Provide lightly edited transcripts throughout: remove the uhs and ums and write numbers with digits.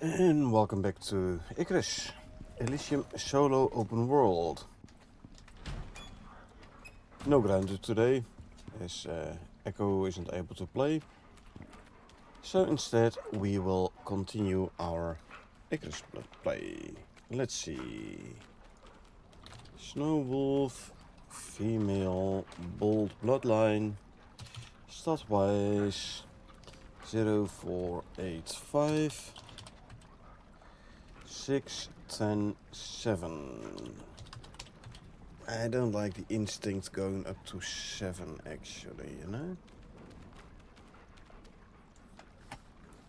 And welcome back to Icarus, Elysium Solo Open World. No grounded today, as Echo isn't able to play. So instead we will continue our Icarus play. Let's see. Snow Wolf, female, bold bloodline, stat-wise 0485. 6, 10, 7. I don't like the instinct going up to 7 actually, you know?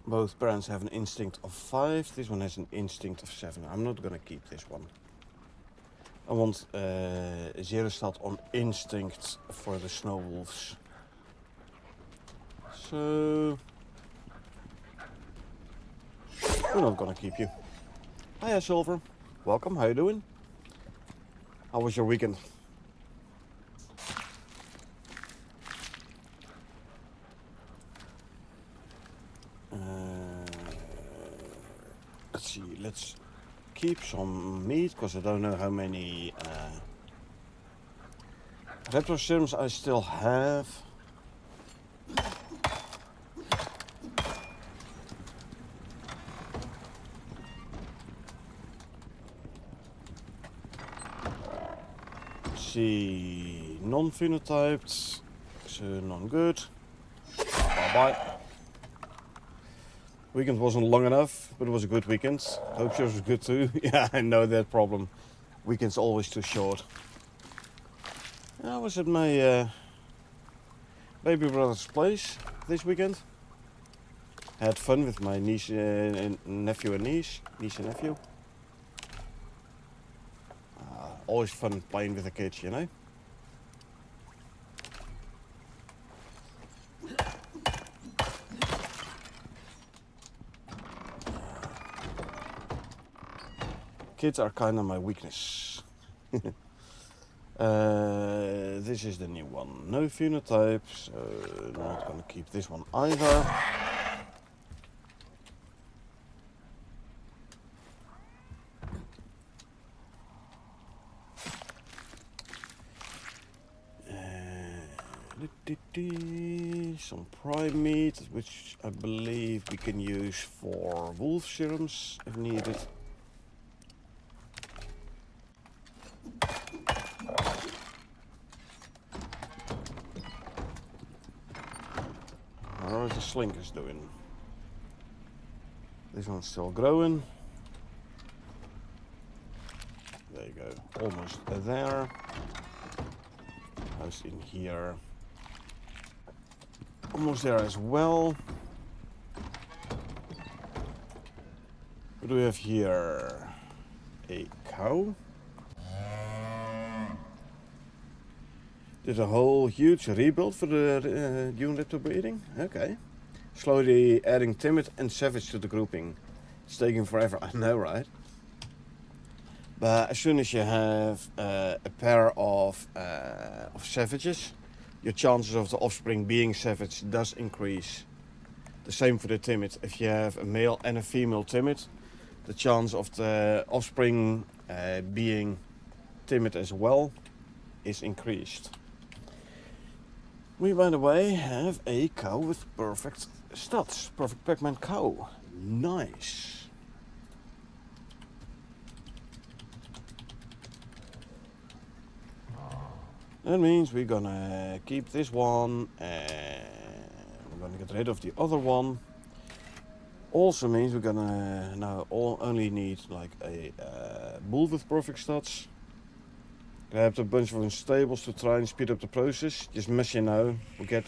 Both parents have an instinct of 5, this one has an instinct of 7. I'm not gonna keep this one. I want 0 stat on instinct for the Snow Wolves. So we're not gonna keep you. Hiya Silver, welcome, how you doing? How was your weekend? Let's see, let's keep some meat, because I don't know how many retro serums I still have. See, non-phenotyped, so non-good. Bye-bye. Weekend wasn't long enough, but it was a good weekend. Hope yours was good too. Yeah, I know that problem. Weekend's always too short. I was at my baby brother's place this weekend. Had fun with my niece and nephew and niece and nephew. Always fun playing with the kids, you know? Kids are kind of my weakness. This is the new one. No phenotype, so not gonna keep this one either. Some prime meat, which I believe we can use for wolf serums if needed. How is the slinkers doing? This one's still growing. There you go, almost there. How's in here? Almost there as well. What do we have here? A cow. Did a whole huge rebuild for the Dune Raptor breeding. Okay. Slowly adding timid and savage to the grouping. It's taking forever, I know, right? But as soon as you have a pair of savages, your chances of the offspring being savage does increase. The same for the timid. If you have a male and a female timid, the chance of the offspring being timid as well is increased. We, by the way, have a cow with perfect stats. Perfect Pac-Man cow. Nice. That means we're gonna keep this one and we're gonna get rid of the other one. Also means we're gonna now only need like a bull with perfect stats. Grabbed a bunch of unstables to try and speed up the process. Just mess you know, we'll get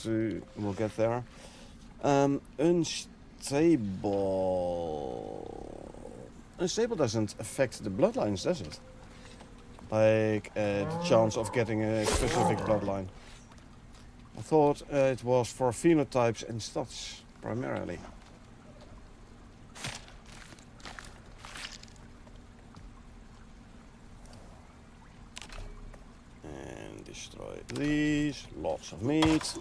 there. Unstable doesn't affect the bloodlines, does it? Like the chance of getting a specific bloodline. I thought it was for phenotypes and stats primarily. And destroy these. Lots of meat.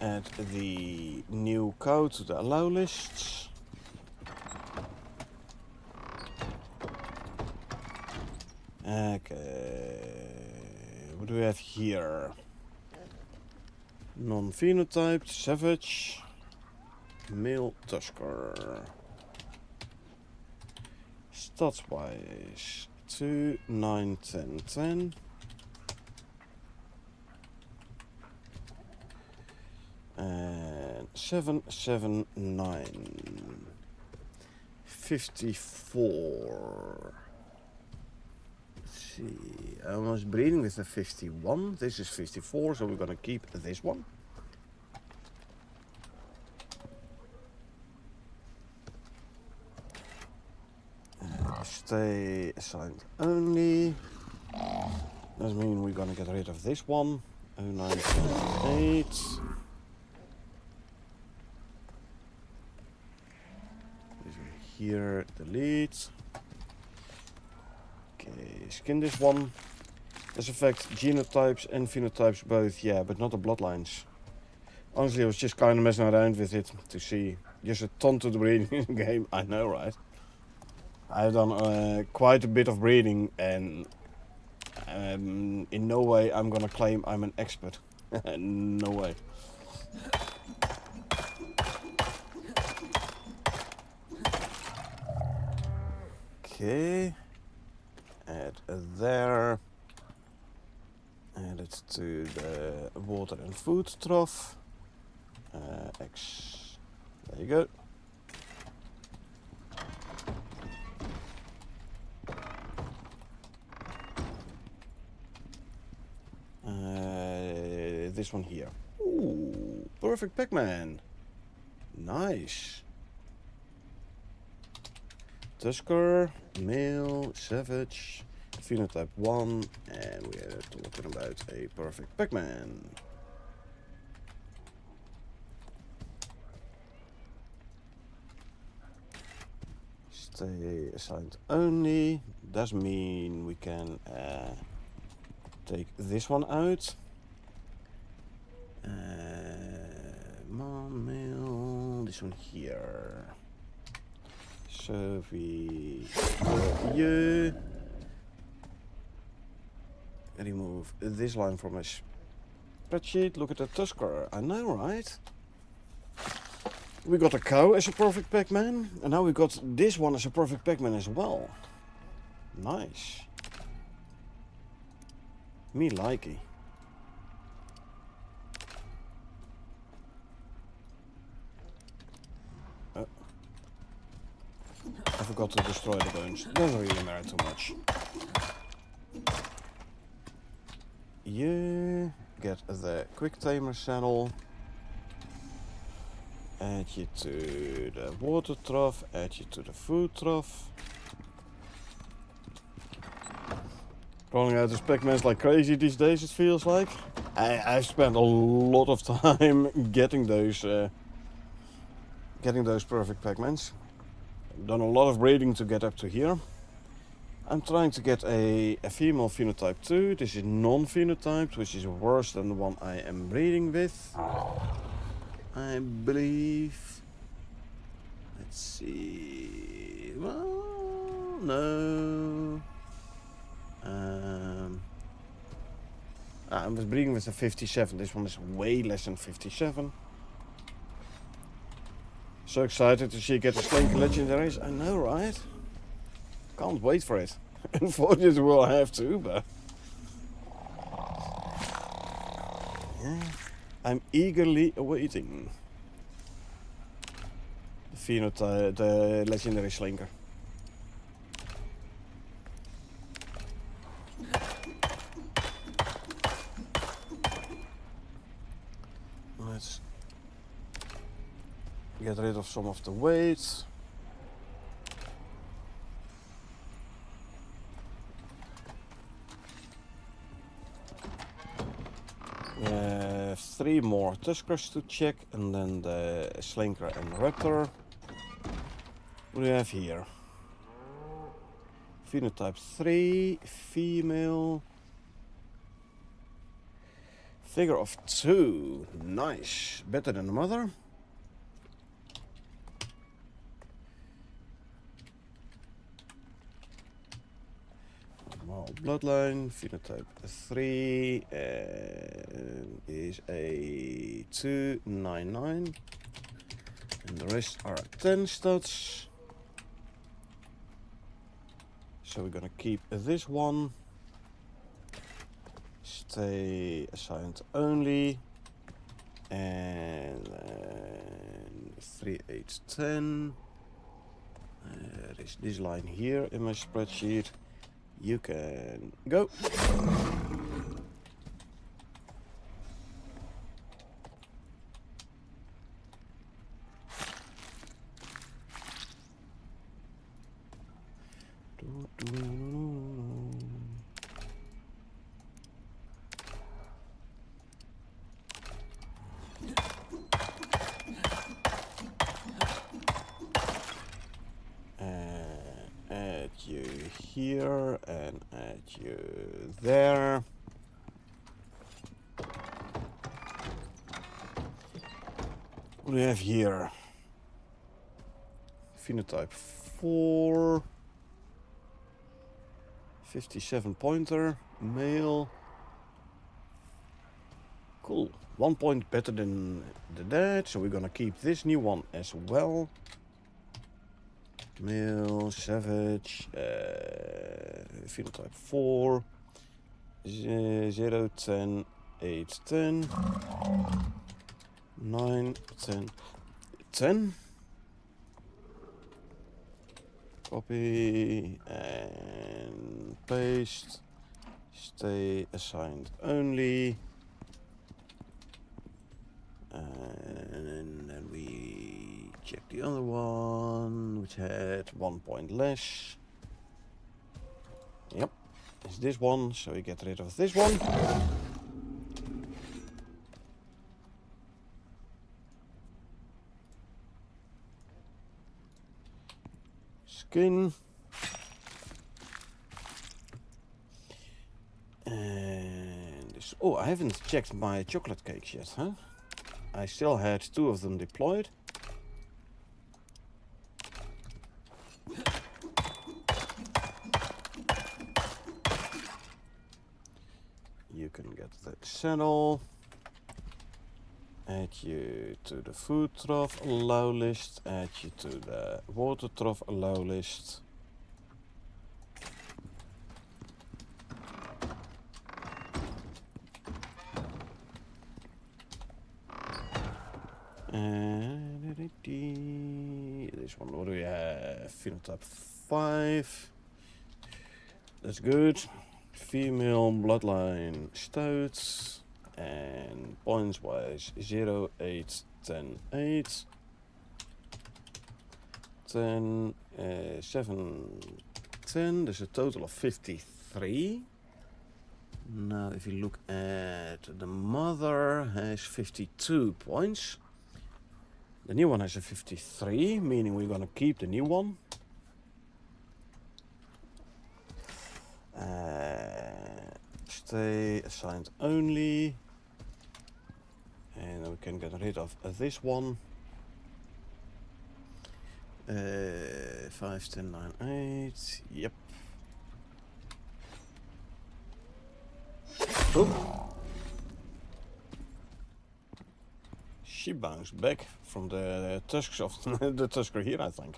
Add the new cow to the allow lists. Okay, what do we have here? Non-phenotyped, savage, male tusker. Stats wise, 2, 9, 10, 10. And 7, 7, 9. 54. Let's see. I was breeding with a 51. This is 54, so we're gonna keep this one. Stay assigned only. That means we're gonna get rid of this one. 0928. This one here, delete. Okay, skin this one. This affects genotypes and phenotypes both, yeah, but not the bloodlines. Honestly, I was just kind of messing around with it to see. Just a ton to the breeding game, I know, right? I've done quite a bit of breeding, and in no way I'm gonna claim I'm an expert. No way. Okay. Add there. Add it to the water and food trough. X. There you go. This one here. Ooh, perfect Pac-Man. Nice. Tusker, male, savage, phenotype 1, and we are talking about a perfect Pac-Man. Stay assigned only. Does mean we can take this one out. Male, this one here. So we remove this line from my spreadsheet. Look at the Tusker. I know, right? We got a cow as a perfect Pac-Man, and now we got this one as a perfect Pac-Man as well. Nice. Me likey. I forgot to destroy the bones. Doesn't really matter too much. You get the quick tamer saddle. Add you to the water trough. Add you to the food trough. Rolling out the Pac-Mans like crazy these days, it feels like. I've spent a lot of time getting those perfect Pac-Mans. Done a lot of breeding to get up to here. I'm trying to get a female phenotype 2. This is non-phenotyped, which is worse than the one I am breeding with, I believe. Let's see. Well, no. I was breeding with a 57. This one is way less than 57. So excited to see get the Slinky Legendaries. I know, right? Can't wait for it. Unfortunately, we'll have to, but yeah, I'm eagerly awaiting the phenotype, the Legendary Slinker. Let's get rid of some of the weight. We have 3 more Tuskers to check, and then the Slinker and Raptor. What do we have here? Phenotype 3, female. Figure of 2. Nice. Better than the mother. Normal bloodline. Phenotype 3. And is a 299. And the rest are 10 stats. So we're gonna keep this one. Stay assigned only. And 3, 8, 10. There is this line here in my spreadsheet. You can go. Add you here and add you there. What do we have here? Phenotype 4. 57 pointer, male. Cool. 1 point better than the dad, so we're gonna keep this new one as well. Male, savage, phenotype 4, 0, 10, 8, 10, 9, 10, 10. Copy and paste. Stay assigned only. And then we check the other one, which had 1 point less. Yep, it's this one, so we get rid of this one. Skin. And this, oh, I haven't checked my chocolate cakes yet, huh? I still had 2 of them deployed. You can get the saddle. Add you to the food trough allow list. Add you to the water trough allow list. This one, what do we have? Phenotype 5. That's good. Female bloodline stout. And points wise 0, 8, 10, 8. 10, 7, 10. There's a total of 53. Now if you look at the mother, has 52 points. The new one has a 53, meaning we're gonna keep the new one. Stay assigned only. And we can get rid of this one. 5, 10, 9, 8. Yep. Oh. She bounced back from the tusks of the tusker here, I think.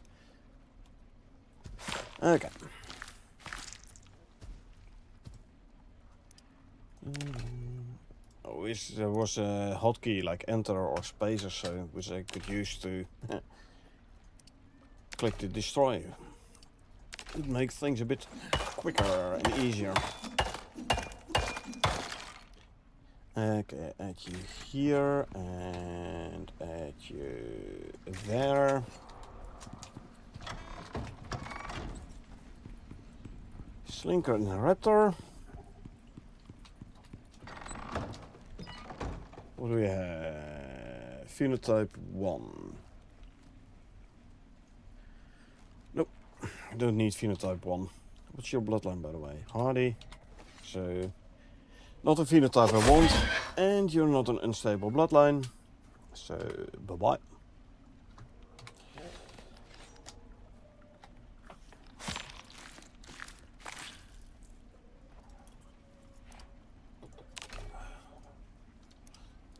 Okay. Oh, there was a hotkey like enter or space or so, which I could use to click to destroy. It makes things a bit quicker and easier. Okay, add you here and add you there. Slinker and Raptor. What do we have? Phenotype 1. Nope, I don't need phenotype 1. What's your bloodline, by the way? Hardy. So Not a phenotype I want, and you're not an unstable bloodline. So, bye-bye.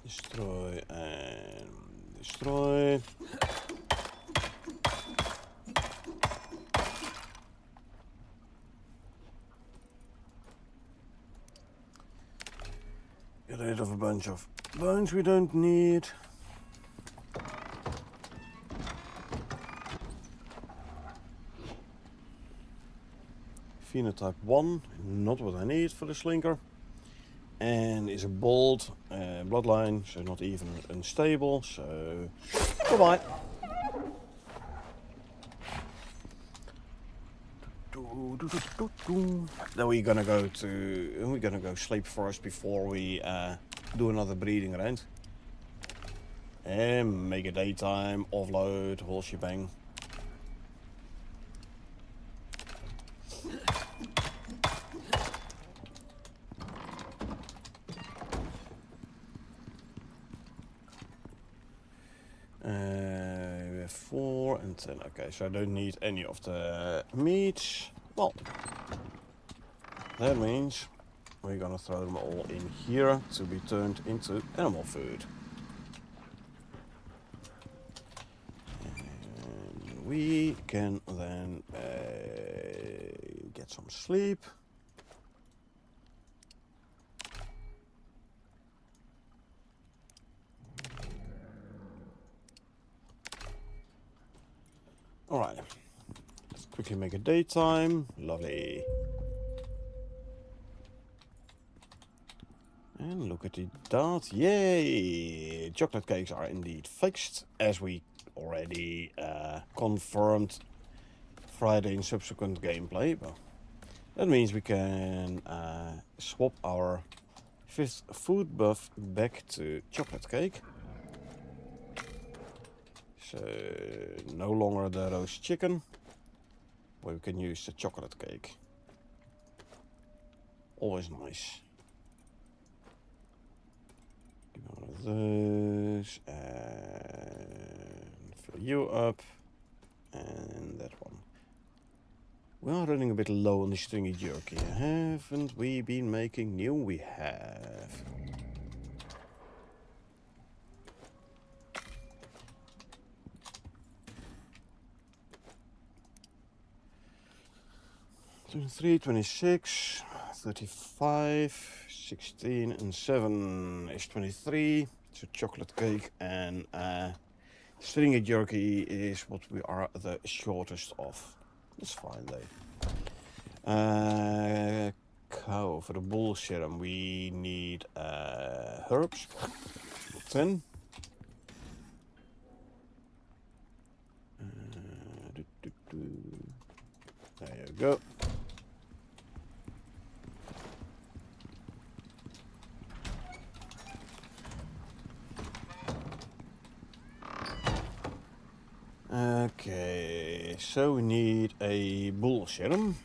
Destroy and destroy. Get rid of a bunch of bones we don't need. Phenotype 1, not what I need for the slinker. And is a bold bloodline, so not even unstable, so bye-bye. Then we're gonna go sleep first before we do another breeding round. And make a daytime, offload, whole shebang. We have 4 and 10. Okay, so I don't need any of the meats. Well, that means we're gonna throw them all in here to be turned into animal food. And we can then get some sleep. Alright, let's quickly make a daytime. Lovely. And look at that. Yay! Chocolate cakes are indeed fixed, as we already confirmed Friday in subsequent gameplay. Well, that means we can swap our 5th food buff back to chocolate cake. So no longer the roast chicken, where we can use the chocolate cake. Always nice. Give me one of those and fill you up, and that one. We are running a bit low on the stringy jerky, haven't we been making new? We have. 23, 26, 35, 16 and 7 is 23. So chocolate cake and stringy jerky is what we are the shortest of. That's fine though. Cow, for the bull serum we need herbs. 10. There you go. Okay, so we need a bull serum.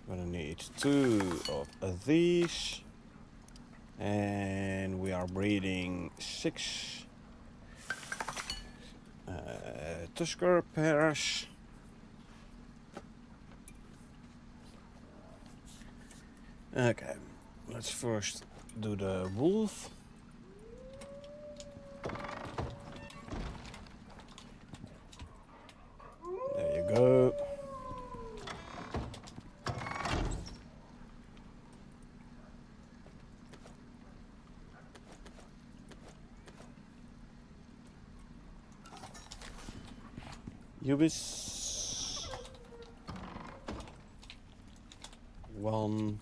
We're gonna need 2 of these, and we are breeding 6 Tusker pairs. Okay, let's first do the wolf. There you go. Ubis. 1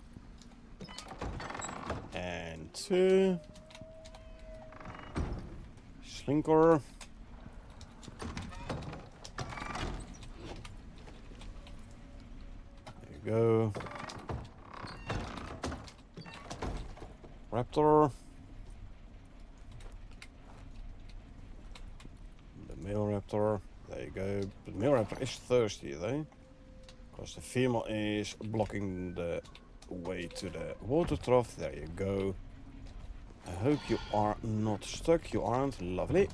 and 2. Slinker. There you go. Raptor. The male raptor. There you go. The male raptor is thirsty though, because the female is blocking the way to the water trough. There you go. I hope you are not stuck. You aren't. Lovely.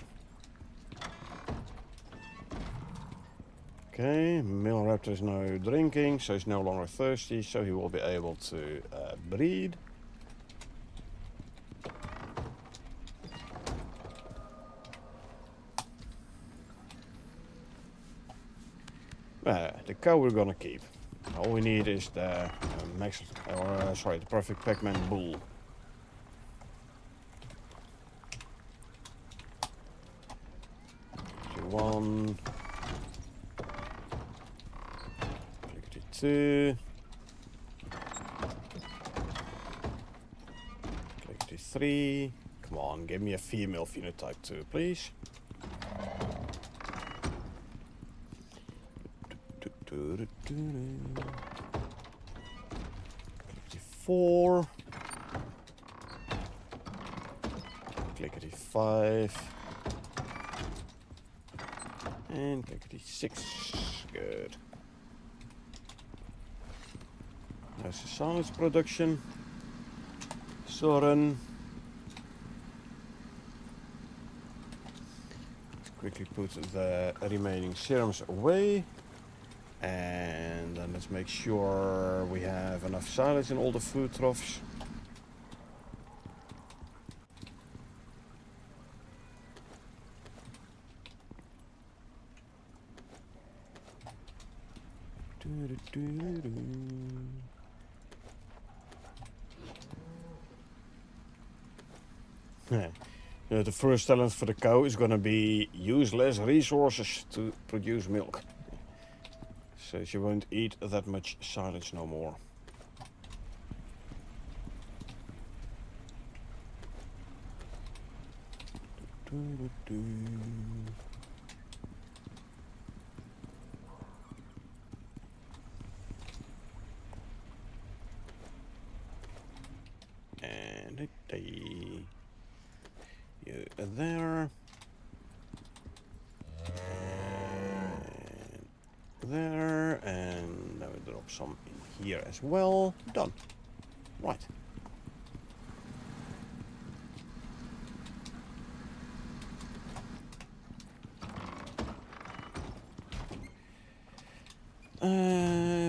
Okay, male raptor is now drinking, so he's no longer thirsty, so he will be able to breed. The cow we're gonna keep. All we need is the the perfect Pac-Man bull. One. 2. 3. Come on, give me a female phenotype too, please. 4. Clickety 5. And clickety 6. Good. There's the solids production. Soren. Quickly put the remaining serums away. And then let's make sure we have enough silage in all the food troughs. The first challenge for the cow is gonna be use less resources to produce milk. So she won't eat that much silage no more. And you there. There, and now we drop some in here as well. Done. Right.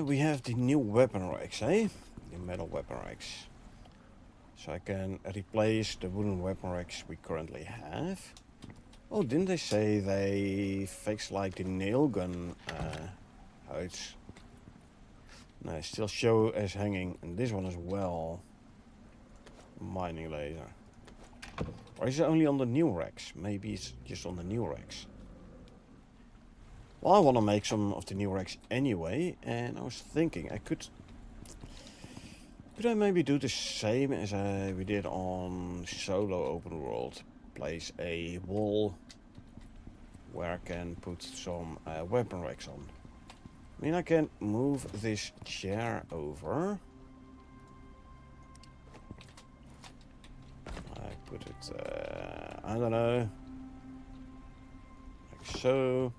We have the new weapon racks, eh? The metal weapon racks. So I can replace the wooden weapon racks we currently have. Oh, didn't they say they fixed like the nail gun heights? No, still show as hanging, and this one as well. Mining laser. Or is it only on the new racks? Maybe it's just on the new racks. Well, I want to make some of the new racks anyway, and I was thinking could I maybe do the same as we did on solo open world? Place a wall where I can put some weapon racks on. I mean, I can move this chair over. I put it, I don't know, like so.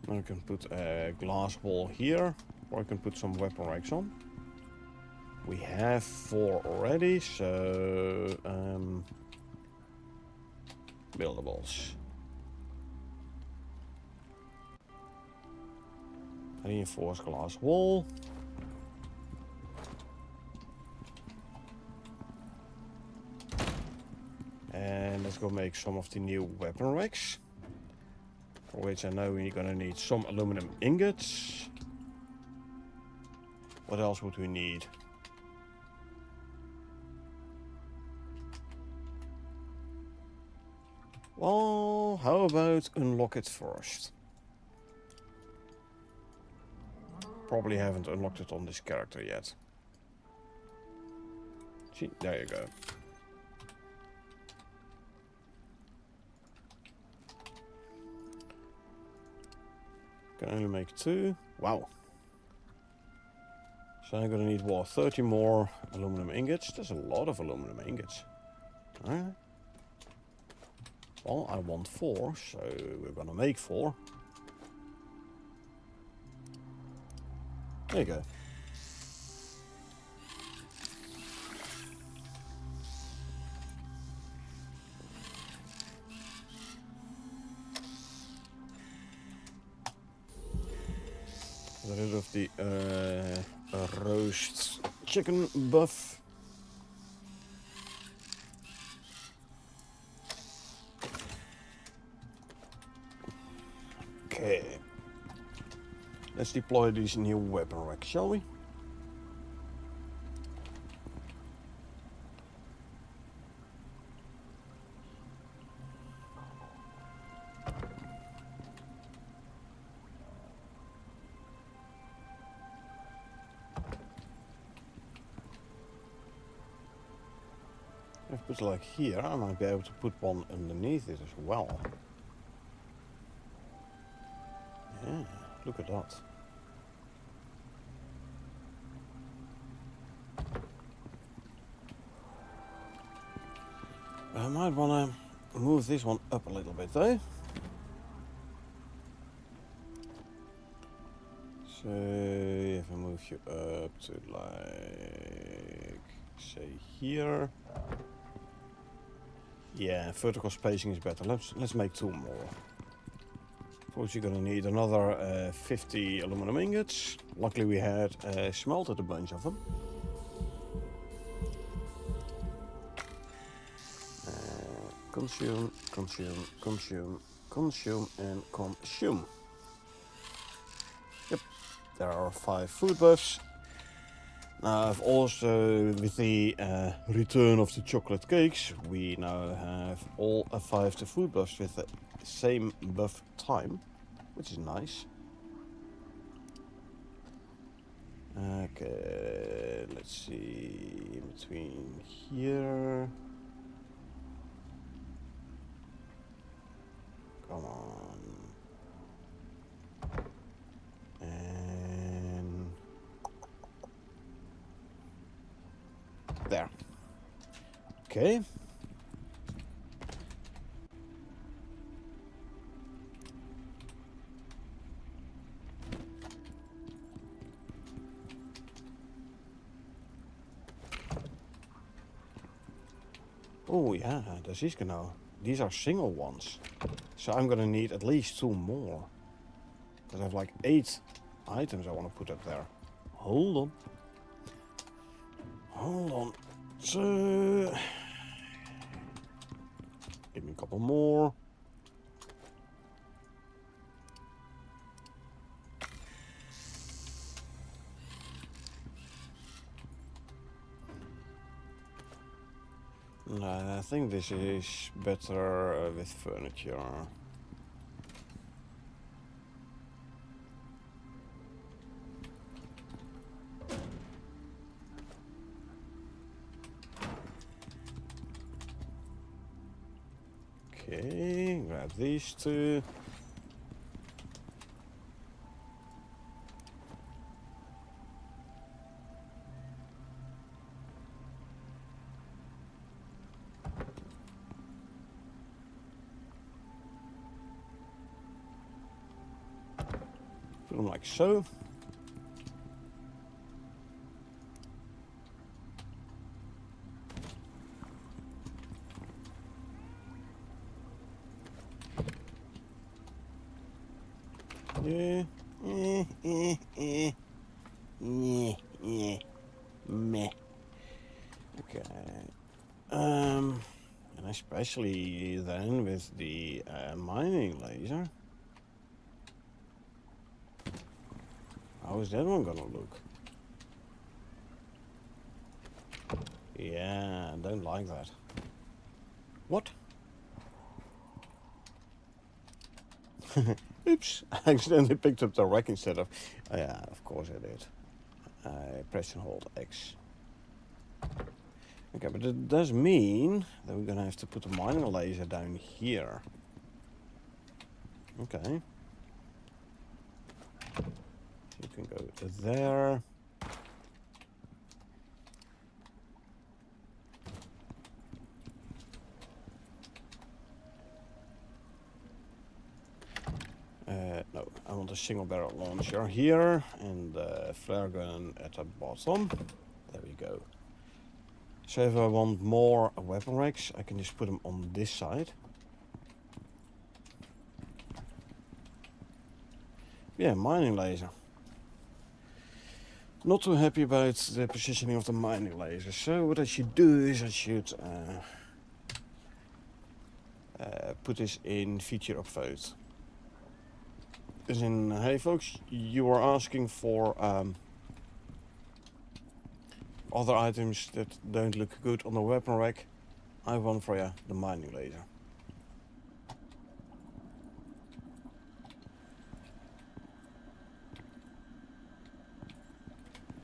I can put a glass wall here, or I can put some weapon racks on. We have 4 already, so buildables. Reinforced glass wall. And let's go make some of the new weapon racks. For which I know we're gonna need some aluminum ingots. What else would we need? Well, how about unlock it first? Probably haven't unlocked it on this character yet. See, there you go. Can only make 2. Wow. So I'm gonna need what? 30 more aluminum ingots. There's a lot of aluminum ingots. Alright. Well, I want 4, so we're gonna make 4. There you go. Get rid of the roast chicken buff. Okay. Let's deploy these new weapon racks, shall we? If I put it like here, I might be able to put one underneath it as well. Yeah, look at that. I might want to move this one up a little bit though. So if I move you up to like, say here. Yeah, vertical spacing is better. Let's make 2 more. Of course, you're gonna need another 50 aluminum ingots. Luckily, we had smelted a bunch of them. Consume, consume, consume, consume, and consume. Yep, there are 5 food buffs. Now, I've also, with the return of the chocolate cakes, we now have all 5 the food buffs with the same buff time, which is nice. Okay, let's see, in between here. Come on. And there. Okay. Oh yeah, das is genau. These are single ones. So I'm gonna need at least 2 more. Because I have like 8 items I want to put up there. Hold on. Hold on. So... give me a couple more. I think this is better with furniture. Okay, grab these 2. Put them like so. Yeah. Meh. Okay. And especially then with the mining laser. How is that one gonna look? Yeah, I don't like that. What? Oops, I accidentally picked up the rack instead of... oh, yeah, of course I did. I press and hold X. Okay, but it does mean that we're gonna have to put a mining laser down here. Okay. You can go there. the single barrel launcher here and the flare gun at the bottom. There we go. So if I want more weapon racks, I can just put them on this side. Yeah, mining laser. Not too happy about the positioning of the mining laser. So what I should do is I should put this in feature upvote. As in, hey folks, you were asking for other items that don't look good on the weapon rack. I have one for you, the mining laser.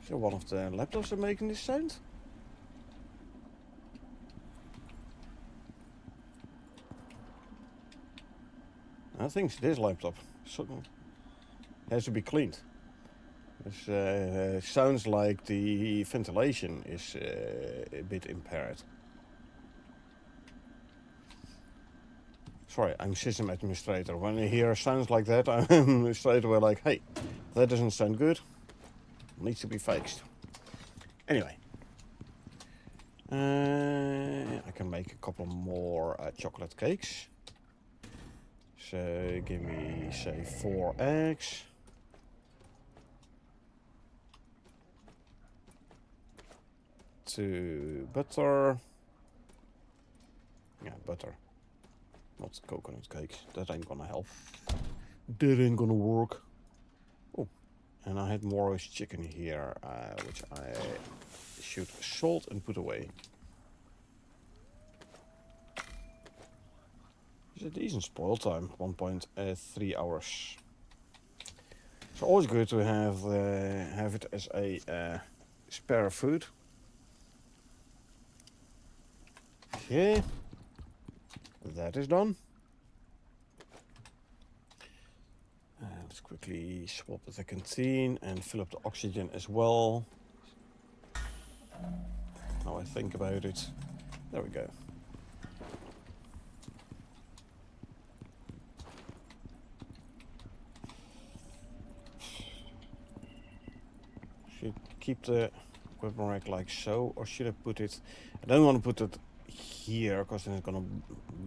So one of the laptops are making this sound? I think this laptop has to be cleaned. It sounds like the ventilation is a bit impaired. Sorry, I'm system administrator. When I hear sounds like that, I'm straight away like, hey, that doesn't sound good. Needs to be fixed. Anyway. I can make a couple more chocolate cakes. So give me, say, 4 eggs. To butter. Yeah, butter. Not coconut cakes. That ain't gonna help. That ain't gonna work. Oh, and I had more roast chicken here, which I should salt and put away. It's a decent spoil time, 1.3 hours. So always good to have it as a spare food. Okay, that is done. Let's quickly swap the canteen and fill up the oxygen as well. Now I think about it. There we go. Should keep the equipment rack like so, or should I put it? I don't want to put it here because then it's gonna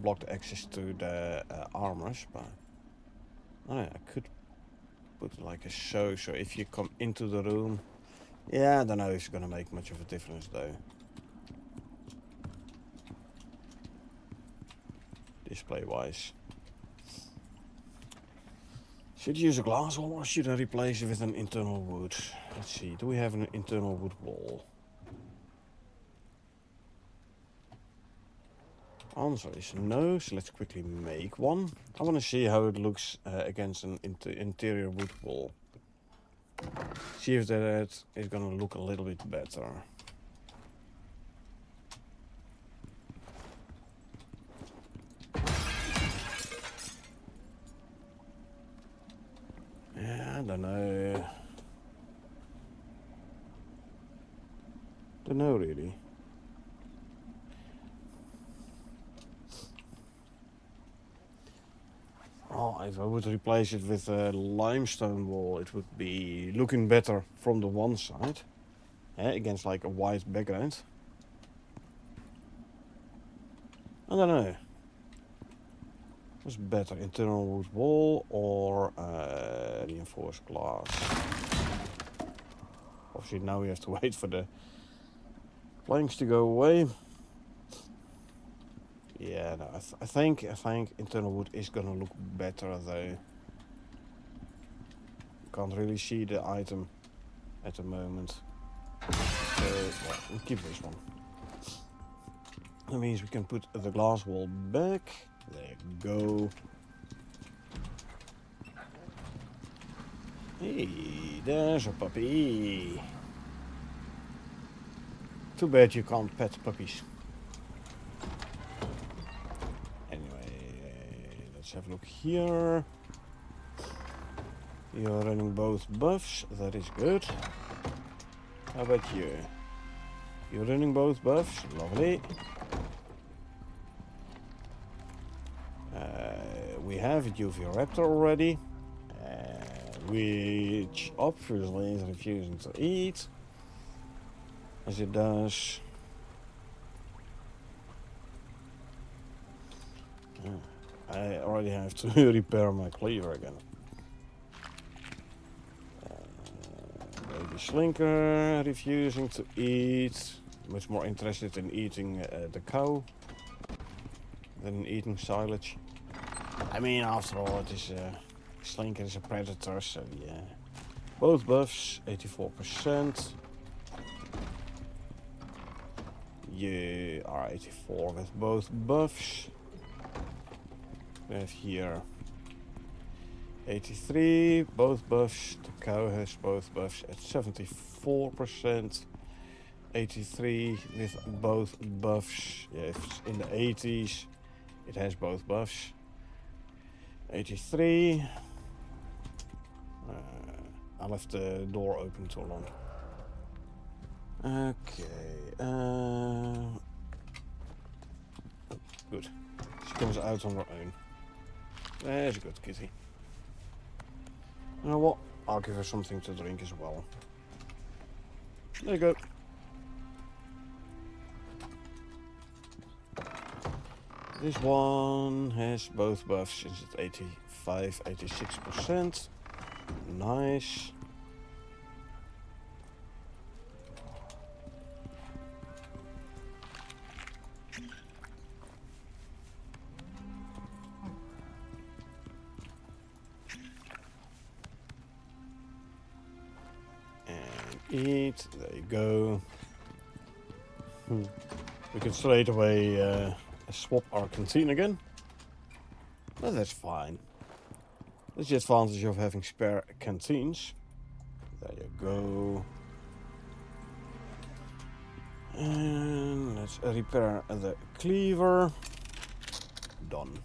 block the access to the armors. But I could put it like so. So if you come into the room, yeah, I don't know if it's gonna make much of a difference though. Display wise. Should I use a glass wall or should I replace it with an internal wood? Let's see, do we have an internal wood wall? Answer is no, so let's quickly make one. I want to see how it looks against an interior wood wall. See if that is going to look a little bit better. Yeah, I don't know. Don't know really. Oh, if I would replace it with a limestone wall, it would be looking better from the one side, against like a white background. I don't know. What's better, internal wood wall or reinforced glass? Obviously now we have to wait for the planks to go away. Yeah, no, I think internal wood is gonna look better though. Can't really see the item at the moment. So yeah, we'll keep this one. That means we can put the glass wall back. There you go. Hey, there's a puppy. Too bad you can't pet puppies. Let's have a look here. You're running both buffs, that is good. How about you? You're running both buffs, lovely. We have a UV Raptor already. which obviously is refusing to eat, as it does. I already have to repair my cleaver again. Baby Slinker refusing to eat. Much more interested in eating the cow than eating silage. I mean, after all, it is Slinker is a predator, so yeah. Both buffs, 84%. You are 84 with both buffs. We have here 83, both buffs. The cow has both buffs at 74%. 83 with both buffs. Yeah, if it's in the 80s, it has both buffs. 83. I left the door open too long. Okay. Good. She comes out on her own. There's a good kitty. You know what? I'll give her something to drink as well. There you go. This one has both buffs since it's 85, 86%. Nice. Eat. There you go. We can straight away swap our canteen again. But that's fine. That's the advantage of having spare canteens. There you go. And let's repair the cleaver. Done.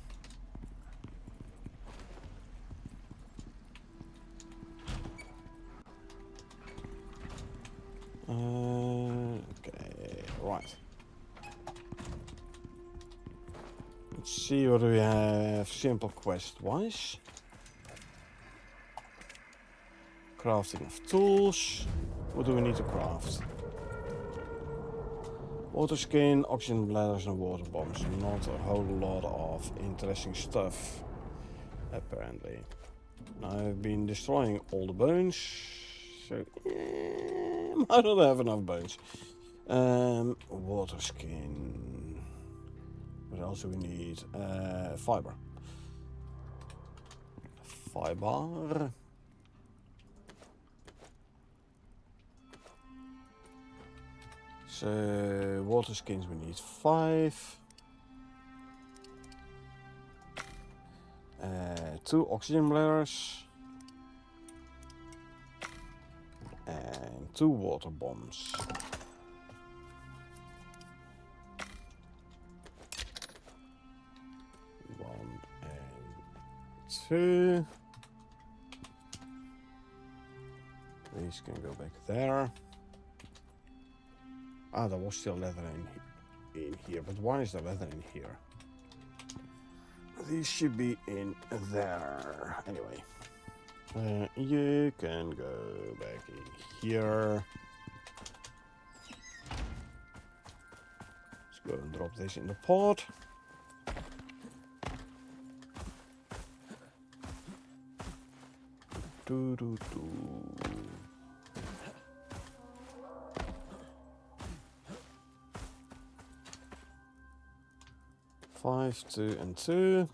Okay, right. Let's see what we have simple quest wise. Crafting of tools. What do we need to craft? Water skin, oxygen bladders and water bombs. Not a whole lot of interesting stuff, apparently. I've been destroying all the bones. So, I don't have enough bones. Water skin. What else do we need? Fiber. Fiber. So, water skins we need 5. 2 oxygen bladders. And 2 water bombs. One and 2. These can go back there. Ah, there was still leather in here, but why is the leather in here? These should be in there. Anyway. You can go back in here. Let's go and drop this in the pot. Do do do. 5, 2 and 2.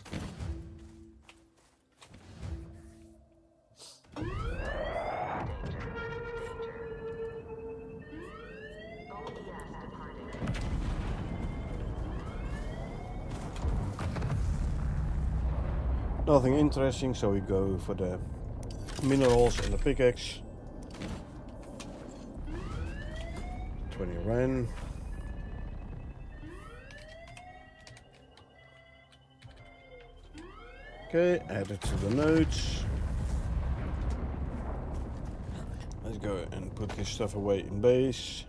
Nothing interesting, so we go for the minerals and the pickaxe. 20 Ren. Okay, add it to the notes. Let's go and put this stuff away in base.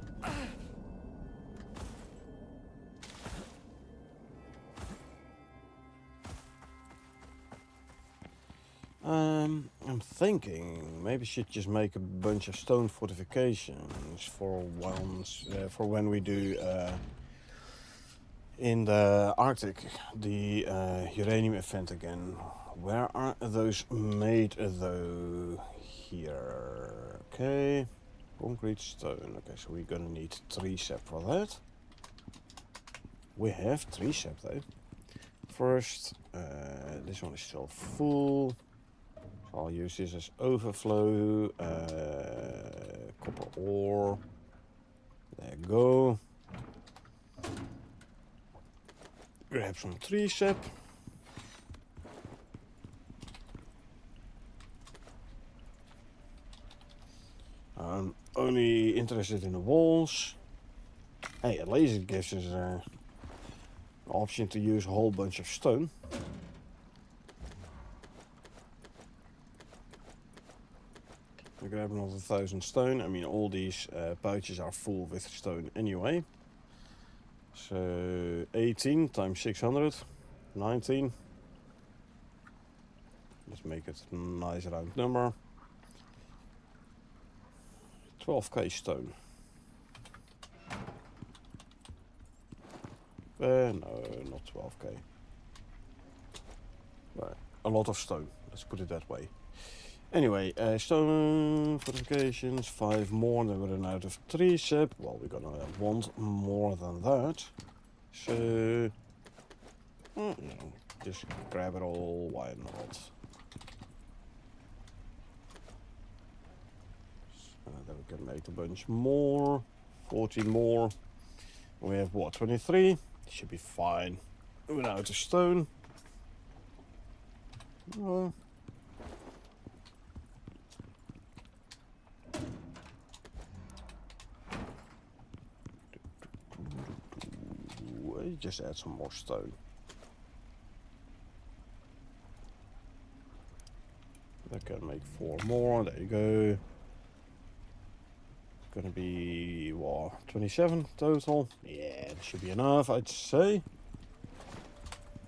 I'm thinking maybe should just make a bunch of stone fortifications for when we do in the Arctic the uranium event again. Where are those made though? Here. Okay. Concrete, stone. Okay, so we're gonna need 3 sap for that. We have 3 sap though. First, this one is still full. So I'll use this as overflow. Copper ore. There you go. Grab some 3 sap. I'm only interested in the walls. Hey, at least it gives us an option to use a whole bunch of stone. I grab another 1,000 stone. I mean, all these pouches are full with stone anyway. So 18 times 600, 19. Let's make it a nice round number. 12k stone. No, not 12k. Right, a lot of stone. Let's put it that way. Anyway, stone fortifications, 5 more, then we're running out of 3 sap. Well, we're gonna want more than that. So, just grab it all, why not? Then we can make a bunch more, 14 more. We have what, 23? Should be fine. Without the stone. Just add some more stone. That can make 4 more. There you go. Gonna be what, 27 total? Yeah, that should be enough, I'd say.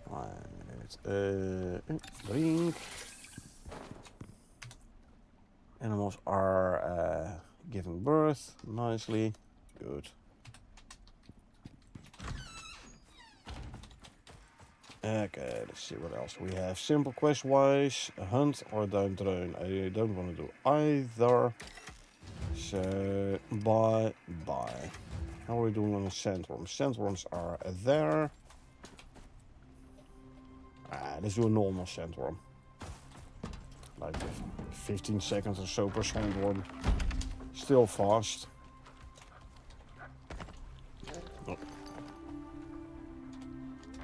Right, drink. Animals are giving birth nicely. Good. Okay, let's see what else we have. Simple quest wise, hunt or down drone. I don't want to do either. So bye. How are we doing on the sandworms? Sandworms are there. Let's do a normal sandworm. Like 15 seconds or so per sandworm. Still fast. Oh.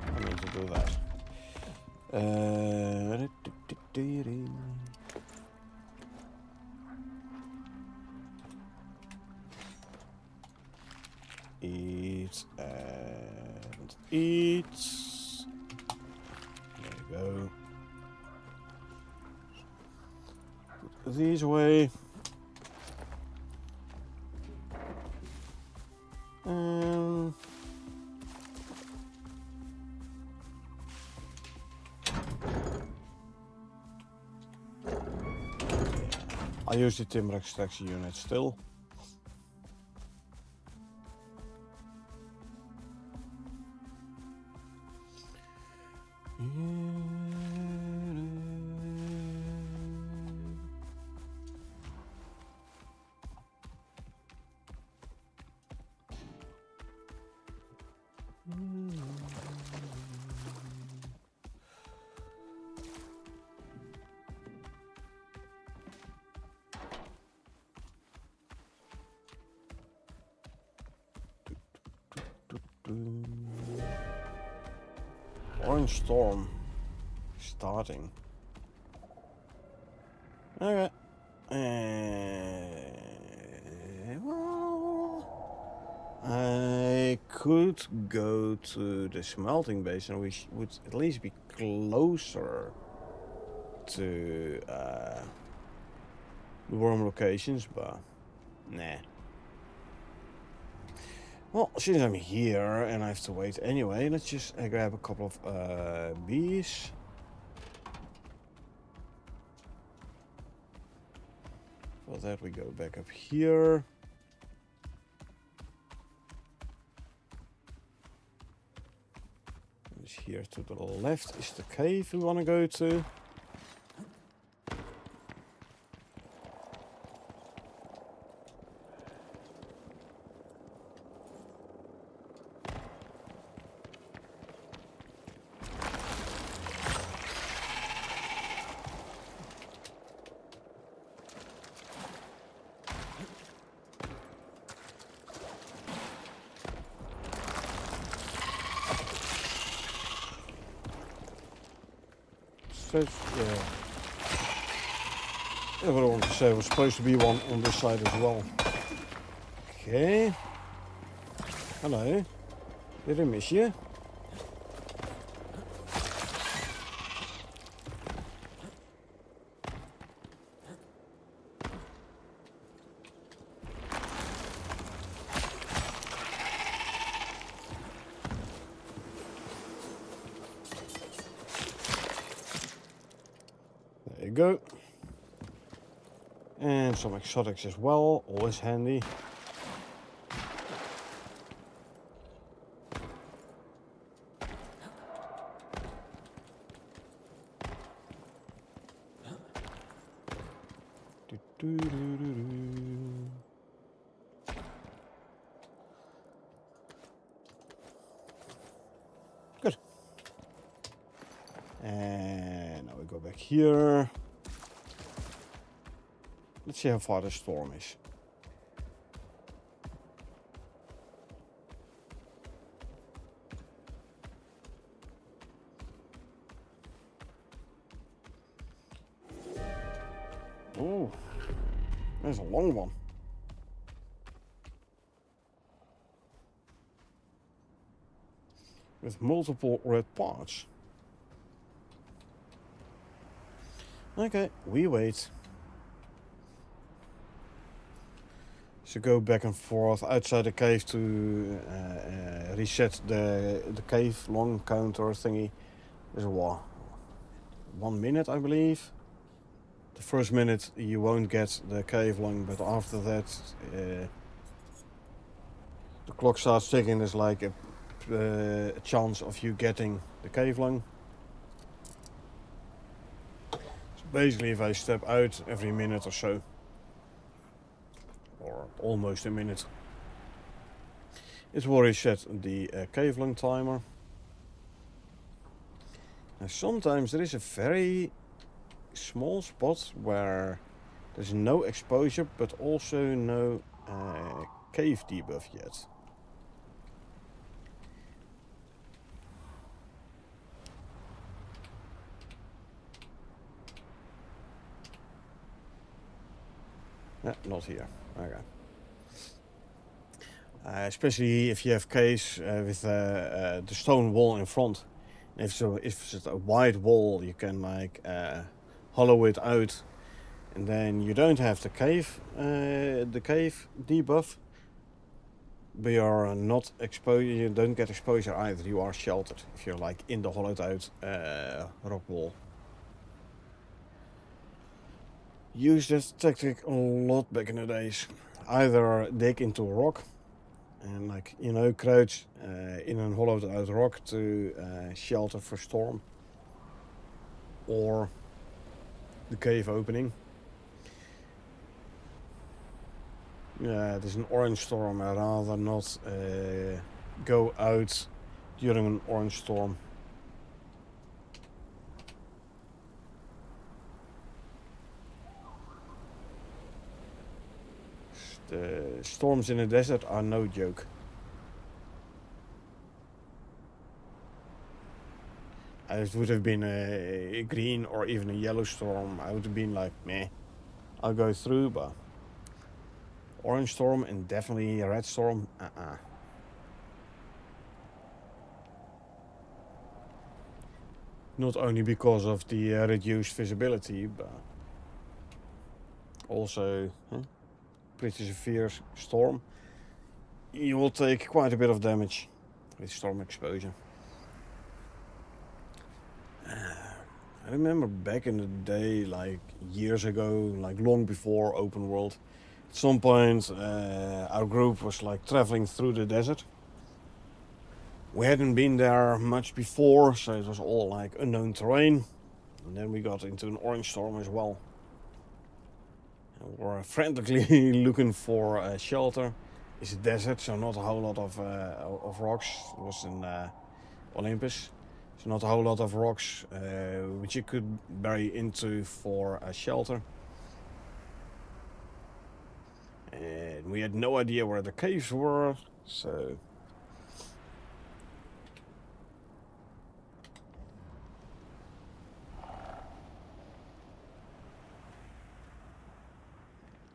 I need to do that. Eat and eat. There you go. Put these away. I use the timber extraction unit still. Orange storm starting. Okay. Well, I could go to the smelting base and we would at least be closer to the warm locations, but nah. Well, since I'm here and I have to wait anyway, let's just grab a couple of bees. For that we go back up here. And here to the left is the cave we want to go to. Yeah. Yeah, what I want to say, was supposed to be one on this side as well. Okay. Hello. Did I miss you? There you go. And some exotics as well, always handy. Good. And now we go back here. Let's see how far the storm is. Oh, that's a long one. With multiple red parts. Okay, we wait. So go back and forth outside the cave to reset the cave long counter thingy. There's what? 1 minute, I believe. The first minute you won't get the cave long, but after that the clock starts ticking. There's like a chance of you getting the cave long. So basically if I step out every minute or so, or almost a minute, it will reset the cave long timer. And sometimes there is a very small spot where there's no exposure but also no cave debuff yet. Not here. Okay. Especially if you have caves with the stone wall in front. If it's a wide wall, you can like hollow it out, and then you don't have the cave debuff, but you are not exposed. You don't get exposure either. You are sheltered if you're like in the hollowed out rock wall. Used that tactic a lot back in the days. Either dig into a rock and, like, you know, crouch in a hollowed out rock to shelter for storm, or the cave opening. Yeah, there's an orange storm. I'd rather not go out during an orange storm. The storms in the desert are no joke. If it would have been a green or even a yellow storm, I would have been like, meh, I'll go through, but orange storm and definitely a red storm, Not only because of the reduced visibility, but also pretty severe storm. You will take quite a bit of damage with storm exposure. I remember back in the day, like years ago, like long before open world, at some point our group was like traveling through the desert. We hadn't been there much before, so it was all like unknown terrain. And then we got into an orange storm as well. And we were frantically looking for a shelter. It's a desert, so not a whole lot of rocks. It was in Olympus. So not a whole lot of rocks which you could bury into for a shelter. And we had no idea where the caves were, so...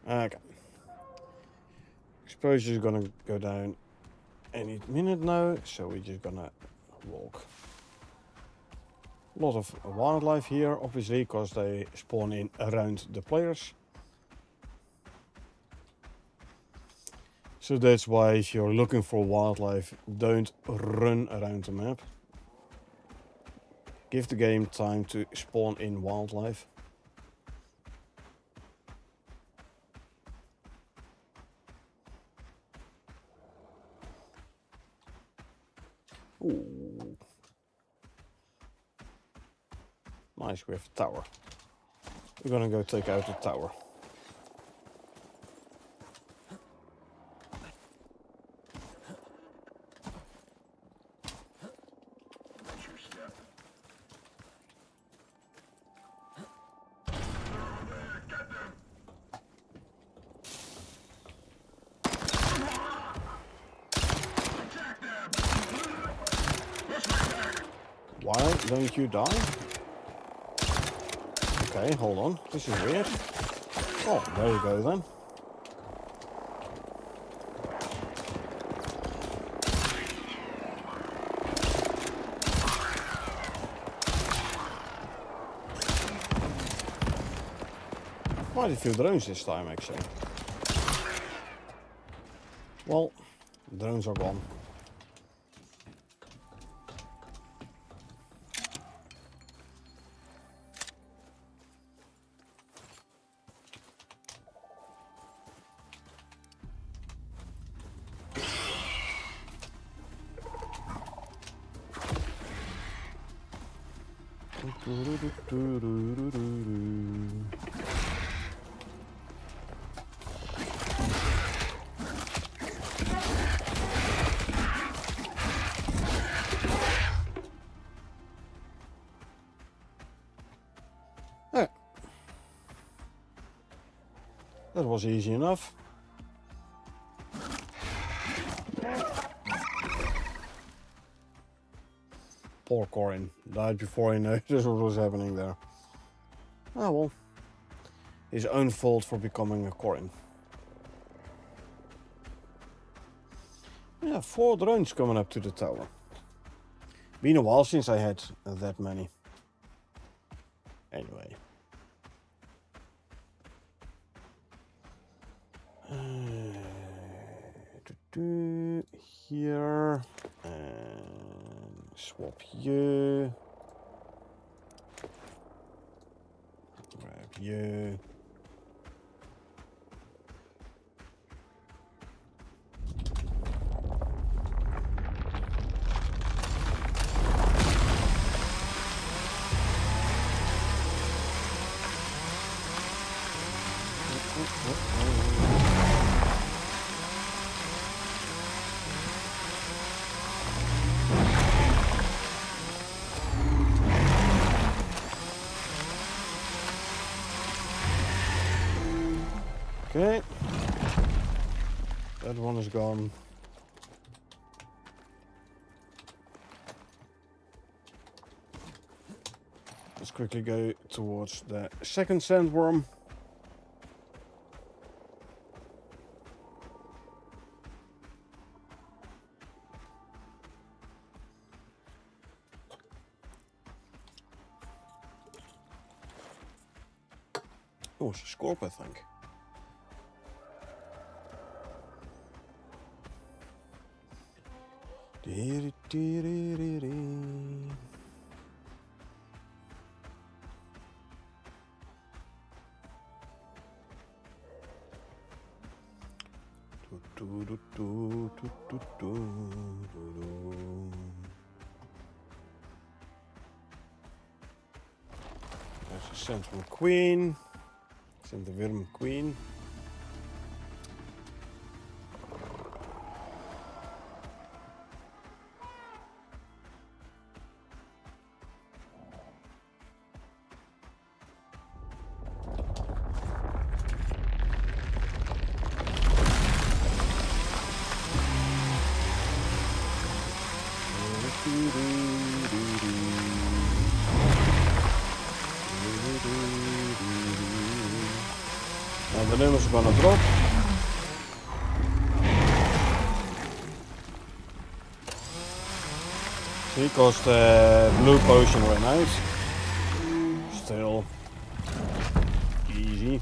Okay. Exposure is gonna go down any minute now, so we're just gonna walk. A lot of wildlife here, obviously, because they spawn in around the players. So that's why if you're looking for wildlife, don't run around the map. Give the game time to spawn in wildlife. Ooh. Nice, we have a tower. We're gonna go take out the tower. Why don't you die? Okay, hold on. This is weird. Oh, there you go then. Quite a few drones this time, actually. Well, drones are gone. That was easy enough. Poor Corin. Died before he noticed what was happening there. Ah well. His own fault for becoming a Corin. Yeah, 4 drones coming up to the tower. Been a while since I had that many. Anyway. Here and swap you. Grab you. Okay, that one is gone. Let's quickly go towards the second sandworm. Oh, it's a scorp, I think. There's a central queen. Center Wyrm queen. And the numbers are gonna drop. See, because the blue potion ran out. Still easy.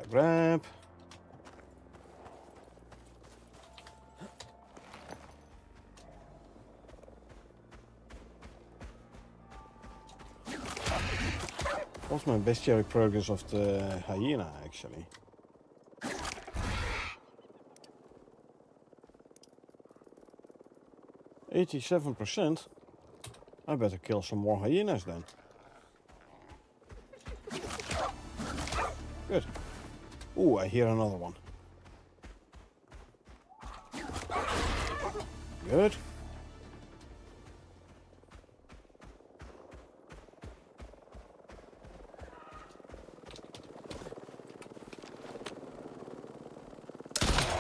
Grab. What's my bestiary progress of the hyena actually? 87%? I better kill some more hyenas then. Good. Ooh, I hear another one. Good.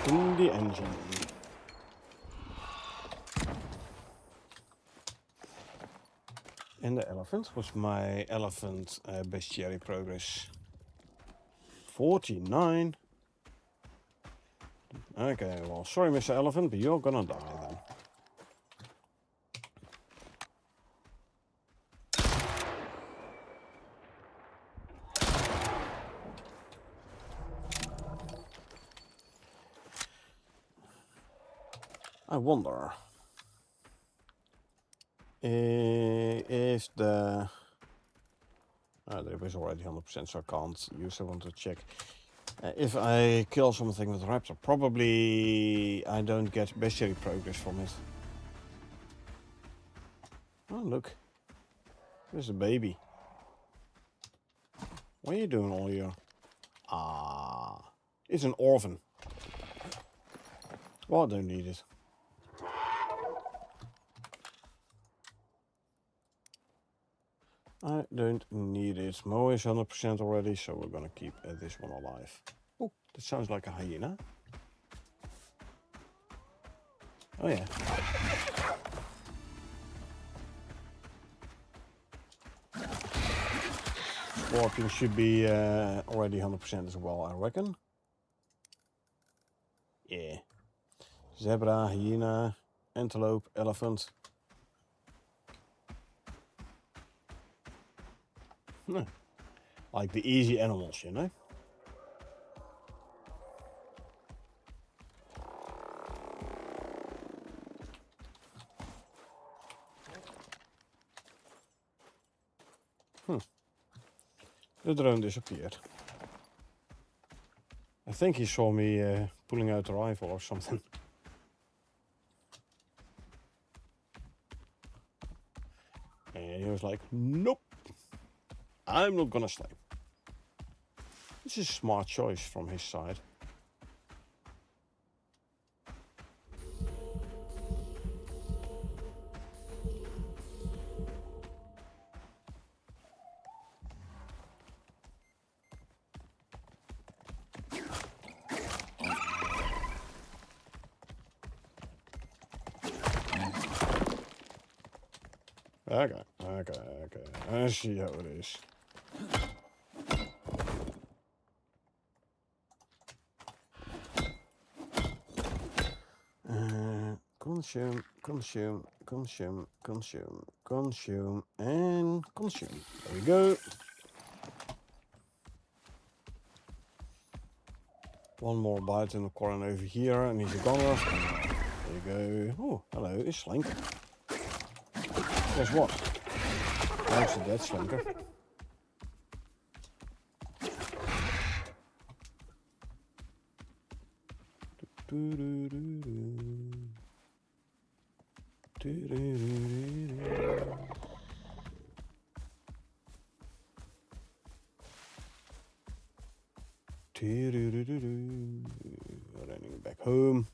In the engine. And the elephant was my elephant bestiary progress. 49. Okay, well, sorry, Mr. Elephant, but you're gonna die then. I wonder if the there was already 100%, so I can't use it. I want to check if I kill something with raptor. Probably I don't get bestiary progress from it. Oh look, there's a baby. What are you doing all here? Ah, it's an orphan. Well, I don't need it. I don't need it. Mo is 100% already, so we're gonna keep this one alive. Oh, that sounds like a hyena. Oh yeah. Scorpion should be already 100% as well, I reckon. Yeah. Zebra, hyena, antelope, elephant. Like the easy animals, you know? The drone disappeared. I think he saw me pulling out the rifle or something. And he was like, nope, I'm not gonna stay. This is a smart choice from his side. Okay. I see how it is. Consume, and consume. There we go. One more bite in the corner over here, and he's a goner. There you go. Oh, hello, it's Slinker. Guess what? That's a dead Slinker. Running back home.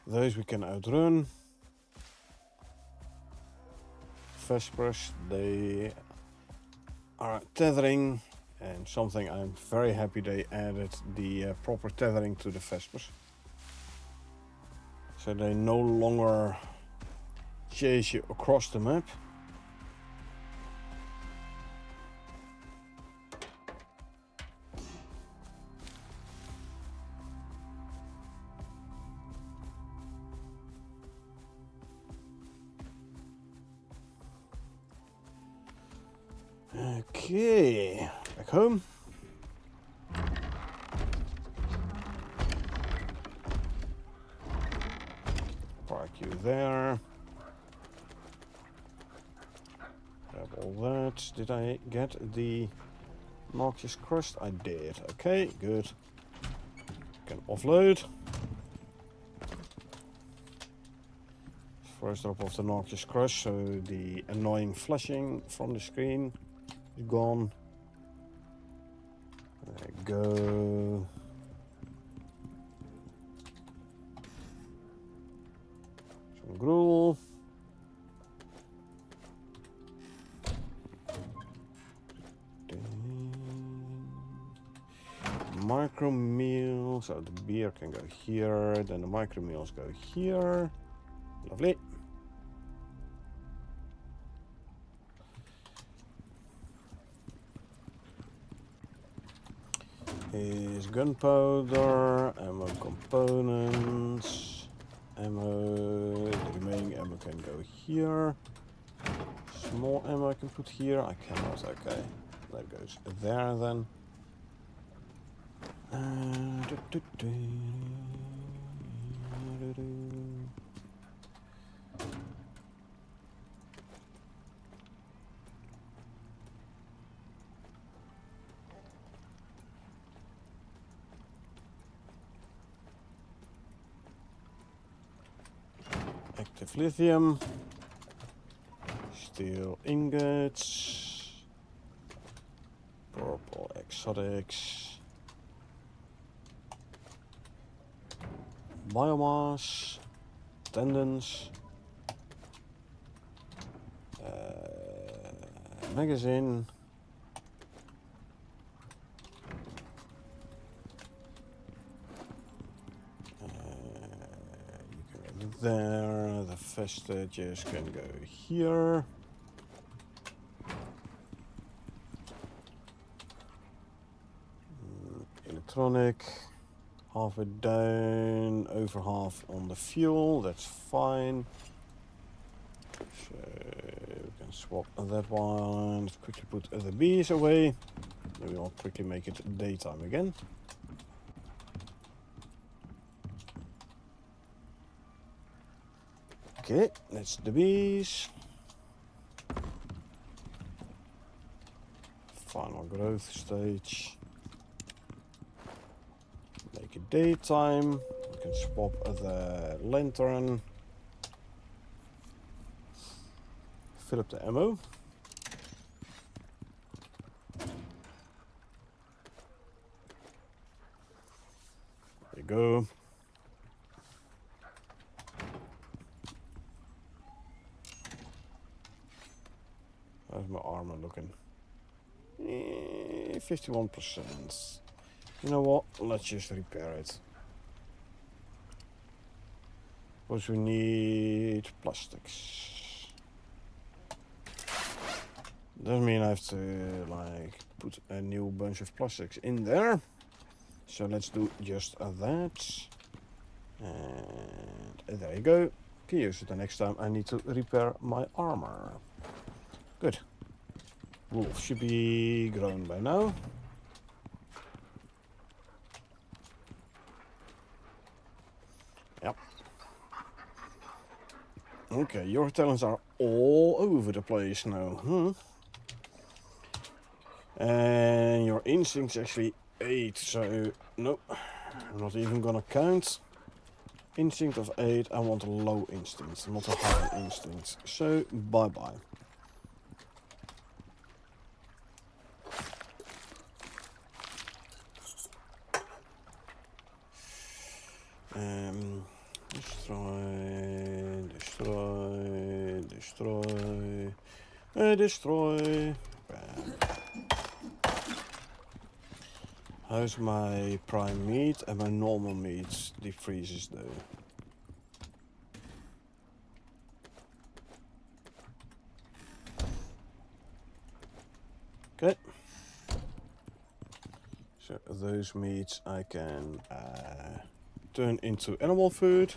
Those we can outrun. Vespers, they are tethering, and something I'm very happy they added the proper tethering to the Vespers. So they no longer chase you across the map. Okay, back home. Park you there. Grab all that. Did I get the noxious crust? I did. Okay, good. Can offload. First drop off the noxious crust, so the annoying flashing from the screen is gone. There we go. Some gruel. Micro meal, so the beer can go here, then the micro meals go here. Lovely. Is gunpowder, ammo components, ammo, the remaining ammo can go here. Small ammo I can put here, I cannot, okay. That goes there then. Active lithium, steel ingots, purple exotics, biomass, tendons, magazine, there, the vestiges can go here. Electronic, half it down, over half on the fuel, that's fine. So we can swap that one, quickly put the bees away. Maybe I'll quickly make it daytime again. Okay, that's the bees. Final growth stage. Make it daytime. We can swap the lantern. Fill up the ammo. There you go. How's my armor looking? 51%. You know what? Let's just repair it. Because we need plastics. Doesn't mean I have to like put a new bunch of plastics in there. So let's do just that. And there you go. Can use it the next time I need to repair my armor. Good. Wolf should be grown by now. Yep. Okay, your talents are all over the place now. And your instinct's actually 8, so nope. I'm not even gonna count. Instinct of 8, I want a low instinct, not a high instinct. So, bye-bye. Destroy. Bam. How's my prime meat and my normal meat deep freezes though? Okay. So those meats I can turn into animal food.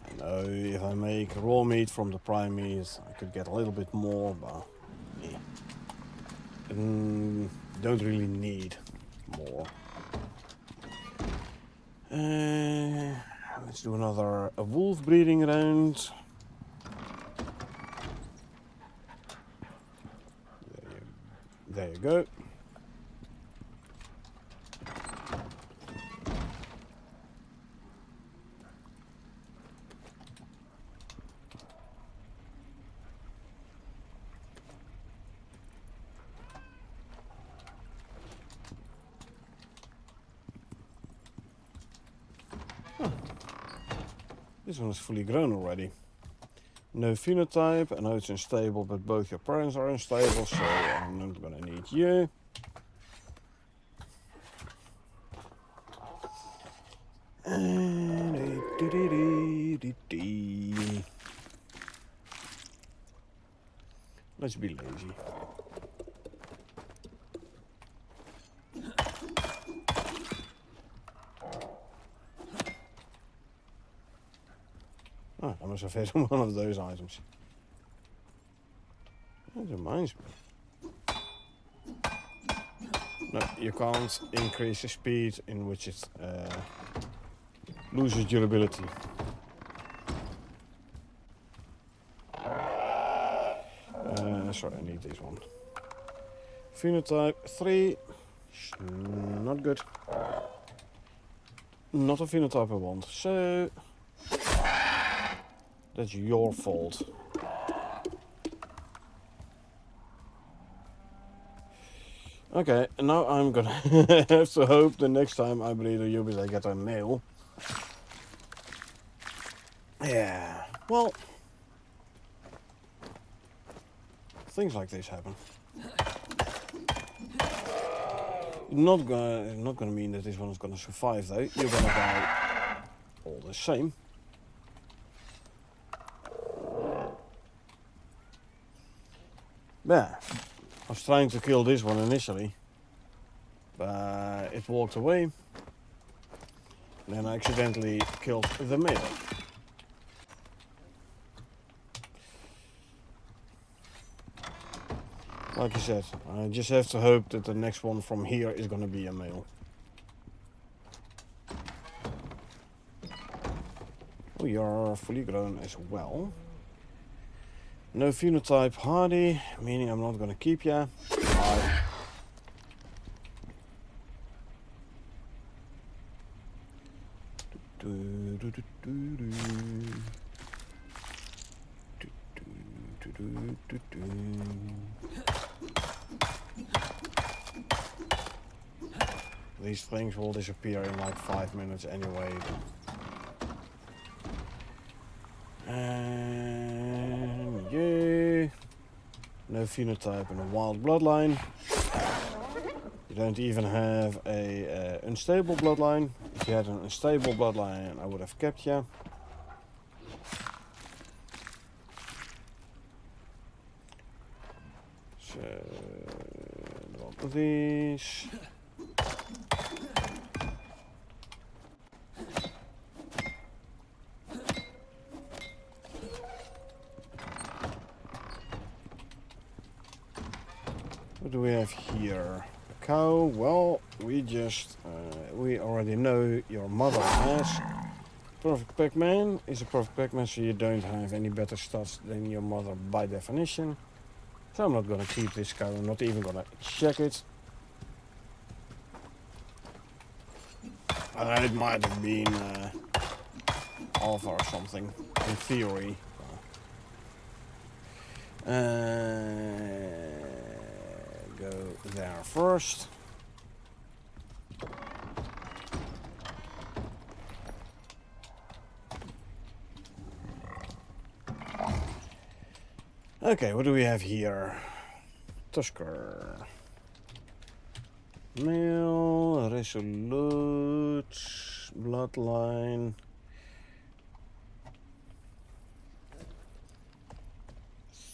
I know if I make raw meat from the prime meat, I could get a little bit more, but yeah. Don't really need more. Let's do another wolf breeding round. There you go. This one is fully grown already. No phenotype, I know it's unstable, but both your parents are unstable, so I'm not gonna need you. Let's be lazy. Oh, I must have hit one of those items. That reminds me. No, you can't increase the speed in which it loses durability. Sorry, I need this one. Phenotype 3. Not good. Not a phenotype I want. So that's your fault. Okay, now I'm gonna have to hope the next time I breed a Ubis I get a male. Yeah, well, things like this happen. Not gonna mean that this one is gonna survive though. You're gonna die all the same. Yeah, I was trying to kill this one initially, but it walked away. And then I accidentally killed the male. Like I said, I just have to hope that the next one from here is gonna be a male. Oh, you're fully grown as well. No phenotype hardy, meaning I'm not gonna keep ya. Bye. These things will disappear in like 5 minutes anyway. And yeah, no phenotype in a wild bloodline. You don't even have a unstable bloodline. If you had an unstable bloodline, I would have kept you. So, drop these. What do we have here? A cow. Well, we already know your mother has Perfect Pac-Man is a perfect Pac-Man, so you don't have any better stats than your mother by definition. So I'm not gonna keep this guy, I'm not even gonna check it. It might have been Alpha or something, in theory. Go there first. Okay, what do we have here? Tusker. Male, resolute, bloodline.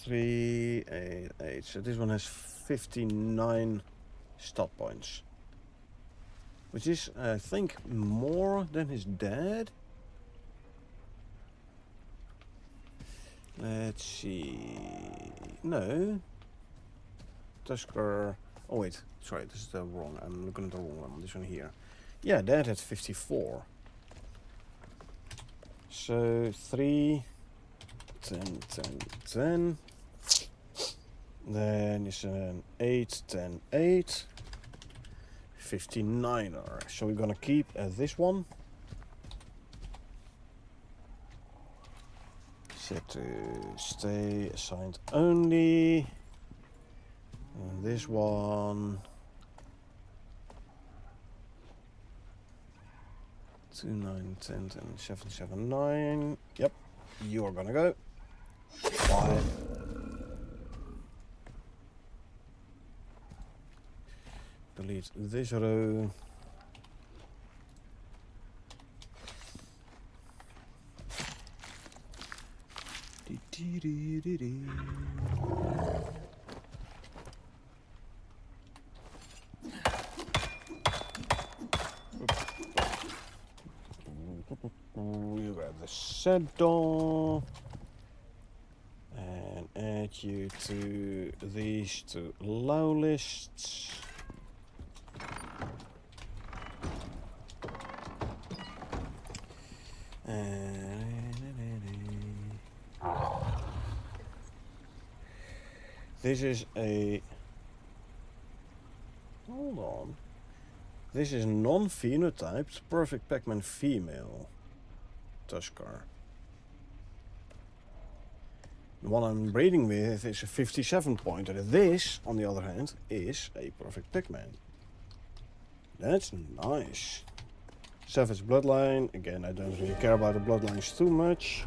388. So this one has 59 stat points. Which is, I think, more than his dad. Let's see. No. Tusker. Oh wait, sorry, this is the wrong. I'm looking at the wrong one. This one here. Yeah, Dad had 54. So 3, 10, 10, 10. Then it's an 8, 10, 8. 59er. So we're gonna keep this one. Set to stay assigned only. And this one. 2, 9, 10, 10, 7, 7, 9. Yep, you are gonna go. 5. Delete this row. You grab the saddle and add you to these two low lists. This is a... Hold on. This is non-phenotyped perfect Pac-Man female Tusker. The one I'm breeding with is a 57 pointer. This, on the other hand, is a perfect Pac-Man. That's nice. Savage bloodline. Again, I don't really care about the bloodlines too much.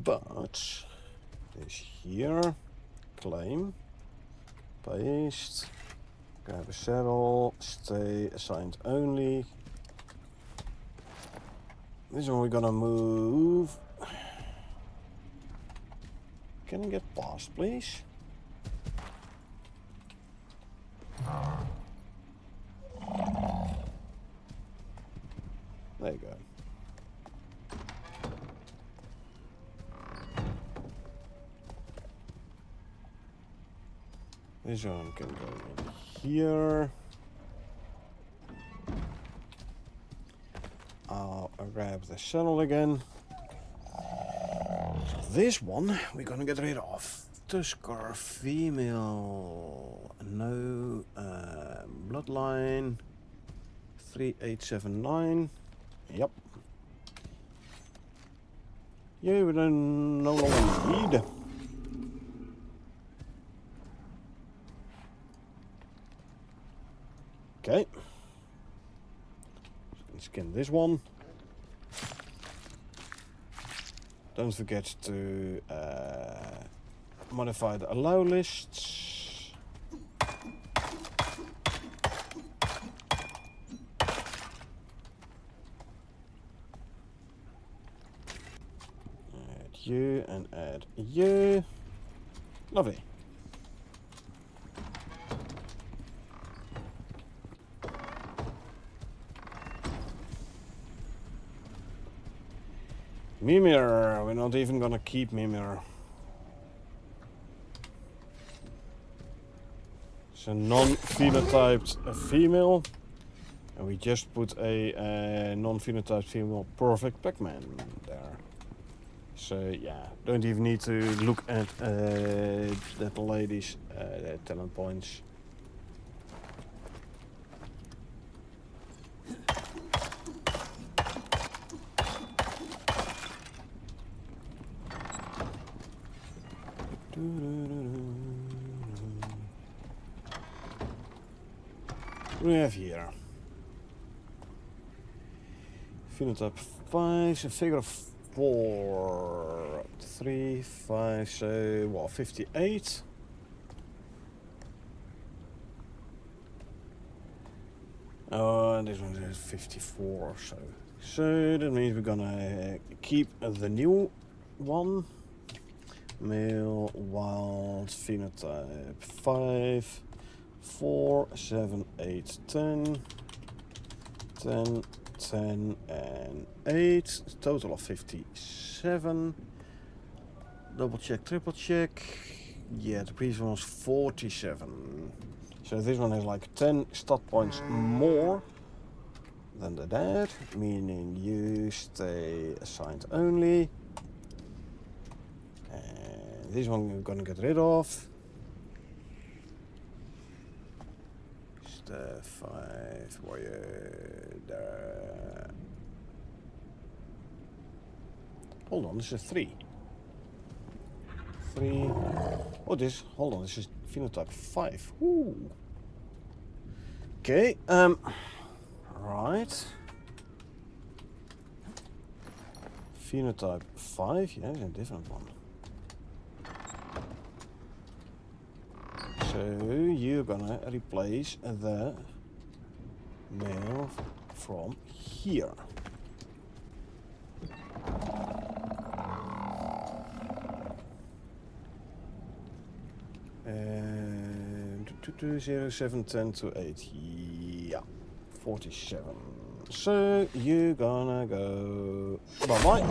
But this here, claim, paste, grab a saddle, stay assigned only. This one we're gonna move. Can I get past, please? There you go. This one can go in here. I'll grab the saddle again. This one we're gonna get rid of. Tusker female. No bloodline. 3879. Yep. Yeah, we don't no longer need. Okay. Skin this one. Don't forget to modify the allow lists. Add you and add you. Lovely. Mimir, we're not even gonna keep Mimir. It's a non-phenotyped female. And we just put a non-phenotype female perfect Pac-Man there. So yeah, don't even need to look at that lady's talent points. What do we have here? Phenotype 5, a figure of 4, 3, 5, so what, 58? Oh, and this one is 54 or so. So that means we're gonna keep the new one. Male, wild, phenotype 5, 4, 7, 8, 10, 10, 10 and 8, total of 57. Double check, triple check. Yeah, the previous one was 47. So this one has like 10 stat points more than the dad, meaning you stay assigned only. And this one we're gonna get rid of. The 5 warrior there. Hold on, this is 3. 3. Oh, this. Hold on, this is phenotype 5. Ooh. Okay. Right. Phenotype 5. Yeah, it's a different one. So you're gonna replace the male from here. And 0, 7, 10 to 8. Yeah, 47. So you're gonna go bye-bye.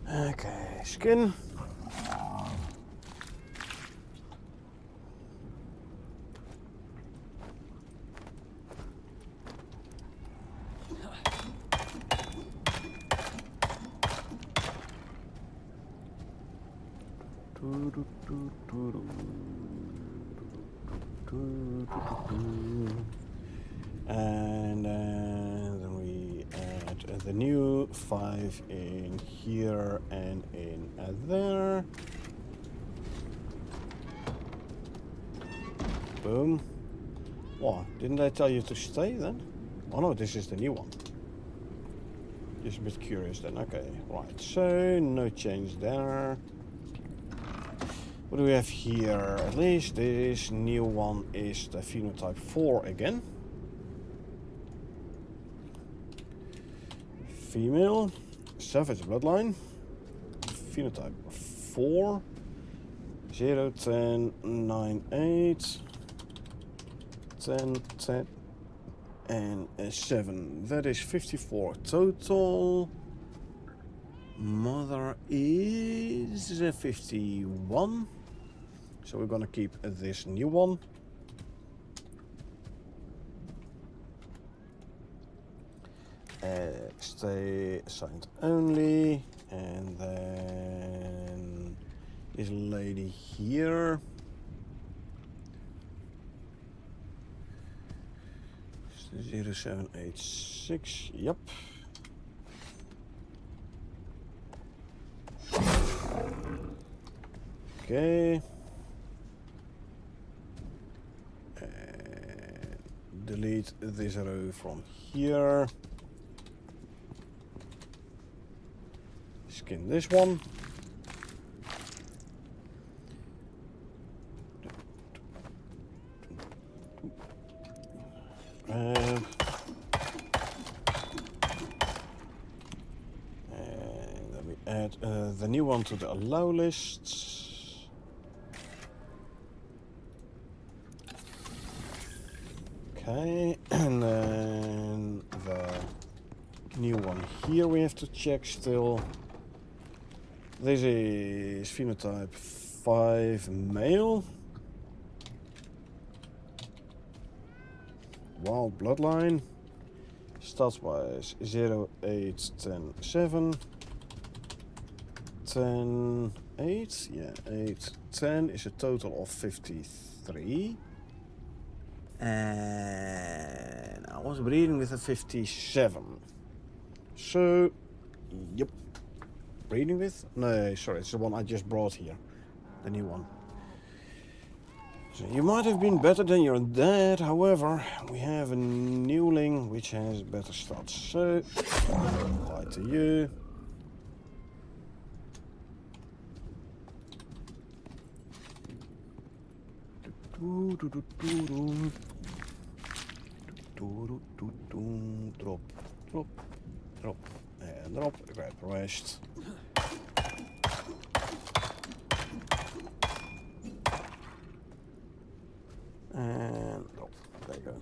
Okay, skin. And then we add the new 5 in here and in there. Boom. What? Didn't I tell you to stay then? Oh no, this is the new one. Just a bit curious then. Okay, right. So no change there. What do we have here? At least this new one is the phenotype 4 again. Female, savage bloodline, phenotype 4, 0, 10, 9, 8, 10, 10, and 7. That is 54 total. Mother is 51. So we're gonna keep this new one. Stay assigned only, and then this lady here. 0786. Yep. Okay. And delete this row from here. Skin this one. And then we add the new one to the allow list. Okay, and then the new one here we have to check still. This is phenotype 5 male. Wild bloodline. Stats wise 0, 8, 10, 7. 10, 8. Yeah, 8, 10 is a total of 53. And I was breeding with a 57. So, yep. Breeding with? No, sorry, it's the one I just brought here. The new one. So you might have been better than your dad, however, we have a newling which has better stats. So, hi to you. Drop, drop, drop, and drop. Grab the rest. And drop. There you go.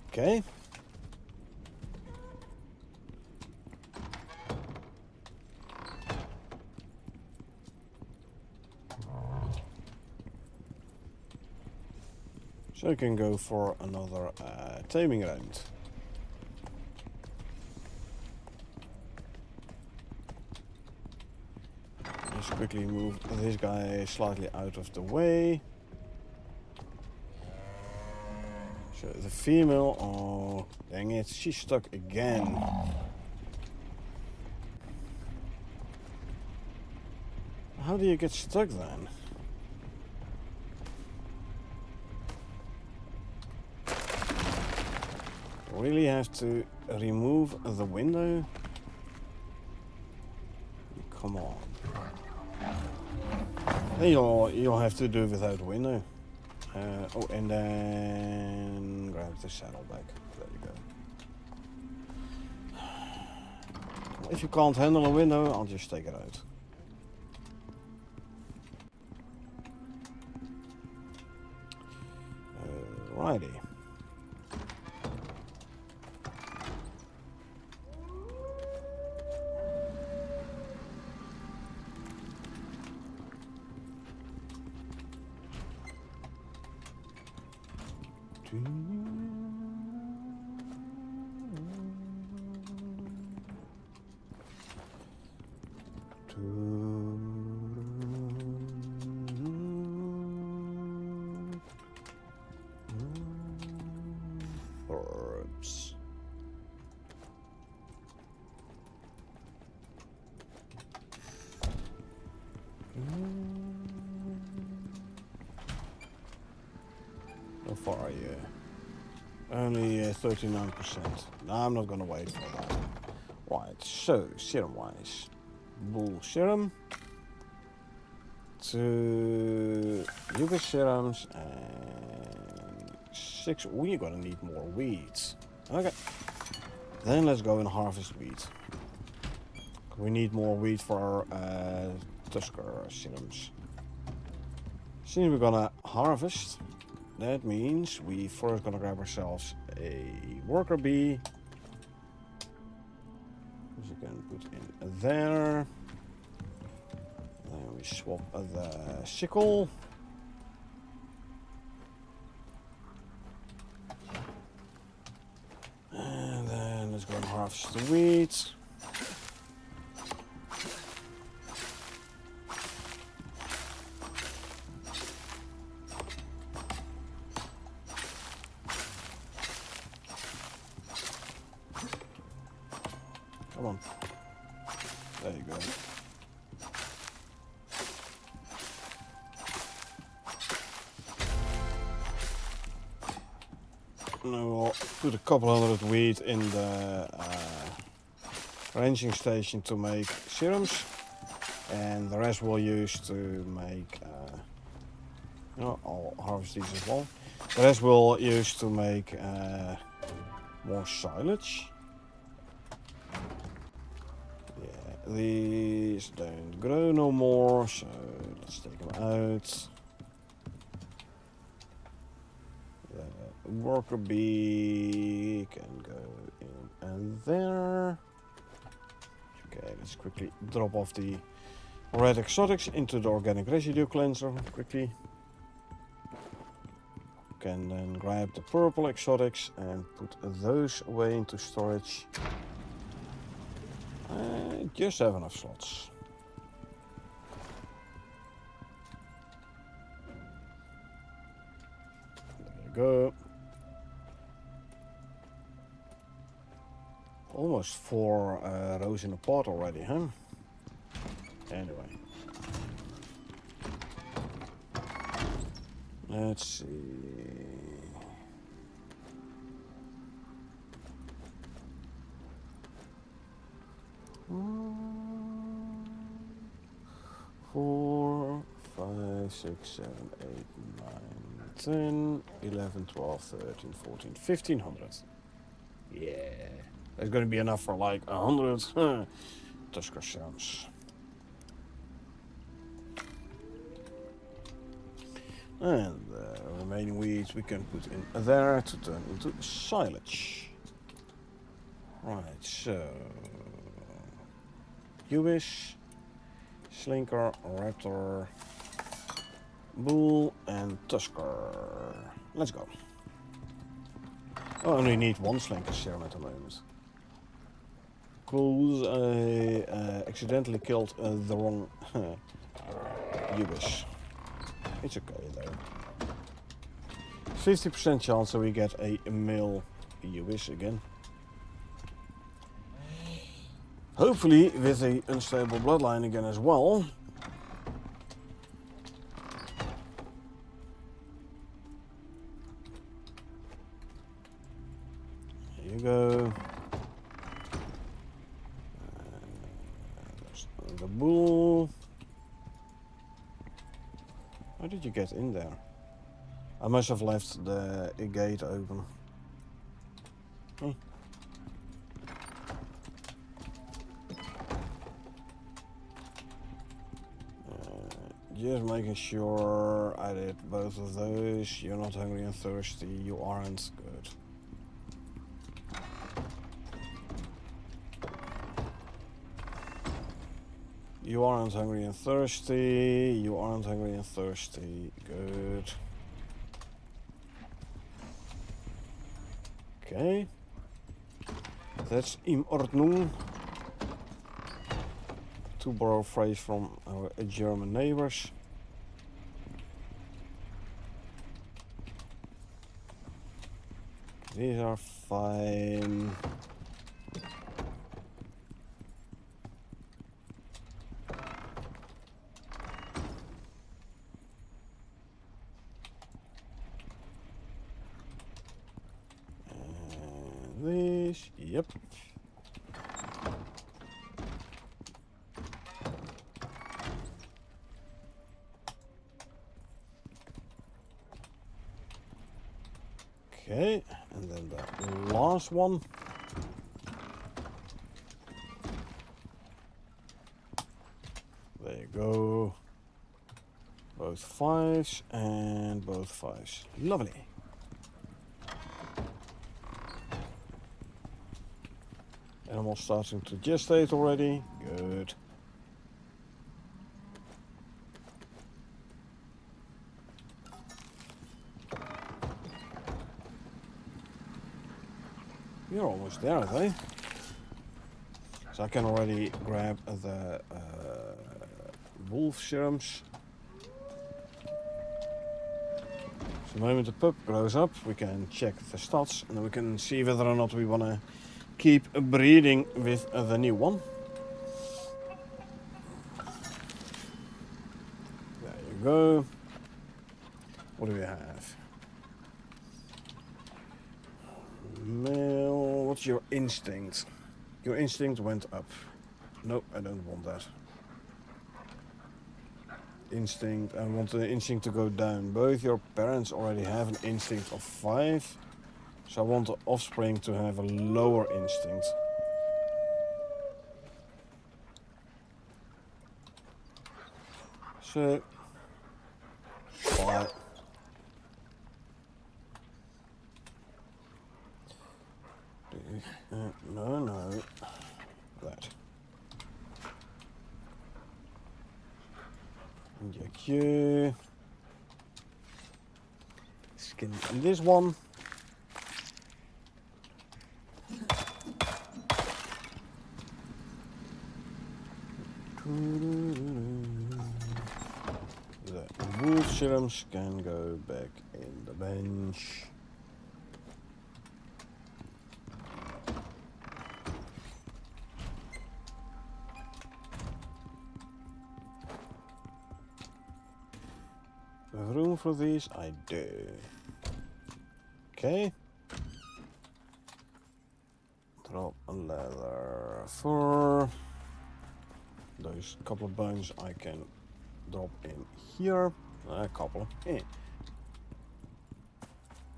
Okay. So I can go for another taming round. Just quickly move this guy slightly out of the way. So the female, oh dang it, she's stuck again. How do you get stuck then? Really have to remove the window? Come on. Then you'll have to do without window. Oh, and then grab the saddle back. There you go. If you can't handle a window, I'll just take it out. Righty. Herbs. How far are you? Only 39%. No, I'm not gonna wait for that. Right, so serum wise. Bull serum. To Yuga serums and 6. Oh, you're gonna need more weeds. Okay. Then let's go and harvest wheat. We need more wheat for our Tusker serums. Since we're gonna harvest, that means we first gonna grab ourselves a worker bee. Which you can put in there. Then we swap the sickle. And then let's go and harvest the wheat. Come on. There you go. Now we'll put a couple hundred wheat in the ranging station to make serums, and the rest we'll use to make, I'll harvest these as well. The rest we'll use to make more silage. Yeah, these don't grow no more, so let's take them out. worker bee can go in and there. Okay, let's quickly drop off the red exotics into the organic residue cleanser quickly. Can then grab the purple exotics and put those away into storage. Just have enough slots. There you go. Almost 4 rows in a pot already, huh? Anyway. Let's see. Four, 5, 6, 7, 8, 9, 10, 11, 12, 13, 14, 1500. Yeah. That's going to be enough for like 100 Tusker sounds. And the remaining weeds we can put in there to turn into silage. Right, so Ubish, Slinker, Raptor, Bull, and Tusker. Let's go. I only need 1 Slinker serum at the moment. Because I accidentally killed the wrong Ubish. It's okay though. 50% chance that we get a male Ubish again. Hopefully with a unstable bloodline again as well. There you go. There's the bull. How did you get in there? I must have left the gate open. Just making sure I did both of those. You're not hungry and thirsty. You aren't. Good. You aren't hungry and thirsty. You aren't hungry and thirsty. Good. Okay. That's in Ordnung. To borrow a phrase from our German neighbors. These are fine. And these, yep. Okay, and then the last one. There you go. Both 5s and both 5s. Lovely. Animal starting to gestate already. Good. We're almost there, I think. So I can already grab the wolf serums. So the moment the pup grows up, we can check the stats and then we can see whether or not we want to keep breeding with the new one. There you go. What do we have? Male, what's your instinct? Your instinct went up. Nope, I don't want that. Instinct, I want the instinct to go down. Both your parents already have an instinct of 5. So I want the offspring to have a lower instinct. So, 5. Inject you. Skin in this one. The wolf serums can go back in the bench. Room for these? I do. Okay. Drop a leather fur. Those couple of bones I can drop in here. A couple.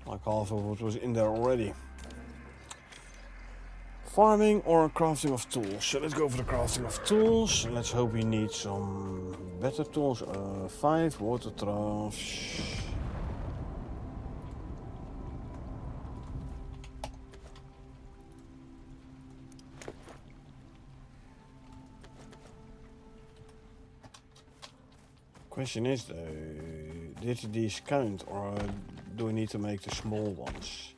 Like half of what was in there already. Farming or crafting of tools. So let's go for the crafting of tools. Let's hope we need some better tools. 5 water troughs. Question is though, did these count or do we need to make the small ones?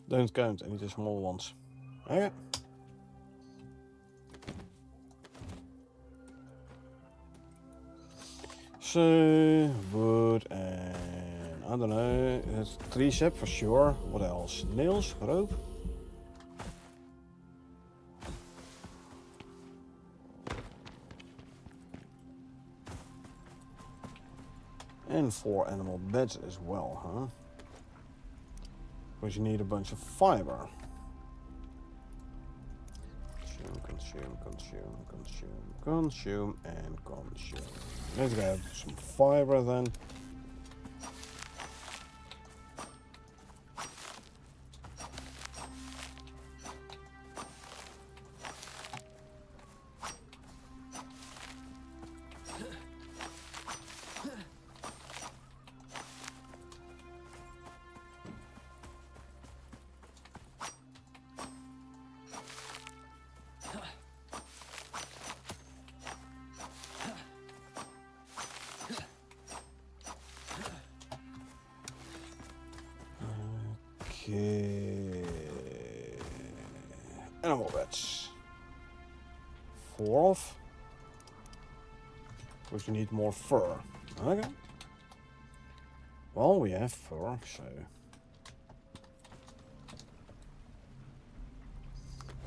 Don't count, I need the small ones. Okay. So, wood and I don't know, it's tricep for sure. What else? Nails, rope. And 4 animal beds as well, huh? Because you need a bunch of fiber. Consume, and consume. Let's grab some fiber then. Okay. Animal beds. 4 off. Because we need more fur. Okay. Well, we have fur, so.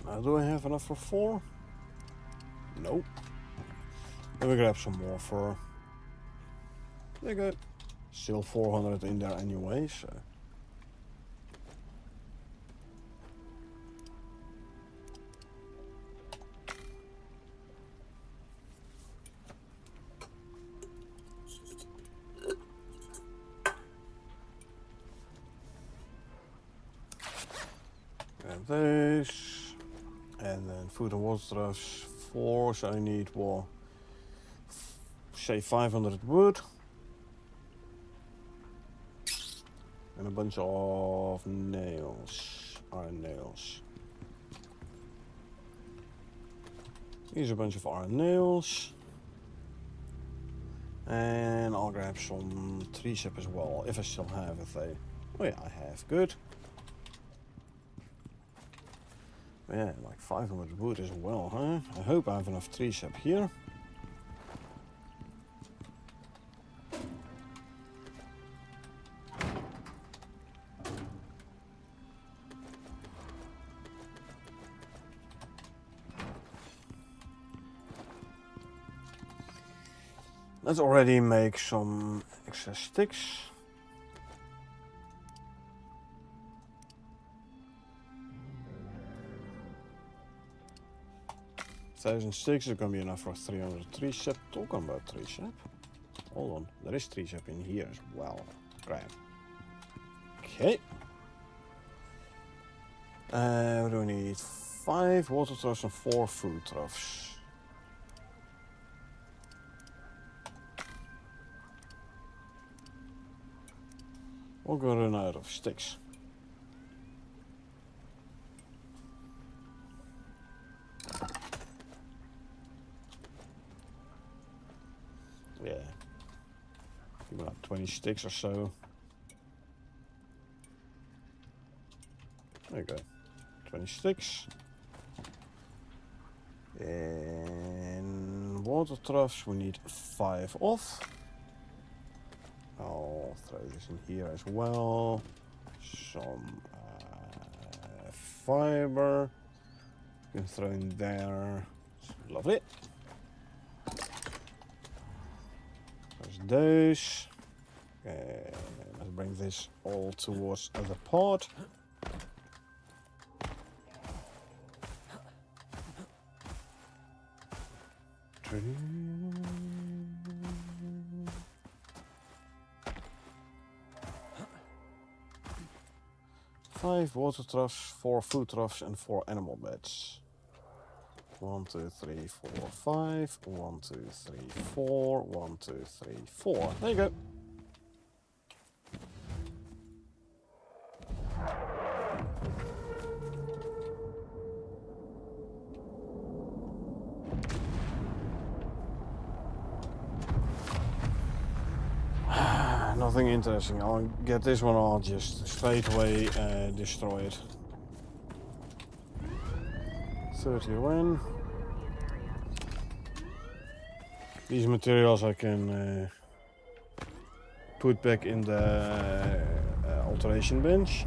Now, do I have enough for 4? Nope. Let me grab some more fur. There you go. Still 400 in there anyway, so. Grab this. And then food and water troughs 4, so I need, well, say 500 wood. And a bunch of nails, iron nails. Here's a bunch of iron nails. And I'll grab some tricep as well, if I still have it. Oh yeah, I have, good. Yeah, like 500 wood as well, huh? I hope I have enough tricep here. Let's already make some extra sticks. Thousand sticks is gonna be enough for 300 tricep. Talking about tricep. Hold on, there is tricep in here as well. Grab. Okay. What do we need? 5 water troughs and 4 food troughs. We're gonna run out of sticks. Yeah. About 20 sticks or so. There you go. 20 sticks. And water troughs, we need 5 off. I'll throw this in here as well. Some fiber. You can throw in there. Lovely. There's those. Let's bring this all towards the pot. Five water troughs, 4 food troughs, and 4 animal beds. 1, 2, 3, 4, 5. 1, 2, 3, 4. 1, 2, 3, 4. There you go. Nothing interesting. I'll get this one. I'll just straight away destroy it. 31. These materials I can put back in the alteration bench.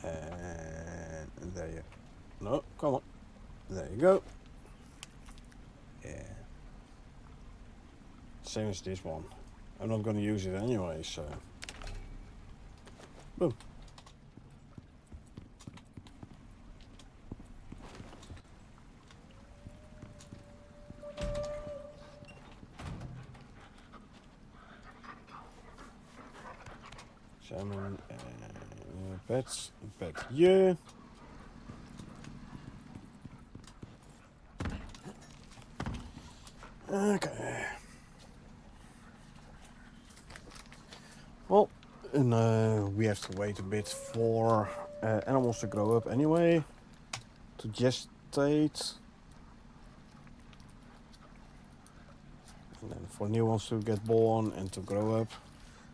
And there you no, come on. There you go. Yeah. Same as this one. I'm not going to use it anyway, so. Boom. Salmon and pets back here. Okay. Well, and we have to wait a bit for animals to grow up anyway, to gestate, and then for new ones to get born and to grow up.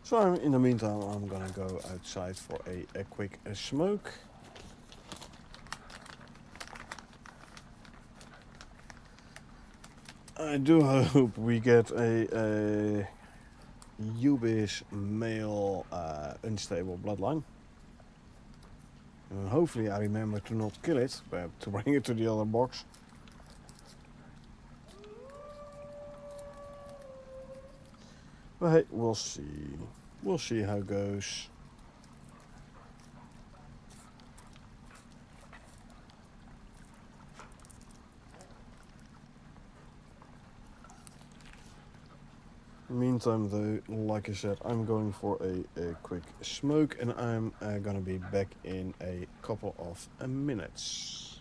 So in the meantime, I'm gonna go outside for a quick smoke. I do hope we get a Ubis male unstable bloodline. And hopefully I remember to not kill it, but to bring it to the other box. But hey, we'll see. We'll see how it goes. Meantime though, like I said, I'm going for a quick smoke and I'm gonna be back in a couple of minutes.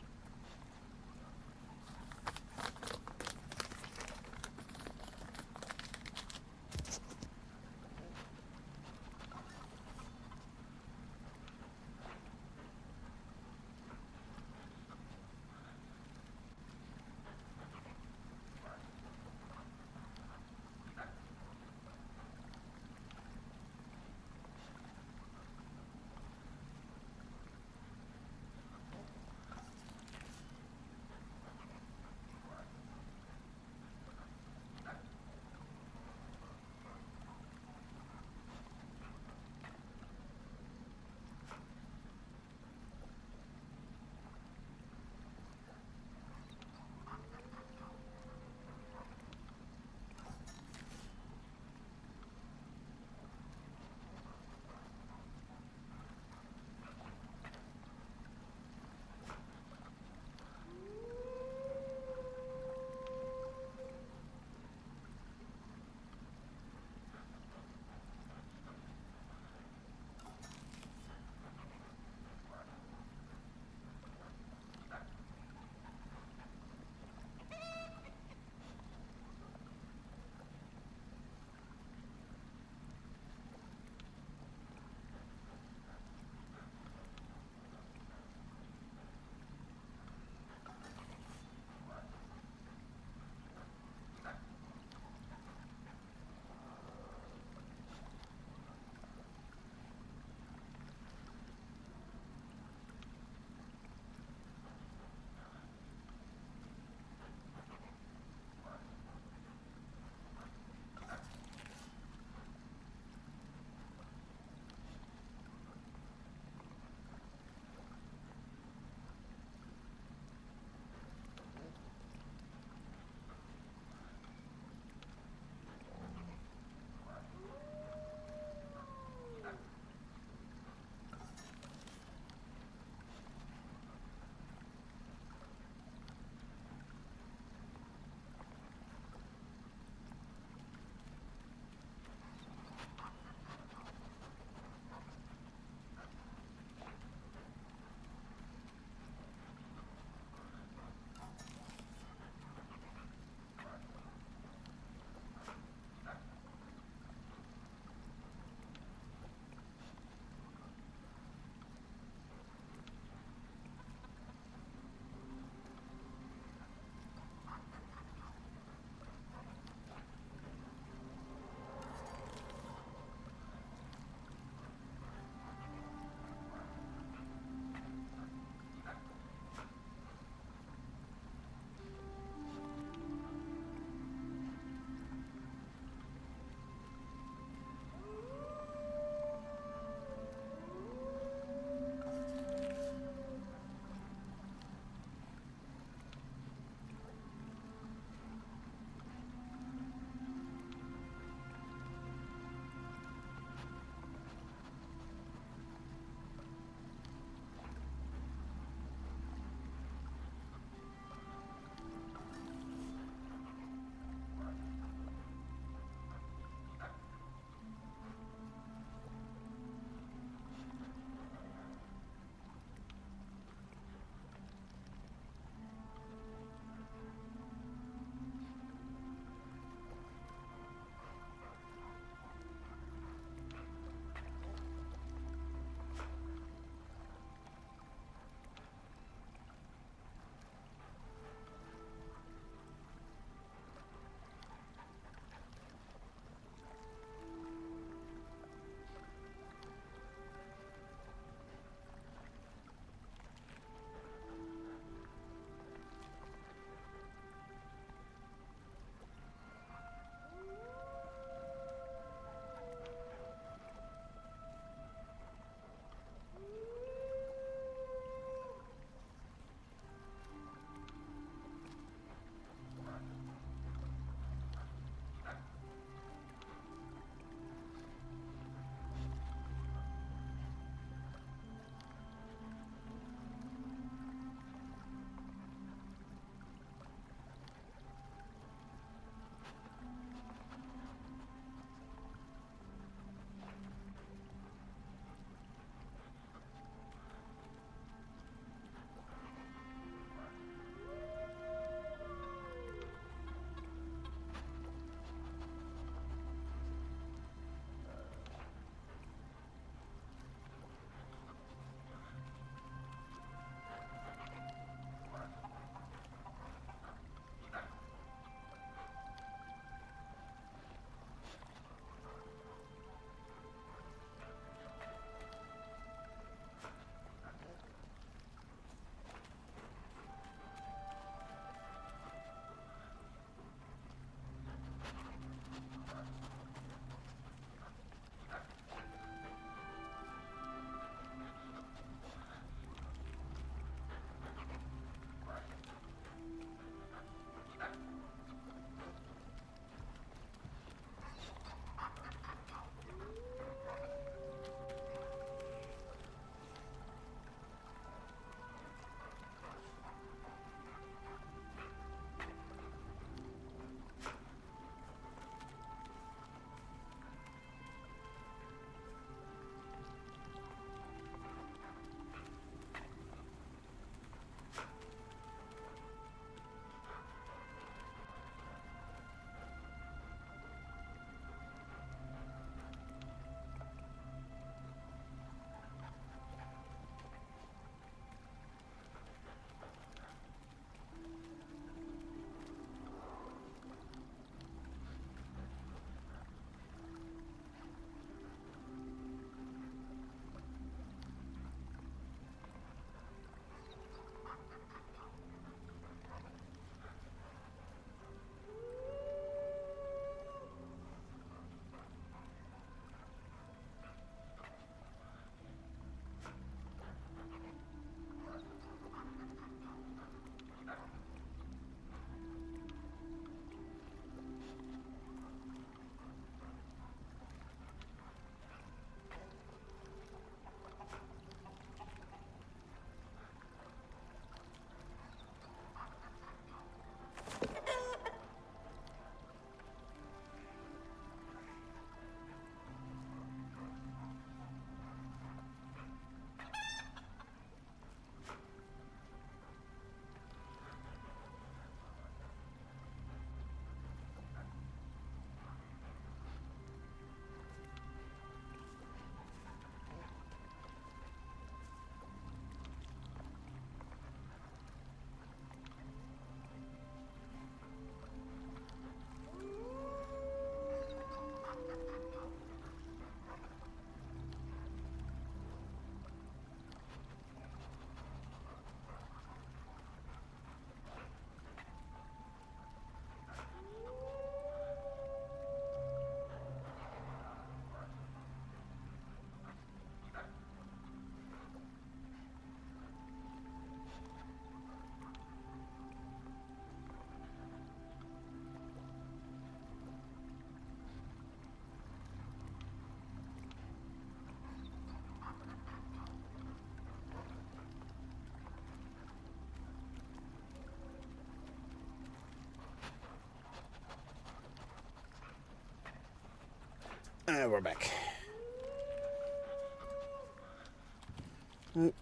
And we're back.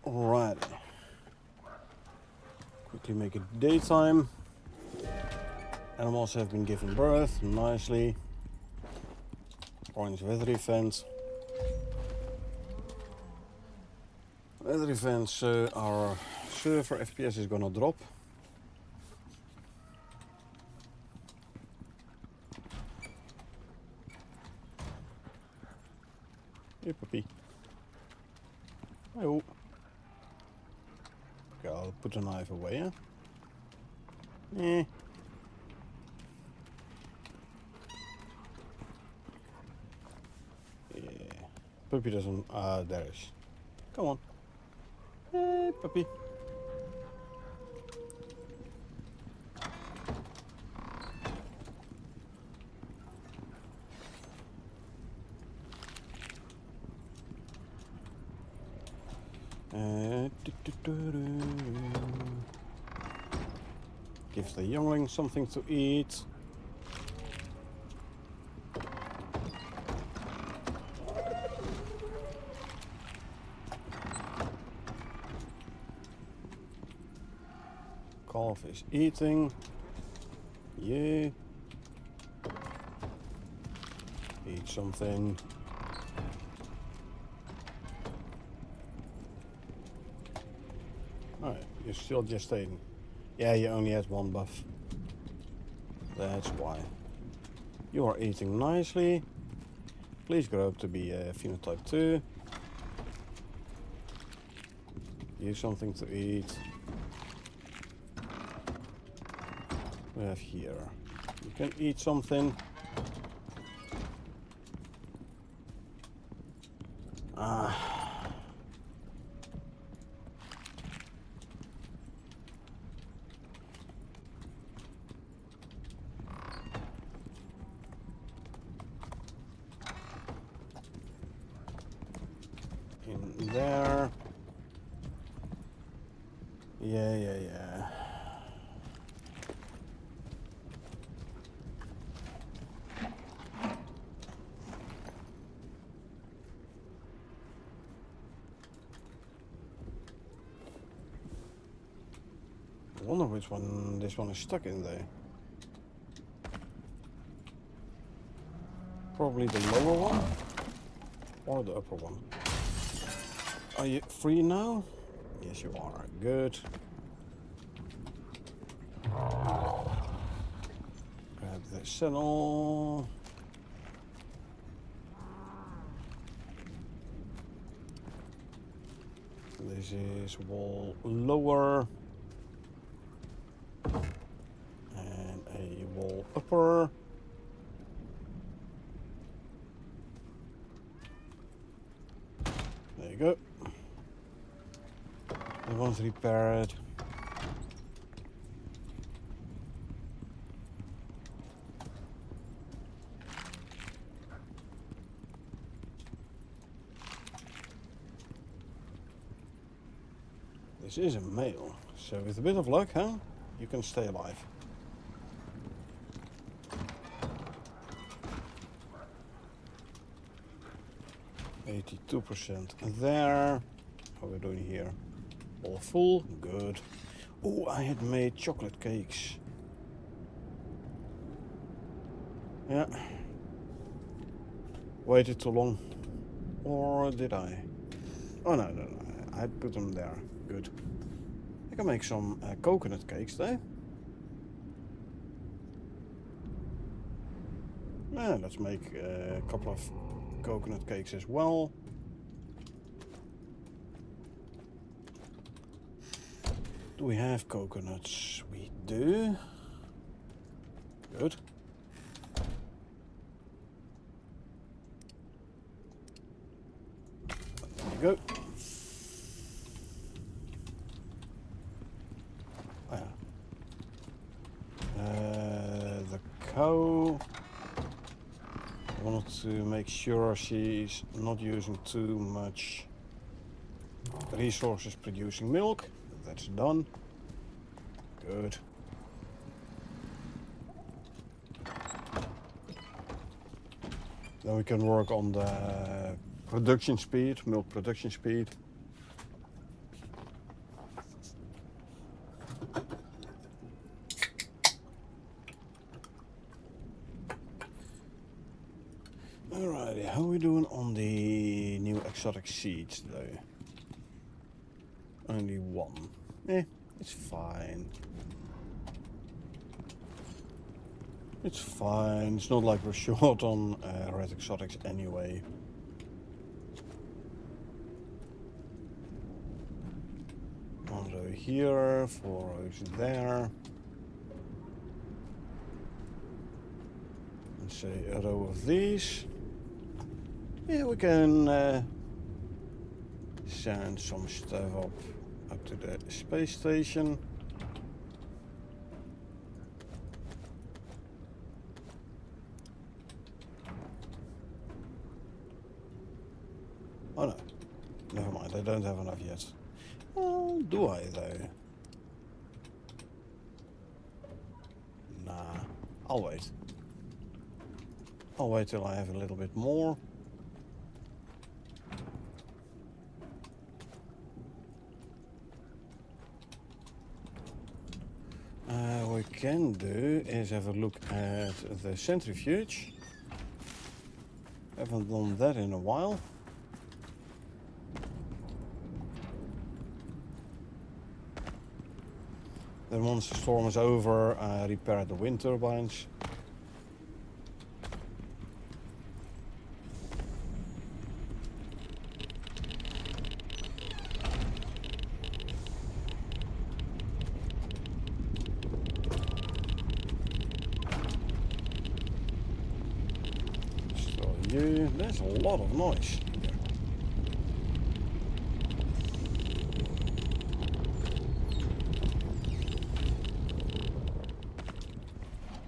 Alright. Quickly make it daytime. Animals have been given birth nicely. Orange weather event. Weather events, our server FPS is gonna drop. Hey puppy. Hello. Okay, I'll put the knife away, huh? Eh. Yeah. Puppy doesn't... there it is. Come on. Hey, puppy. Gives the youngling something to eat. Calf is eating. Yeah. Eat something. Alright, you're still gestating. Yeah, you only had one buff. That's why. You are eating nicely. Please grow up to be a phenotype 2. Use something to eat. We have here. You can eat something. In there. Yeah. I wonder which one this one is stuck in there. Probably the lower one or the upper one. Are you free now? Yes, you are. Good. Grab the saddle. This is wall lower. And a wall upper. There you go. That one's repaired. This is a male, so with a bit of luck, huh? You can stay alive. %82 there. How are we doing here? All full, good. Oh, I had made chocolate cakes. Yeah. Waited too long. Or did I? Oh no, I put them there. Good. I can make some coconut cakes there. Yeah, let's make a couple of coconut cakes as well. Do we have coconuts? We do. Good. There we go. Oh, yeah. The cow. I wanted to make sure she's not using too much resources producing milk. That's done. Good. Then we can work on the production speed, milk production speed. Alrighty, how are we doing on the new exotic seeds though? Only one. It's fine. It's fine. It's not like we're short on red exotics anyway. One row here, 4 rows there. And say a row of these. Yeah, we can send some stuff up to the space station. Oh no, never mind, I don't have enough yet. Well, do I though? Nah, I'll wait. I'll wait till I have a little bit more. What we can do is have a look at the centrifuge. Haven't done that in a while. Then once the storm is over, repair the wind turbines. So there's a lot of noise.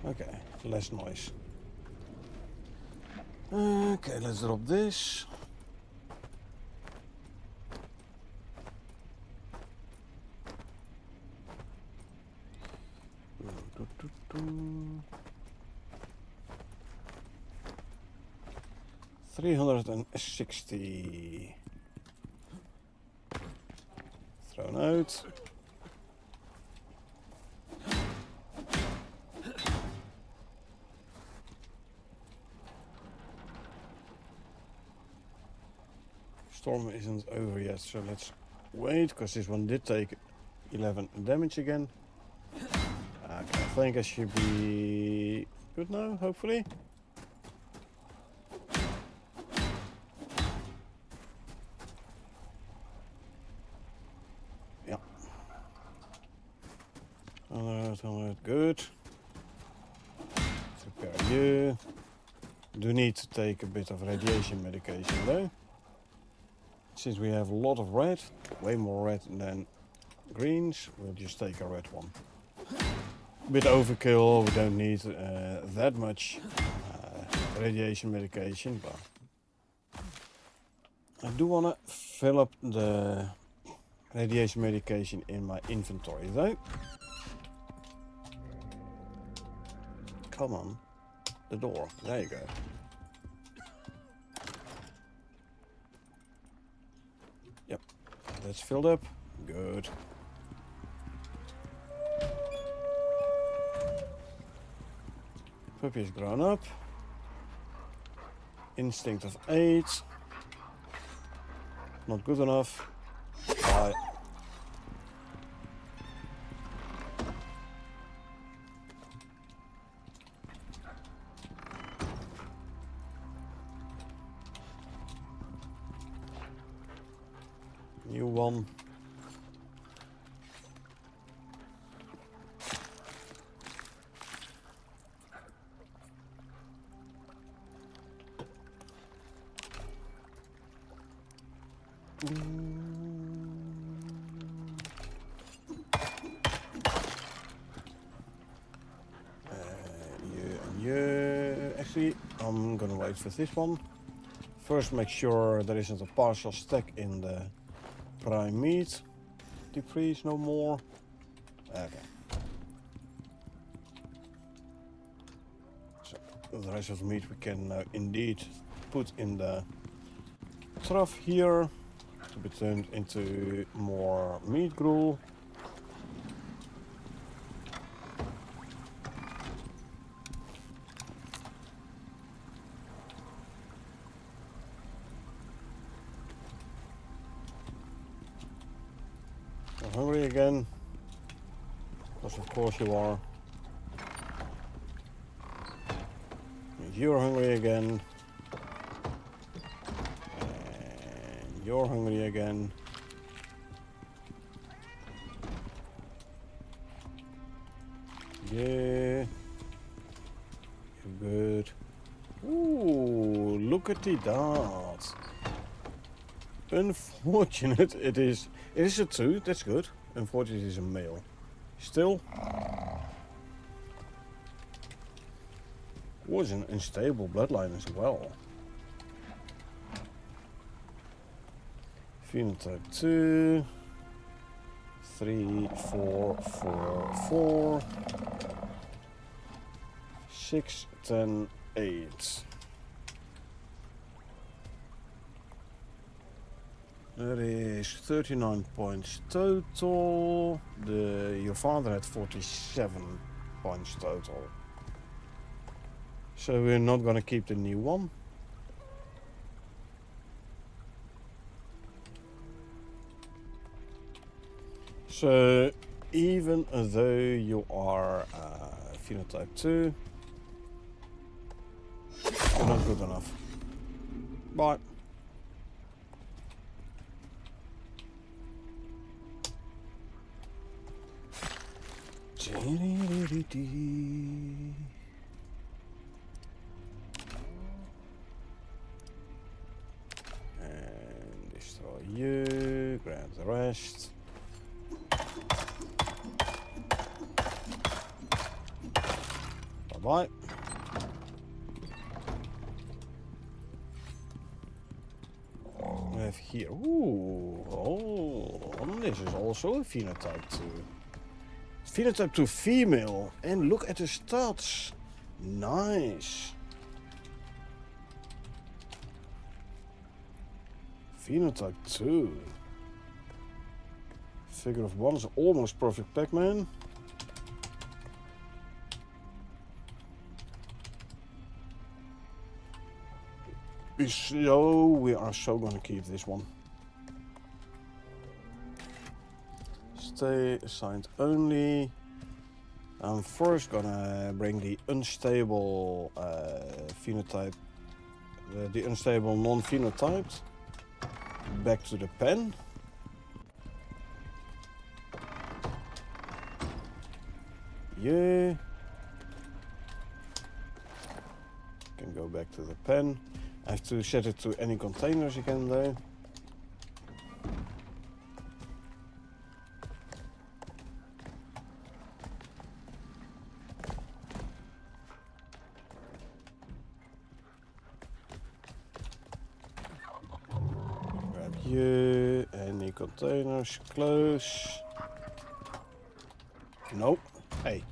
Okay, less noise. Okay, let's drop this. $360 thrown out. Storm isn't over yet, so let's wait, because this one did take 11 damage again. Okay, I think I should be good now, hopefully. Yeah. 100, good. Let's repair you. Do need to take a bit of radiation medication though. Since we have a lot of red, way more red than greens, we'll just take a red one. A bit overkill, we don't need that much radiation medication, but I do want to fill up the radiation medication in my inventory though. Come on, the door, there you go. Yep, that's filled up, good. Puppy is grown up. Instinct of 8. Not good enough. Bye. New one. Actually, I'm gonna wait for this one. First, make sure there isn't a partial stack in the prime meat. Defreeze no more. Okay. So, The rest of the meat we can indeed put in the trough here to be turned into more meat gruel. You're hungry again? Because of course you are. You're hungry again. And you're hungry again. Yeah. You're good. Ooh, look at the dot. Unfortunate it is. It is a 2, that's good. Unfortunately it is a male. Still. Was an unstable bloodline as well. Phenotype 2. 3, 4, 4, 4. 6, 10, 8. There is 39 points total. Your father had 47 points total. So we're not gonna keep the new one. So even though you are phenotype 2, you're not good enough. Bye. And destroy you, grab the rest. Bye-bye. We have here, ooh, oh, this is also a phenotype 2. Phenotype 2 female, and look at the stats. Nice. Phenotype 2. Figure of 1 is almost perfect Pac-Man. So we are so gonna keep this one. Stay assigned only. I'm first gonna bring the unstable phenotype, the unstable non-phenotyped back to the pen. Yeah. Can go back to the pen. I have to set it to any containers again though. Grab you, any containers, close. Nope. Hey.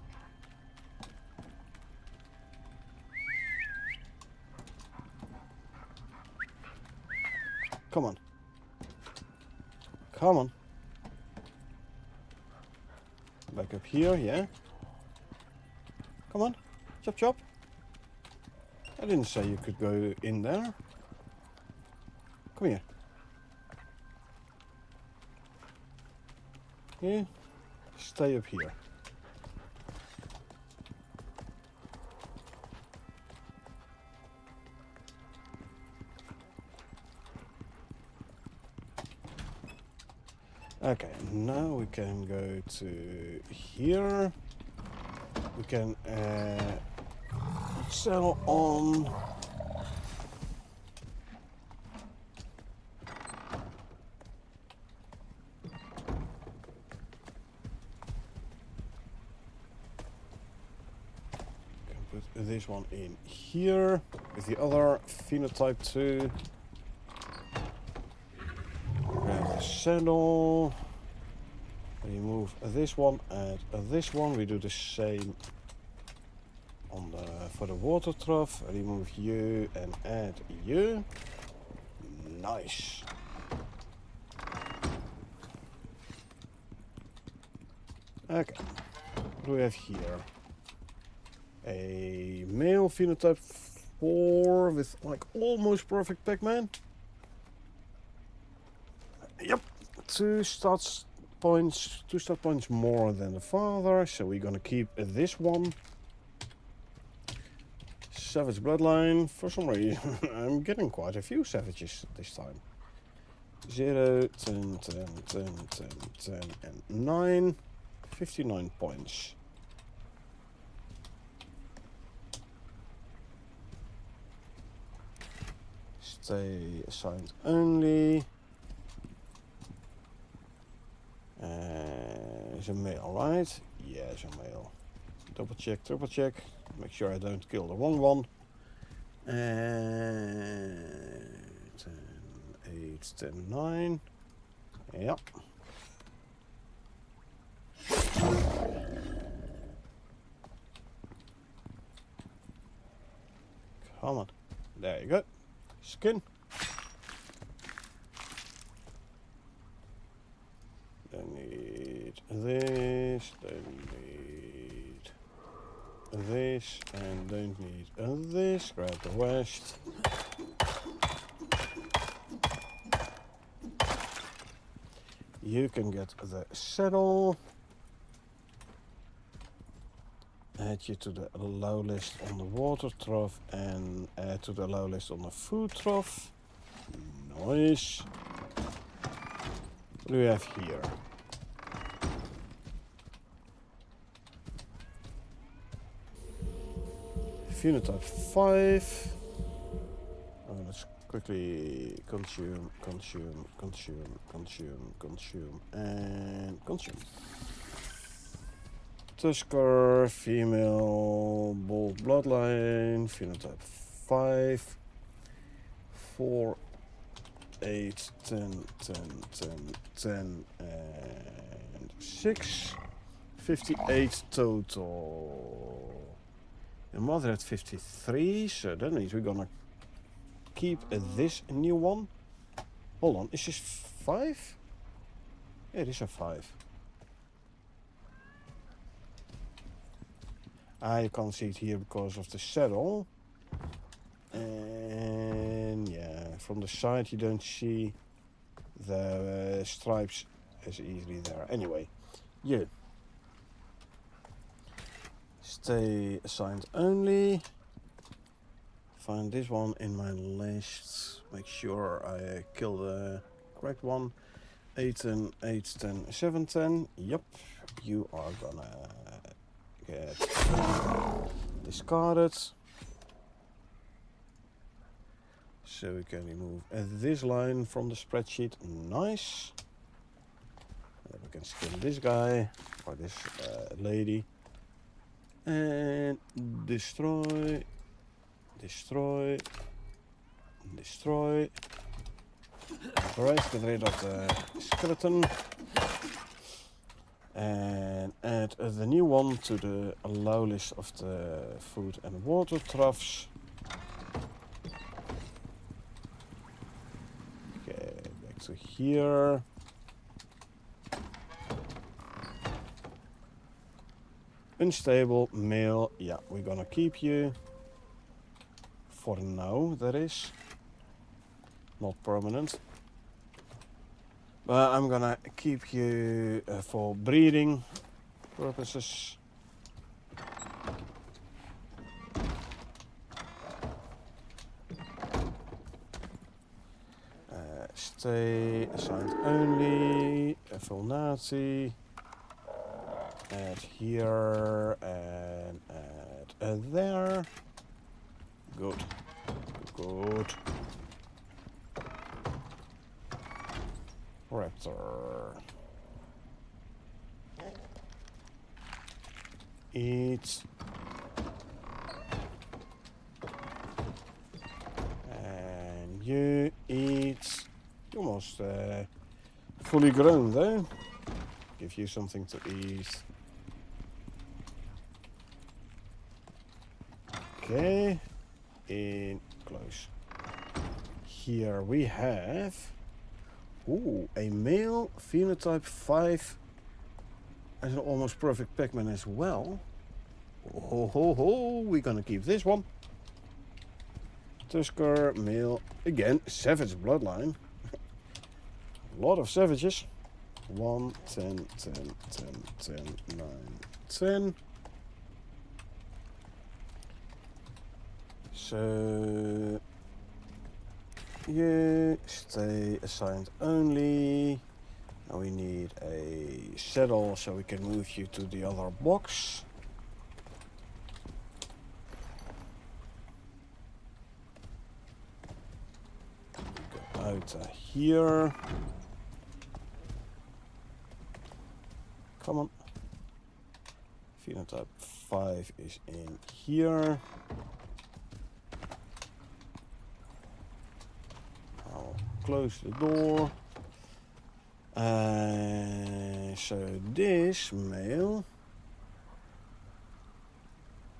Come on. Come on. Back up here, yeah? Come on. Chop chop. I didn't say you could go in there. Come here. Yeah. Stay up here. Okay, now we can go to here. We can settle on can put this one in here with the other phenotype 2. Grab the saddle. Remove this one and this one. We do the same on the for the water trough. Remove you and add you. Nice. Okay. What do we have here? A male phenotype 4 with like almost perfect Pac-Man. Yep. 2 stat points more than the father, so we're gonna keep this one. Savage bloodline. For some reason, I'm getting quite a few savages this time. 0, 10, 10, 10, 10, 10, and 9. 59 points. Stay assigned only. Is a male, right? Yeah, it's a male. Double check, triple check. Make sure I don't kill the wrong one. 10, 8, 10, 9. Yep. Come on. There you go. Skin. Don't need this. Don't need this. And don't need this. Grab the rest. You can get the saddle. Add you to the low list on the water trough and add to the low list on the food trough. Nice. What do we have here? Phenotype 5. Oh, let's quickly consume, and consume. Tusker, female, bold bloodline, phenotype 5, 4, 8, 10, 10, 10, 10, and 6. 58 total. Your mother had 53, so that means we're gonna keep this new one. Hold on, is this 5? Yeah, it is a 5. You can't see it here because of the saddle. And yeah, from the side you don't see the stripes as easily there. Anyway, you stay assigned only. Find this one in my list. Make sure I kill the correct one. 810, 810, 710. Yep, you are gonna get discarded. So we can remove this line from the spreadsheet. Nice. And then we can skin this guy or this lady. And destroy. Destroy. Destroy. Alright, get rid of the skeleton. And add the new one to the allow list of the food and water troughs. Okay, back to here. Unstable, male, yeah, we're gonna keep you. For now, that is. Not permanent. But I'm gonna keep you for breeding purposes. Stay assigned only, a full Nazi. Add here and add there. Good. Good. Raptor. Eat. And you eat. Almost fully grown though. Give you something to eat. Okay. In close. Here we have a male phenotype 5 as an almost perfect Pac-Man as well. Ho ho ho, we're gonna keep this one. Tusker, male, again, savage bloodline. A lot of savages. 1, 10, 10, 10, 10, 9, 10. So you stay assigned only. Now we need a saddle so we can move you to the other box. Go out here. Come on. Phenotype 5 is in here. I'll close the door. So this male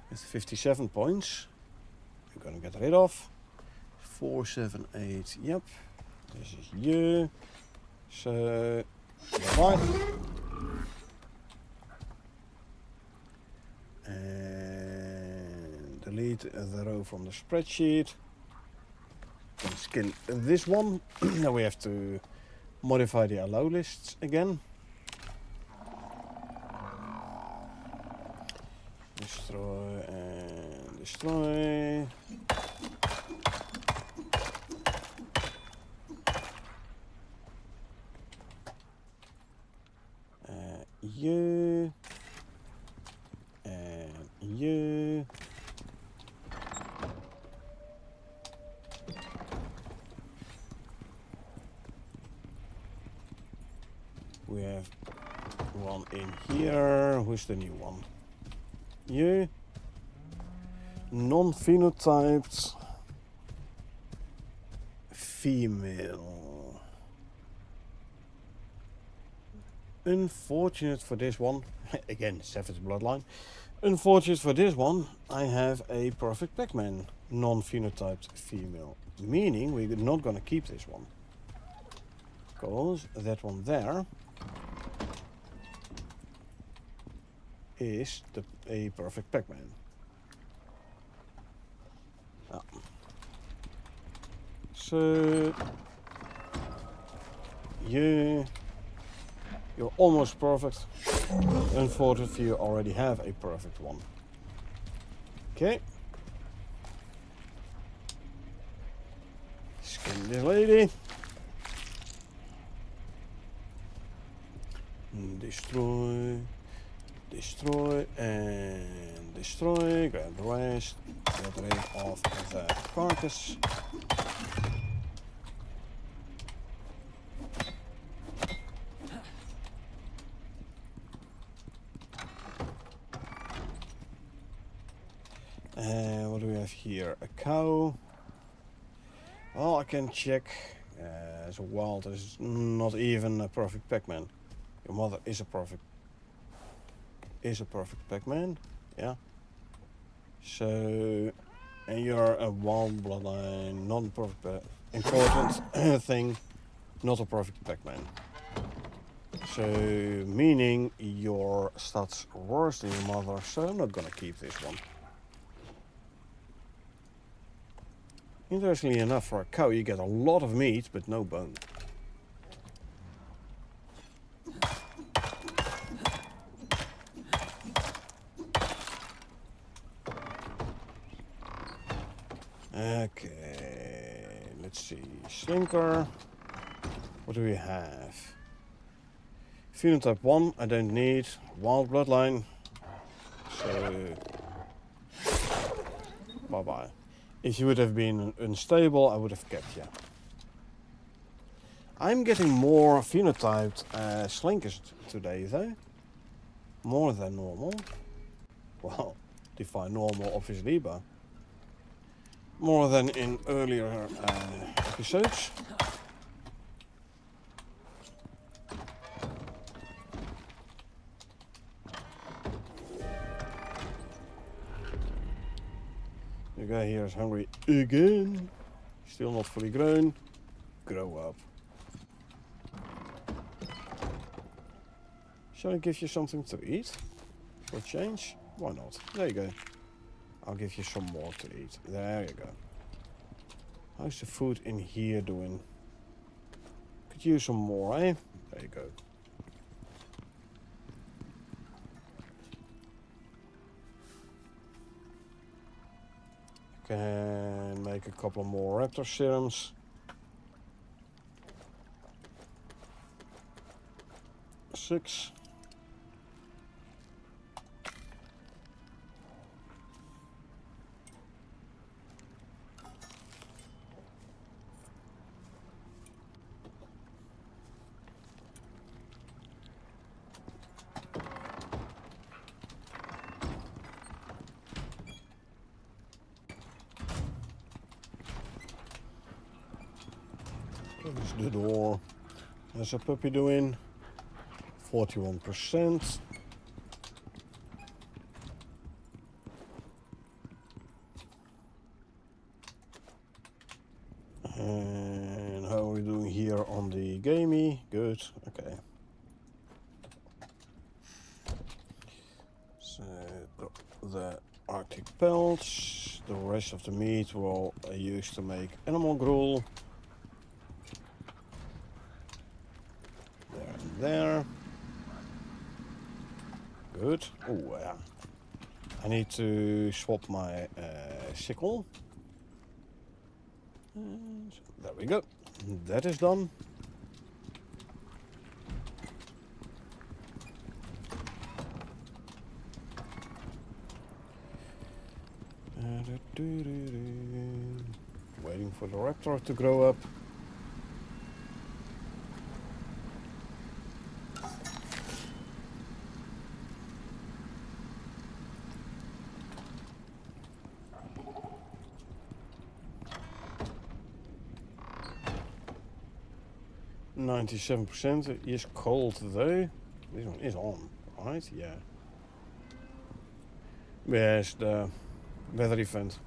with 57 points, we're gonna get rid of. 4, 7, 8. Yep, this is you. So bye. And delete the row from the spreadsheet. Can skin this one. Now we have to modify the allow lists again. Destroy and destroy. You and you. We have one in here. Who's the new one? You. Non-phenotyped female. Unfortunate for this one. Again, savage bloodline. Unfortunate for this one, I have a perfect Pac-Man. Non-phenotyped female. Meaning we're not gonna keep this one. Because that one there is a perfect Pac-Man. Ah. So you're almost perfect. Unfortunately, you already have a perfect one. Okay. Skin this lady. Destroy. Destroy and destroy. Grab the rest. Get rid of the carcass. What do we have here? A cow. Well, I can check. As a wild, is not even a perfect Pac-Man. Your mother is a perfect Pac-Man, yeah. So, and you're a wild bloodline, non-perfect, important thing, not a perfect Pac-Man. So, meaning your stats worse than your mother, so I'm not gonna keep this one. Interestingly enough, for a cow you get a lot of meat, but no bone. Okay, let's see. Slinker. What do we have? Phenotype 1, I don't need. Wild bloodline. So, bye-bye. If you would have been unstable, I would have kept you. I'm getting more phenotyped slinkers today, though. More than normal. Well, define normal, obviously, but more than in earlier episodes. guy here is hungry again. Still not fully grown. Grow up. Shall I give you something to eat? For a change? Why not? There you go. I'll give you some more to eat. There you go. How's the food in here doing? Could use some more, eh? There you go. Can make a couple more raptor serums. 6. Close the door. How's a puppy doing? 41%. And how are we doing here on the gamey? Good, okay. So the Arctic pelts, the rest of the meat will use to make animal gruel. There and there. Good. Oh, yeah. I need to swap my sickle. And there we go. That is done. Waiting for the raptor to grow up. %. It is cold though. This one is on, right? Yeah. Yes, the weather event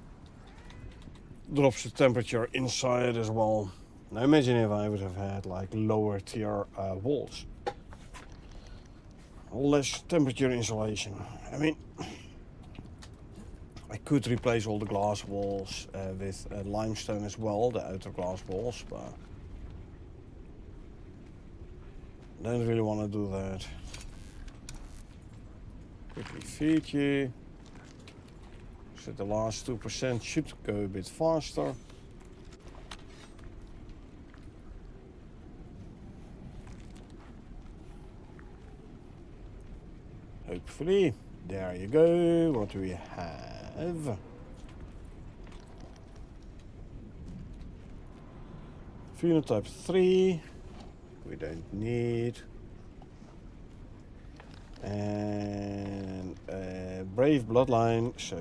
drops the temperature inside as well. Now imagine if I would have had like lower tier walls. Less temperature insulation. I mean, I could replace all the glass walls with limestone as well, the outer glass walls, but I don't really want to do that. Quickly feed you. So the last 2% should go a bit faster. Hopefully. There you go. What do we have? Phenotype 3. We don't need. And brave bloodline, so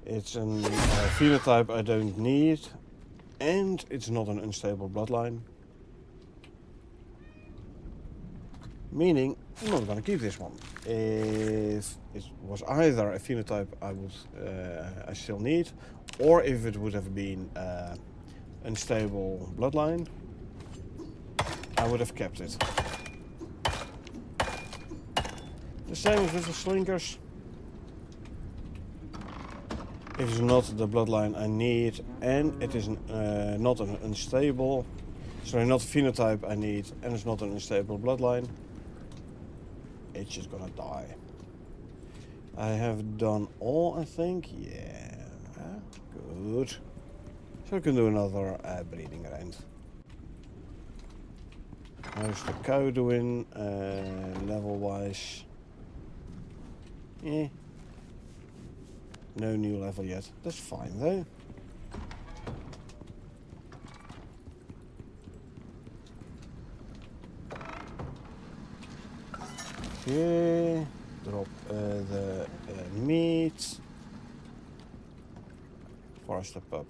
it's a phenotype I don't need, and it's not an unstable bloodline, meaning I'm not gonna keep this one. If it was either a phenotype I still need, or if it would have been unstable bloodline, I would have kept it. The same with the slinkers. If it's not the bloodline I need, and it is not an unstable, sorry, not phenotype I need, and it's not an unstable bloodline, it's just gonna die. I have done all, I think. Yeah, good. So I can do another breeding round. How's the cow doing level wise? No new level yet. That's fine though. Okay, drop the meat. Forester pup.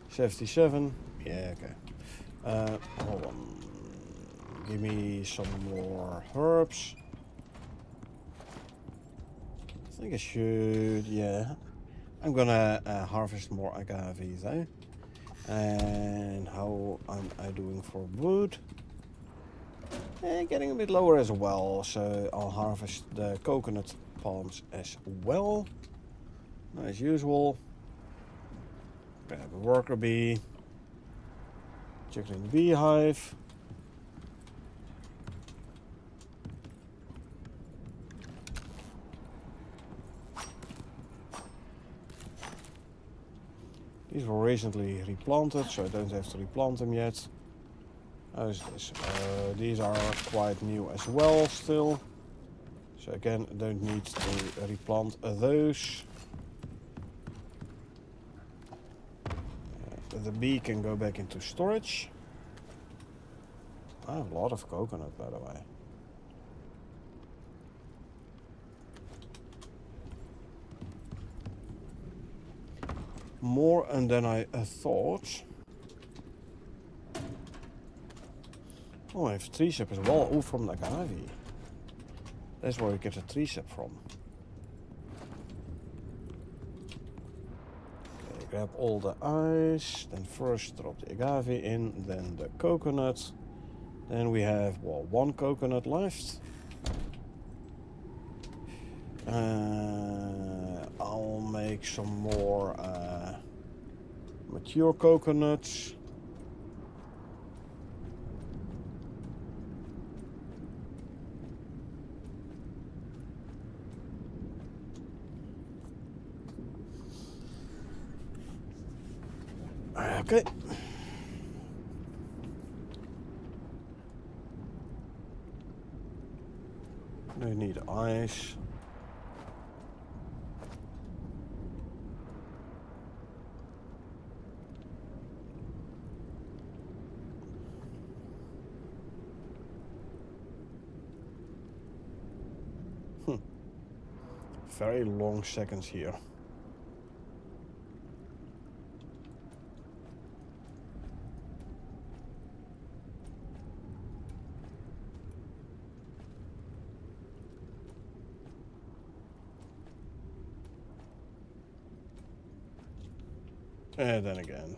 77. Yeah, okay. Hold on. Give me some more herbs. I think I should, yeah. I'm gonna harvest more agave though. And how am I doing for wood? Getting a bit lower as well, so I'll harvest the coconut palms as well. As usual. Grab a worker bee. Check in the beehive. These were recently replanted, so I don't have to replant them yet. These are quite new as well still. So again, I don't need to replant those. The bee can go back into storage. I have a lot of coconut, by the way. More than I thought. Oh, I have tree sap as well. Oh, from the agave. That's where we get the tree sap from. Okay, grab all the ice. Then first drop the agave in, then the coconut. Then we have, well, one coconut left. I'll make some more mature coconuts. Okay. No need ice. Very long seconds here. And then again,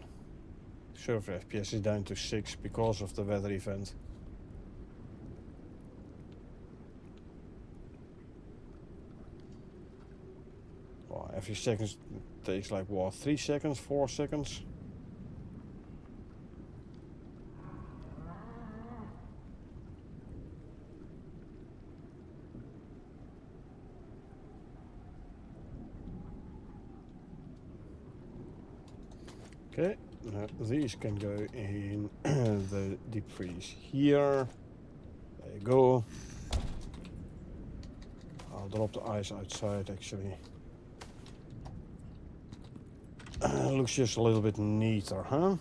server FPS is down to 6 because of the weather event. Well, every second takes like what, 3 seconds, 4 seconds? Okay, now these can go in the deep freeze here. There you go. I'll drop the ice outside actually. Looks just a little bit neater, huh?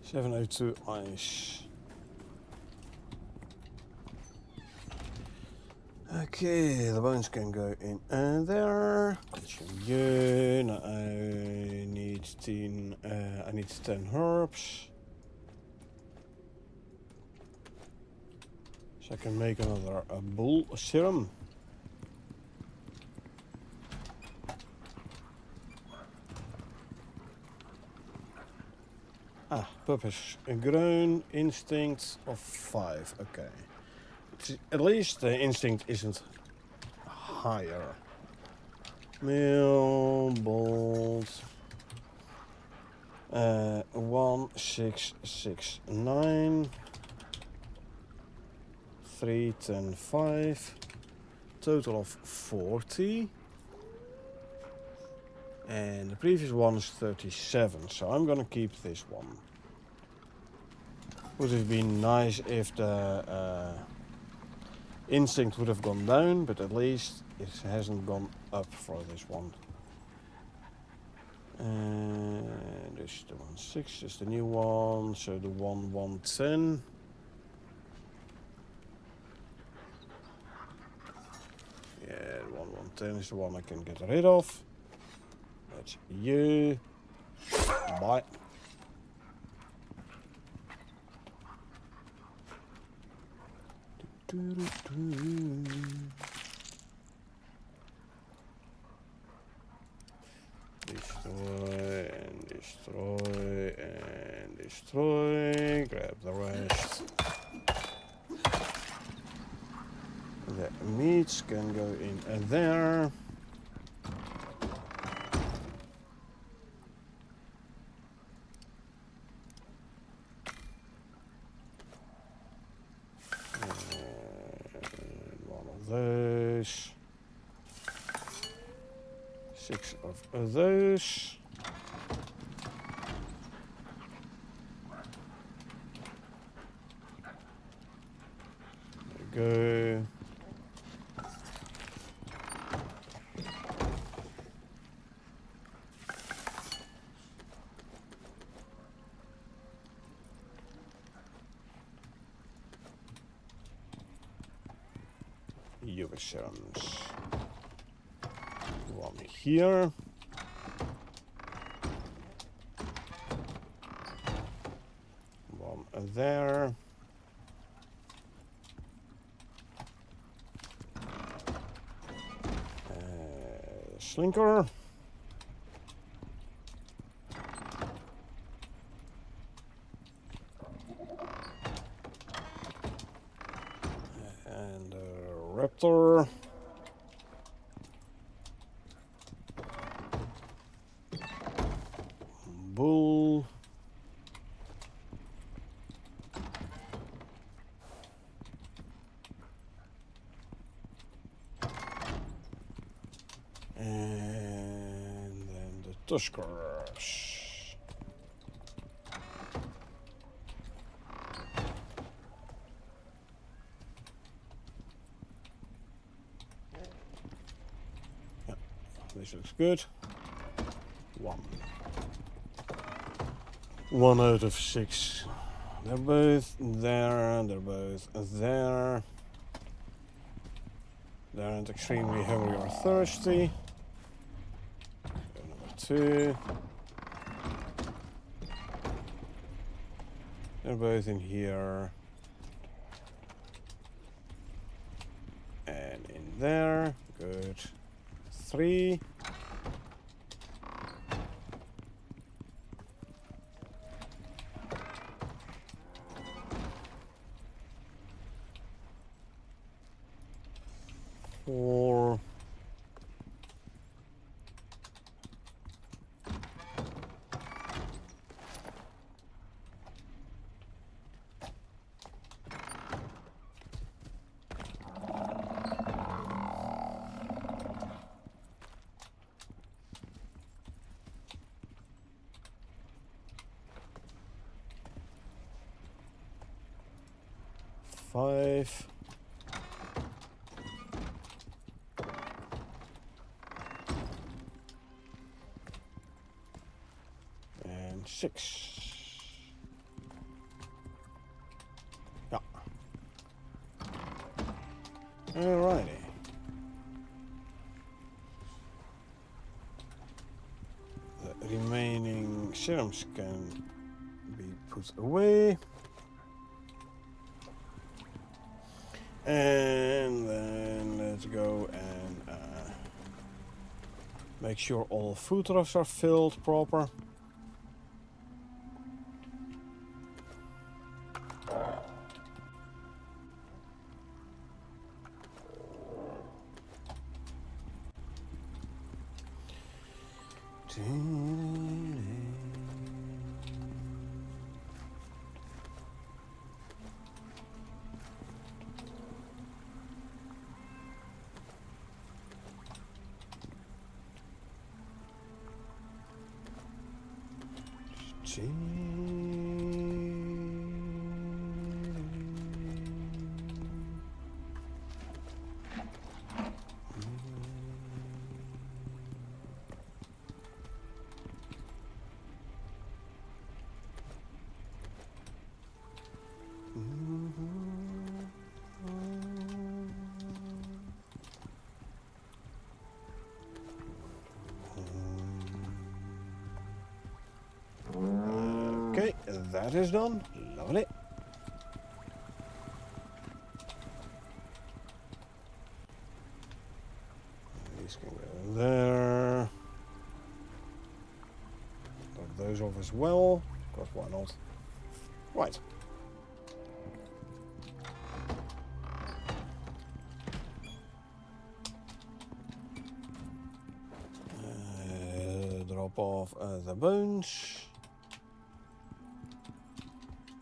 (702) ice. Okay, the bones can go in there. Continue. Now I need 10. I need 10 herbs. So I can make another bull serum. Pup has grown. Instinct of 5. Okay. At least the instinct isn't higher. Male, bold. 1669. 3, 10, 5. Total of 40. And the previous one is 37, so I'm gonna keep this one. Would have been nice if the instinct would have gone down, but at least it hasn't gone up for this one. And this the 16 is the new one, so the 110. Yeah, the 110 is the one I can get rid of. That's you. Bye. Destroy and destroy and destroy. Grab the rest. The meats can go in there. And one of those. 6 of those. There we go. Serums. One here. One there. Slinker. And Raptor. Bull. And then the Tuskers. Yeah, this looks good. One out of 6. They're both there, they're both there. They aren't extremely hungry or thirsty. Number 2. They're both in here. And in there. Good. 3. Or 5. And 6. Yeah. Alrighty. The remaining serums can be put away. And then let's go and make sure all food troughs are filled proper. Okay, that is done. Lovely. This can go in there. Knock those off as well. Because why not? Right. Drop off the bones.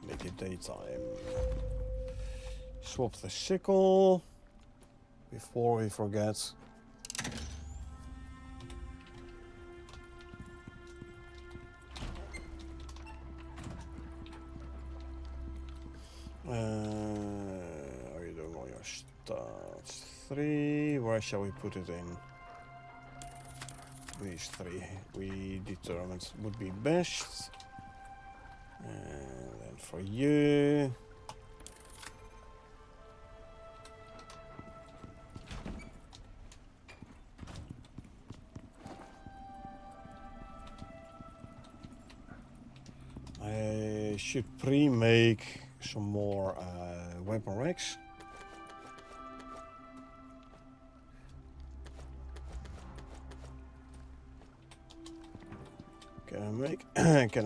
Make it daytime. Swap the sickle before we forget. Are you doing all your stats? 3. Where shall we put it in? These 3 we determined would be best. And then for you. I should pre-make some more weapon racks. Can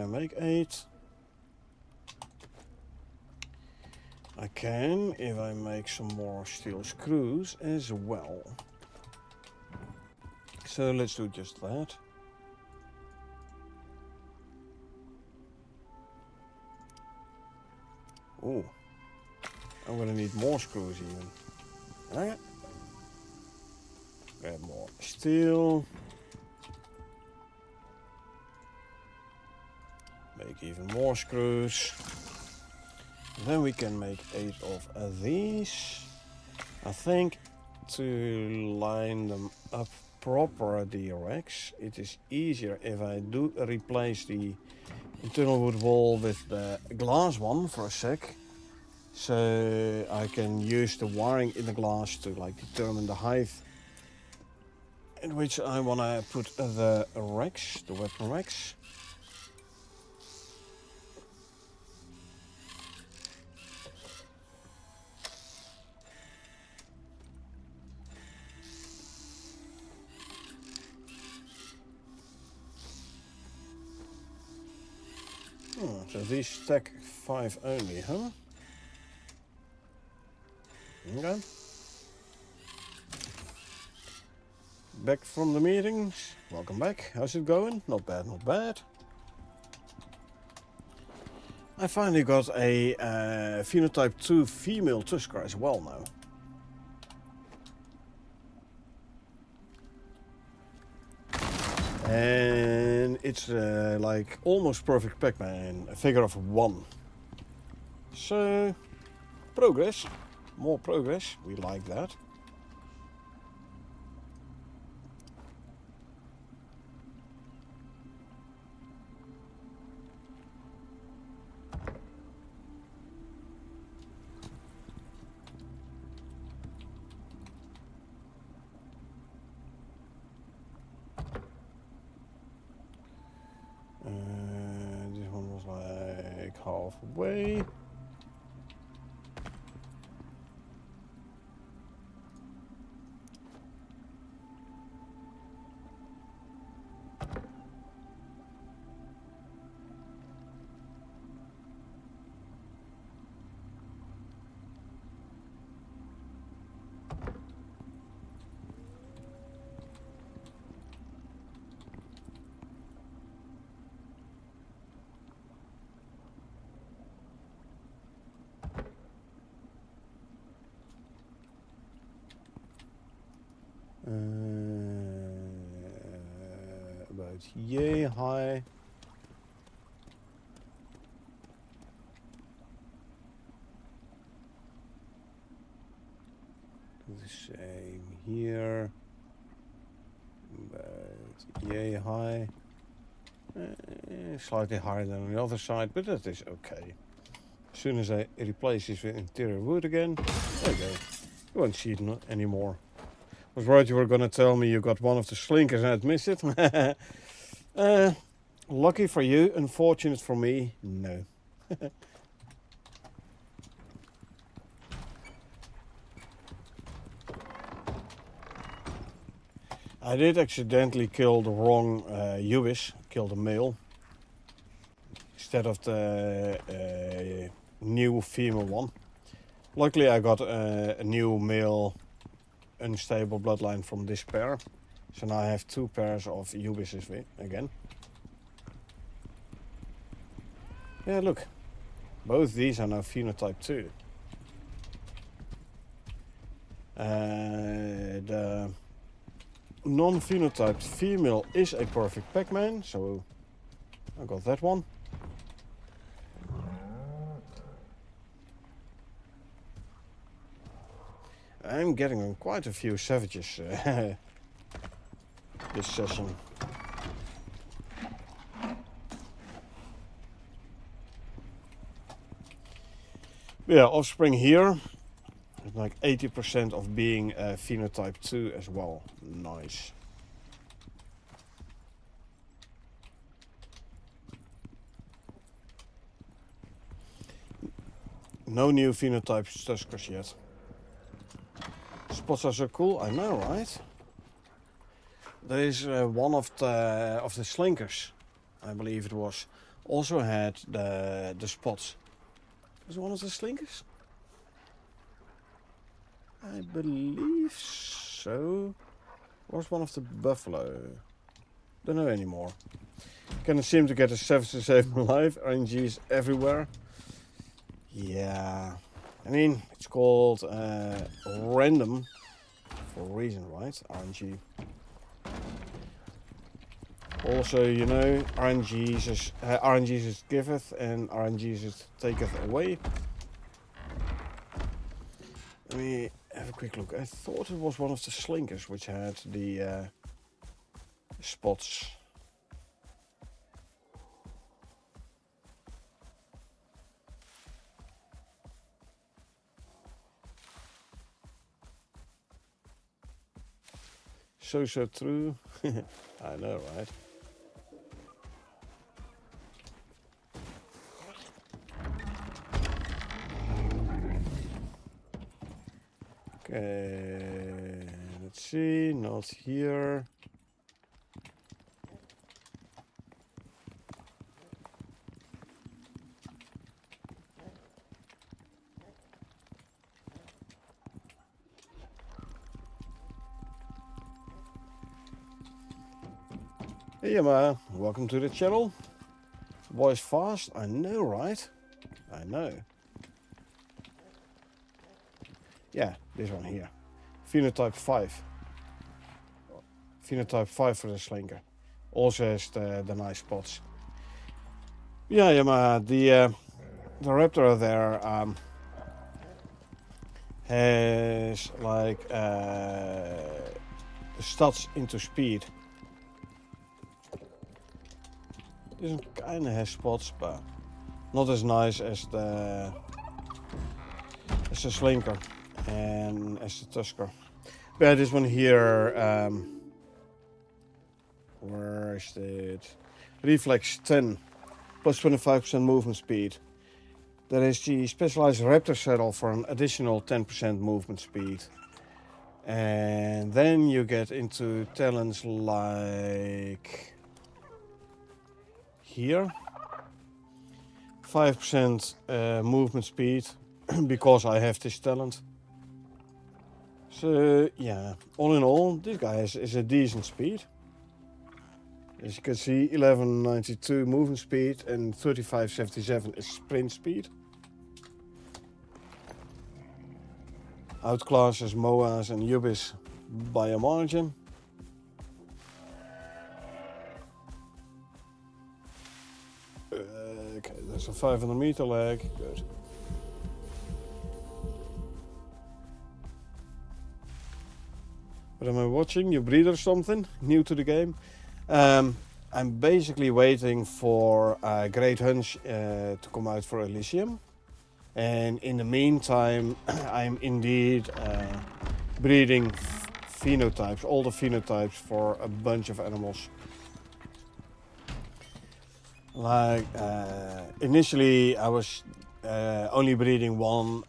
I make 8? I can if I make some more steel screws as well. So let's do just that. Oh, I'm gonna need more screws even. Okay. Grab more steel. Make even more screws. Then we can make 8 of these. I think to line them up proper, the racks, it is easier if I do replace the internal wood wall with the glass one for a sec. So I can use the wiring in the glass to like determine the height in which I want to put the racks, the weapon racks. So these stack 5 only, huh? Okay. Back from the meetings. Welcome back. How's it going? Not bad, not bad. I finally got a phenotype 2 female tusker as well now. And it's like almost perfect Pac-Man, a figure of 1. So, progress. More progress. We like that. This one was like halfway. About yay high. The same here. About yay high. Slightly higher than on the other side, but that is okay. As soon as I replace this with interior wood again, there you go. You won't see it anymore. I was worried you were going to tell me you got one of the slinkers and I'd miss it. Lucky for you, unfortunate for me, no. I did accidentally kill the wrong Ubis, killed a male, instead of the new female one. Luckily I got a new male unstable bloodline from this pair. So now I have 2 pairs of Ubises again. Yeah, look. Both these are now phenotype 2. The non-phenotyped female is a perfect Pac-Man, so I got that one. I'm getting on quite a few savages this session. But yeah, offspring here. Like 80% of being phenotype 2 as well. Nice. No new phenotype tuskers yet. Spots are so cool, I know, right? There is one of the slinkers, I believe it was, also had the spots. Was it one of the slinkers? I believe so. Was one of the buffalo? Don't know anymore. Cannot seem to get a 7 to save my life. RNGs everywhere. Yeah. I mean, it's called random for a reason, right? RNG. Also, you know, RNGs is giveth and RNGs is taketh away. Let me have a quick look. I thought it was one of the slinkers which had the spots. So true. I know, right? Okay, let's see, not here. Hey Yama, welcome to the channel. Voice fast, I know, right? I know. Yeah, this one here. Phenotype 5. Phenotype 5 for the slinker. Also has the nice spots. Yeah, Yama, the raptor there has like stats into speed. This one kind of has spots, but not as nice as the slinker and as the tusker. But yeah, this one here, where is it? Reflex 10, plus 25% movement speed. There is the specialized raptor saddle for an additional 10% movement speed. And then you get into talents like here. 5% movement speed, because I have this talent. So yeah, all in all, this guy is a decent speed. As you can see, 1192 movement speed and 3577 is sprint speed. Outclasses Moas and Ubis by a margin. Okay, there's a 500 meter lag. Good. What am I watching? You breed or something? New to the game? I'm basically waiting for Great Hunch to come out for Elysium. And in the meantime, I'm indeed breeding phenotypes, all the phenotypes for a bunch of animals. Like initially, I was only breeding one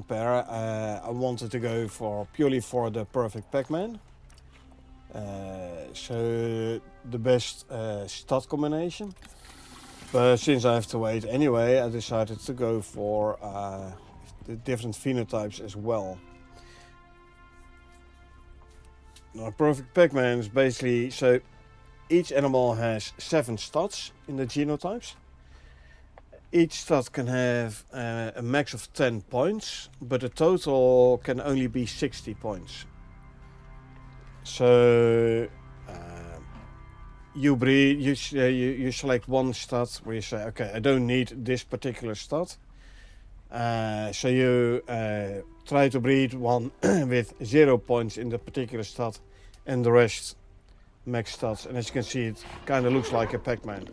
pair. I wanted to go purely for the perfect Pac-Man. so the best stat combination. But since I have to wait anyway, I decided to go for the different phenotypes as well. Now, Perfect Pac-Man is basically, so each animal has 7 stats in the genotypes. Each stat can have a max of 10 points, but the total can only be 60 points. So you breed, you select one stat where you say, okay, I don't need this particular stat. So you try to breed one with 0 points in the particular stat, and the rest max stats. And as you can see, it kind of looks like a Pac-Man.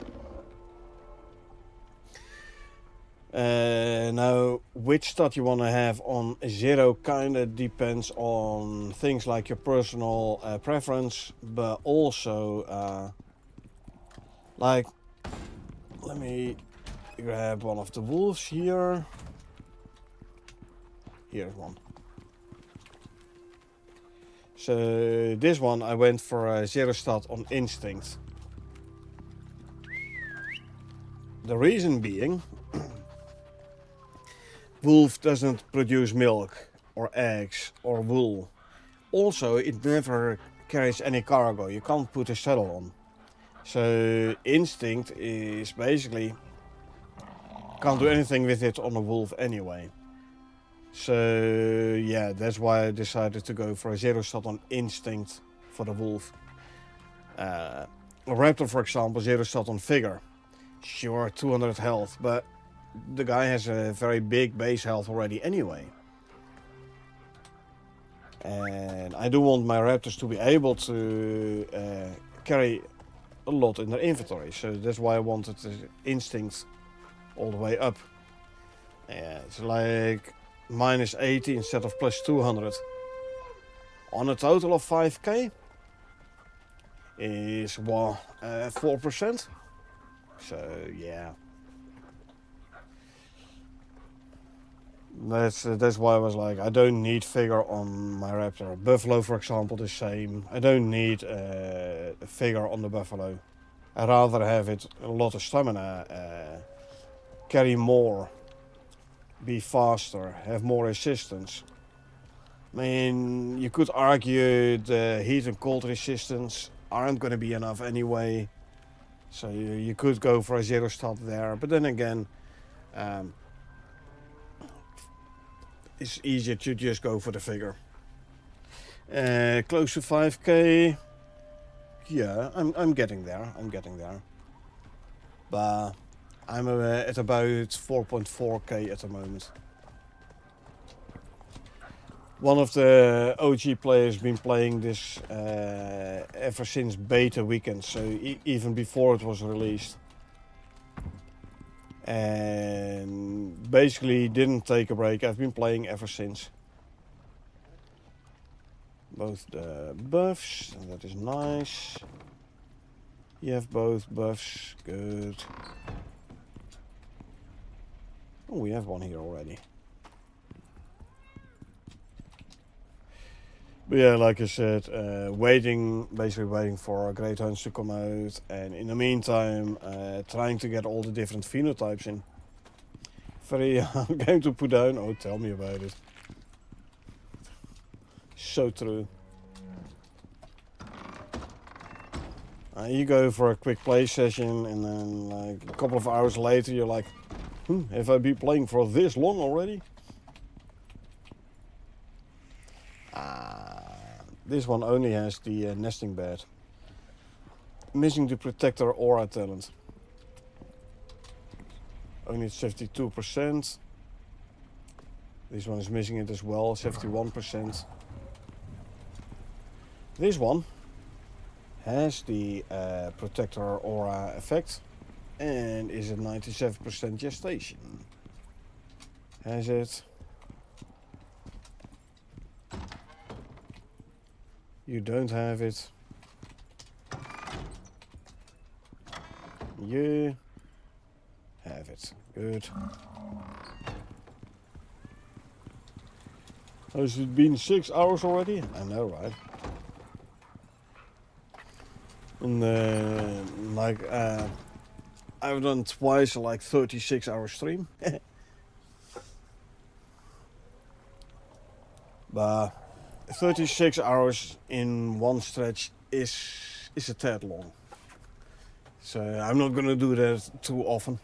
Now, which stat you want to have on 0 kind of depends on things like your personal preference, but also like, let me grab one of the wolves here. Here's one. So this one I went for a 0 stat on instinct. The reason being, wolf doesn't produce milk or eggs or wool. Also, it never carries any cargo. You can't put a saddle on. So instinct is basically, can't do anything with it on a wolf anyway. So yeah, that's why I decided to go for a 0 stat on instinct for the wolf. A raptor, for example, 0 stat on figure. Sure, 200 health, but the guy has a very big base health already anyway. And I do want my raptors to be able to carry a lot in their inventory. So that's why I wanted the instinct all the way up. Yeah, it's like minus 80 instead of plus 200. On a total of 5k is 4%. So yeah. That's why I was like, I don't need figure on my raptor. Buffalo, for example, the same. I don't need a figure on the buffalo. I'd rather have it a lot of stamina, carry more, be faster, have more resistance. I mean, you could argue the heat and cold resistance aren't going to be enough anyway. So you could go for a 0 stat there. But then again, it's easier to just go for the figure. Close to 5k. Yeah, I'm getting there. But I'm at about 4.4k at the moment. One of the OG players been playing this ever since beta weekend, so even before it was released. And basically didn't take a break. I've been playing ever since. Both the buffs, and that is nice. You have both buffs, good. Oh, we have one here already. But yeah, like I said, basically waiting for Great Hunts to come out, and in the meantime, trying to get all the different phenotypes in. Very I'm going to put down. Oh, tell me about it. So true. You go for a quick play session, and then like a couple of hours later, you're like, have I been playing for this long already? This one only has the nesting bed. Missing the protector aura talent. Only 72%. This one is missing it as well, 71%. This one has the protector aura effect and is at 97% gestation. Has it? You don't have it. You have it. Good. Has it been 6 hours already? I know, right? And I've done twice like 36-hour stream. But 36 hours in one stretch is a tad long. So I'm not gonna do that too often.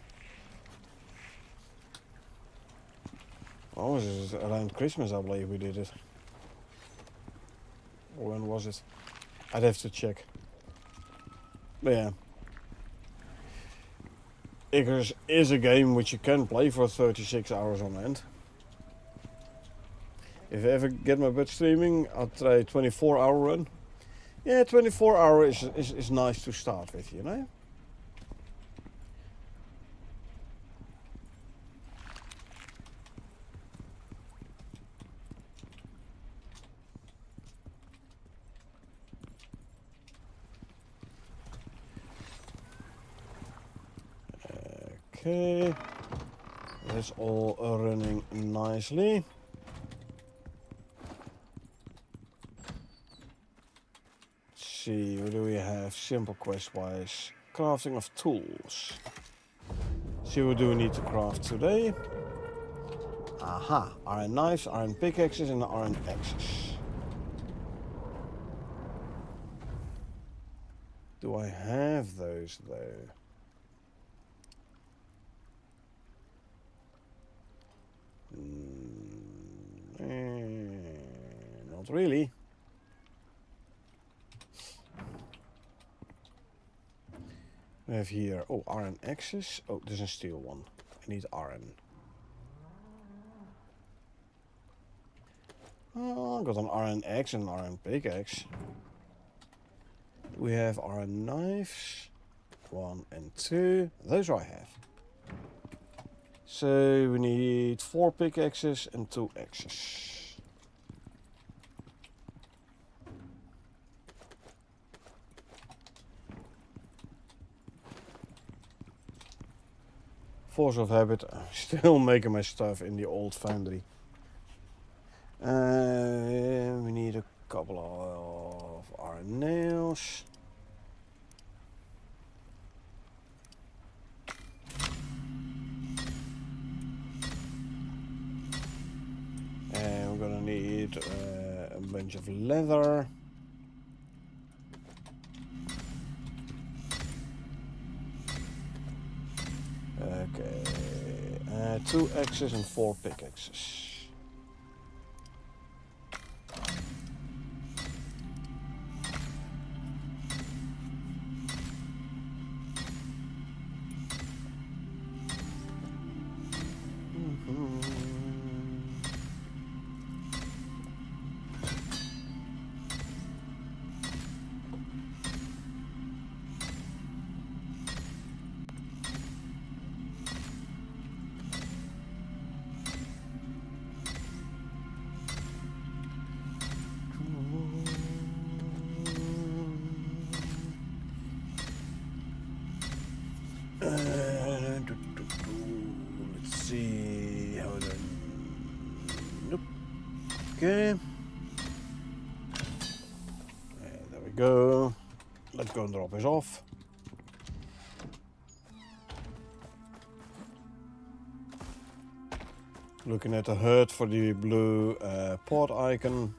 Oh, this is around Christmas, I believe we did it. Or when was it? I'd have to check. But yeah. Icarus is a game which you can play for 36 hours on end. If I ever get my butt streaming, I'll try a 24-hour run. Yeah, 24 hours is nice to start with, you know? Okay, that's all running nicely. Let's see, what do we have? Simple quest wise. Crafting of tools. See what do we need to craft today? Aha, iron knives, iron pickaxes and iron axes. Do I have those though? Not really. We have here, oh, iron axes. Oh, there's a steel one. I need iron. Oh, I got an iron axe and an iron pickaxe. We have iron knives. 1 and 2. Those I have. So we need 4 pickaxes and 2 axes. Force of habit, I'm still making my stuff in the old foundry. We need a couple of iron nails. And we're gonna need a bunch of leather. Okay, 2 axes and 4 pickaxes. Let's see how the nope. Okay. There we go. Let's go and drop this off. Looking at the HUD for the blue port icon,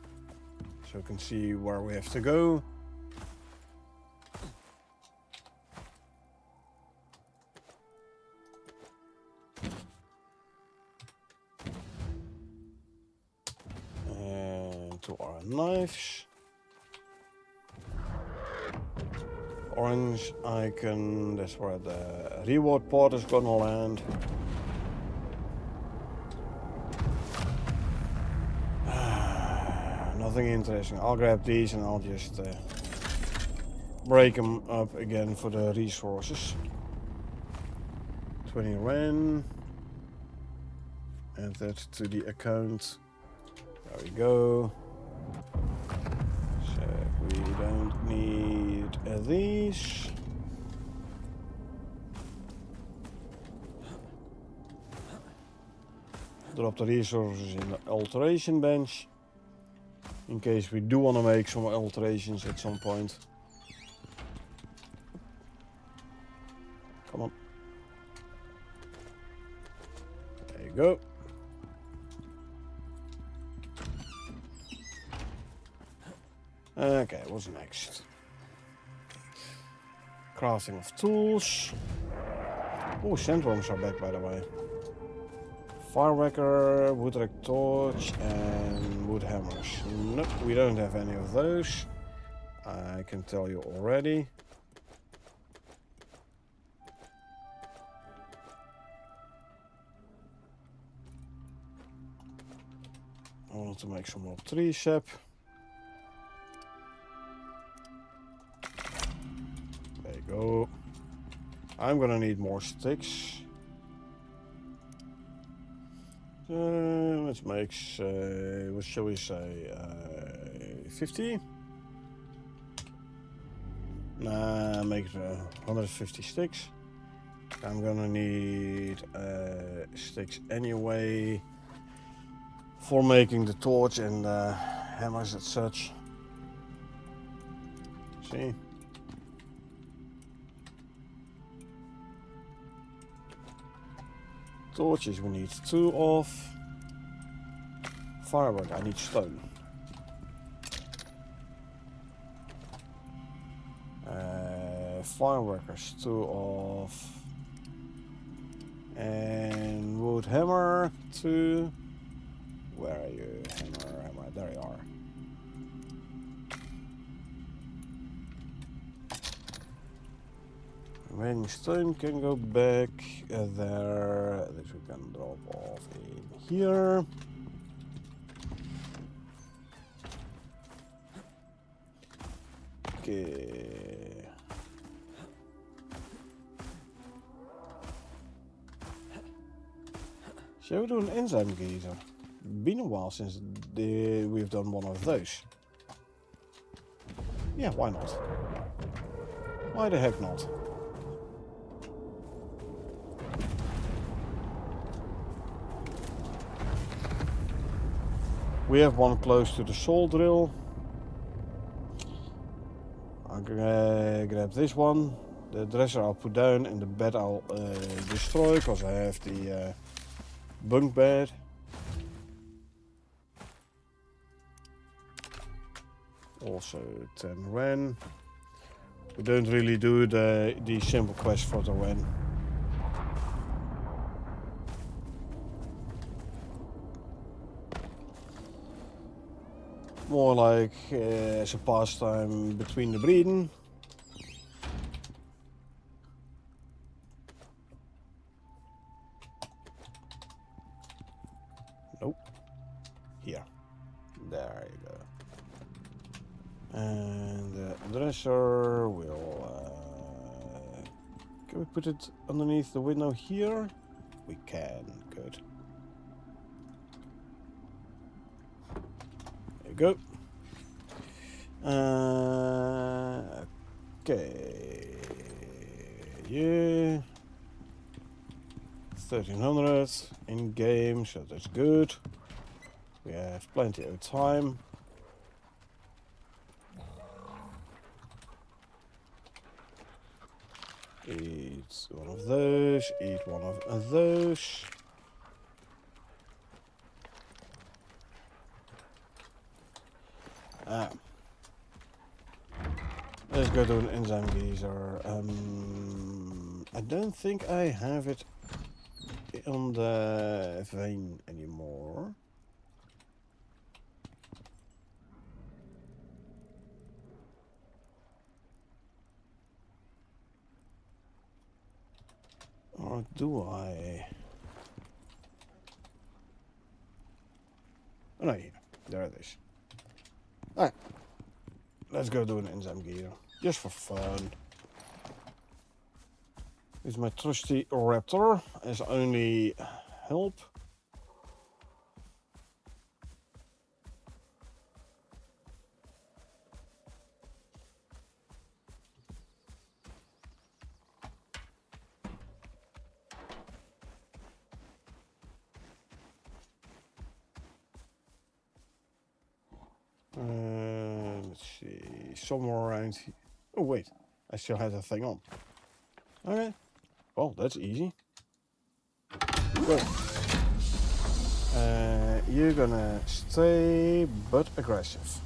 so you can see where we have to go. And 2 iron knives. Orange icon, that's where the reward port is gonna land. Nothing interesting. I'll grab these and I'll just break them up again for the resources. 20 Ren. Add that to the account. There we go. So we don't need these. Drop the resources in the alteration bench. In case we do want to make some alterations at some point. Come on. There you go. Okay, what's next? Crafting of tools. Oh, sandworms are back, by the way. Fireworker, wood torch, and wood hammers. Nope, we don't have any of those. I can tell you already. I want to make some more tree sap. There you go. I'm gonna need more sticks. Let's make, what shall we say, 50? Nah, make 150 sticks. I'm gonna need sticks anyway for making the torch and hammers and such. See? Torches we need 2 of. Firework, I need stone. Fireworkers 2 of. And wood hammer 2. Where are you? Hammer, there you are. Remaining stone can go back there. This we can drop off in here. Okay. Shall we do an enzyme geyser? Been a while since we've done one of those. Yeah, why not? Why the heck not? We have one close to the soul drill. I'll grab this one. The dresser I'll put down and the bed I'll destroy because I have the bunk bed. Also 10 Ren. We don't really do the simple quest for the Ren. More like as a pastime between the breeding. Nope. Here. There you go. And the dresser will... can we put it underneath the window here? We can. Good. There you go. Okay. Yeah. 1300 in game, so that's good. We have plenty of time. Eat one of those, eat one of those. Let's go to an enzyme geyser. I don't think I have it on the vein anymore. Or do I? Oh no, here. There it is. Alright. Let's go do an enzyme geyser. Just for fun. This is my trusty raptor as only help. Let's see, somewhere around here. Oh wait, I still had that thing on. Okay, Well, that's easy. Good. You're gonna stay but aggressive.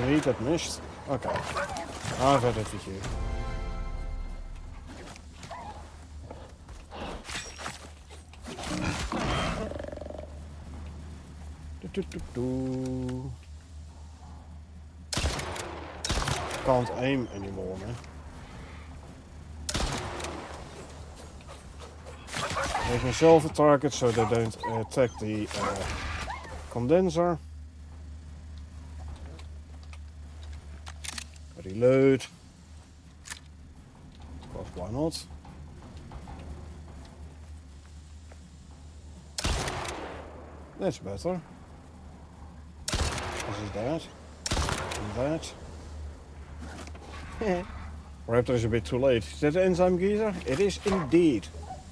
Wait, that missed. Okay. I've had it with you. Can't aim anymore, man. Make myself a target so they don't attack the condenser. Reload. Of course, why not? That's better. This is that. And that. Raptor is a bit too late. Is that the enzyme geyser? It is indeed.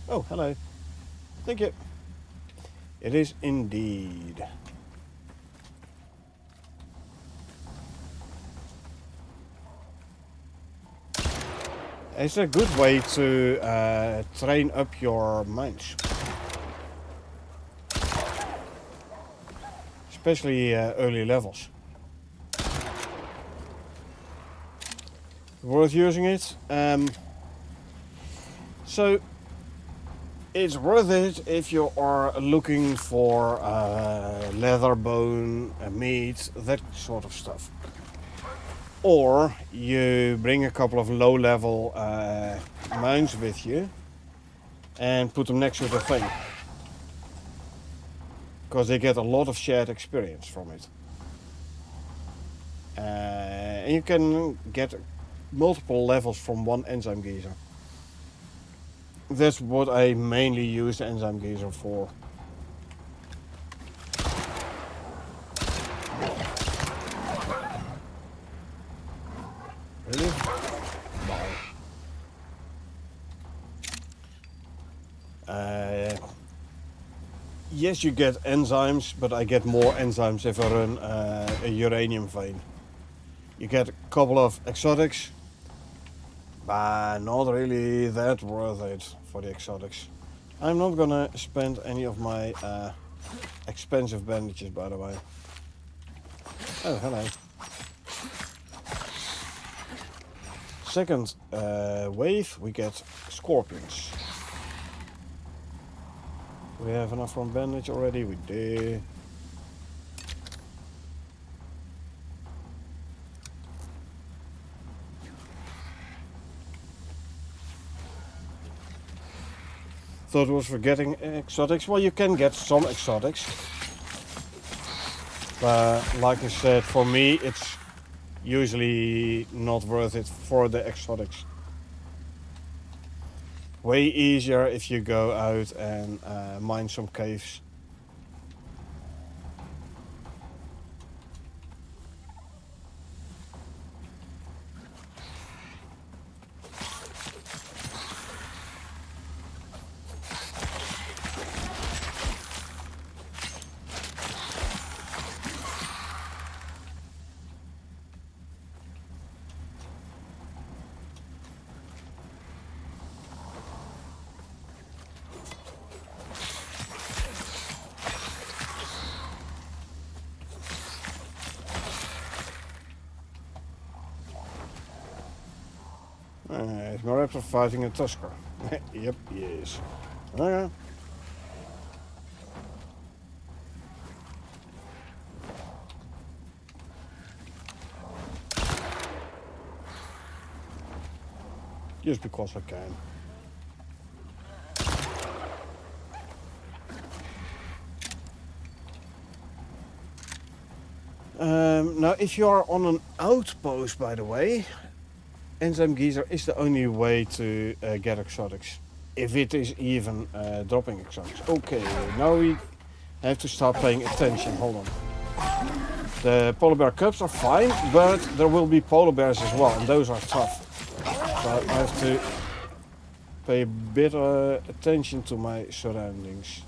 Oh, hello. Thank you. It is indeed. It's a good way to train up your minds. Especially early levels. Worth using it. So it's worth it if you are looking for leather, bone, meat, that sort of stuff. Or you bring a couple of low-level mines with you and put them next to the thing. Because they get a lot of shared experience from it. And you can get multiple levels from one enzyme geyser. That's what I mainly use the enzyme geyser for. Really? Bye. Yes, you get enzymes, but I get more enzymes if I run a uranium vein. You get a couple of exotics, but not really that worth it for the exotics. I'm not gonna spend any of my expensive bandages, by the way. Oh, hello. Second wave, we get scorpions. We have enough from bandage already, we do. Thought was for getting exotics. Well, you can get some exotics. But like I said, for me it's usually not worth it for the exotics. Way easier if you go out and mine some caves. Is my raptor fighting a tusker? Yep, he is. Okay. Just because I can. Now, if you are on an outpost, by the way, enzyme geyser is the only way to get exotics. If it is even dropping exotics. Okay, now we have to start paying attention. Hold on. The polar bear cubs are fine, but there will be polar bears as well, and those are tough. So I have to pay a bit attention to my surroundings.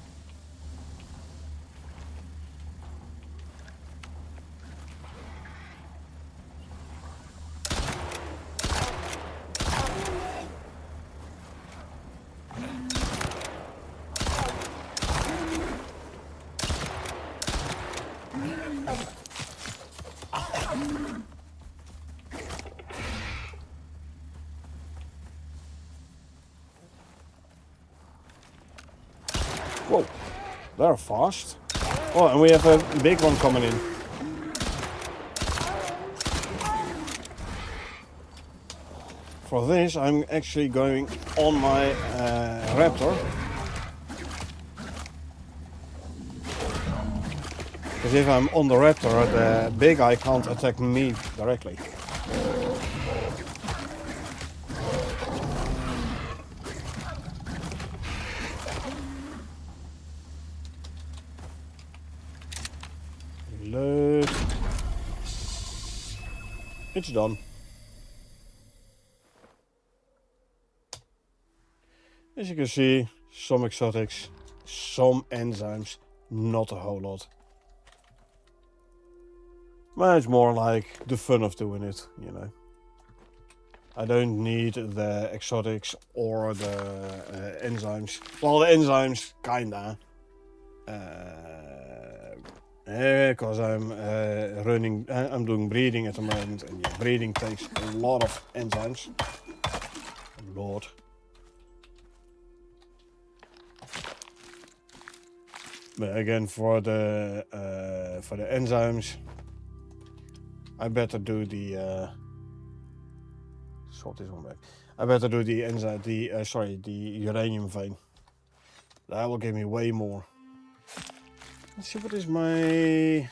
They're fast. Oh, and we have a big one coming in. For this, I'm actually going on my raptor. Because if I'm on the raptor, the big guy can't attack me directly. Reload. It's done. As you can see, some exotics, some enzymes, not a whole lot. But it's more like the fun of doing it, you know. I don't need the exotics or the enzymes. Well, the enzymes, kinda. Because I'm I'm doing breeding at the moment, and yeah, breeding takes a lot of enzymes. Lord. But again, for the enzymes, I better do the sort this one back. I better do the enzyme, the uranium vein. That will give me way more. Let's see, what is my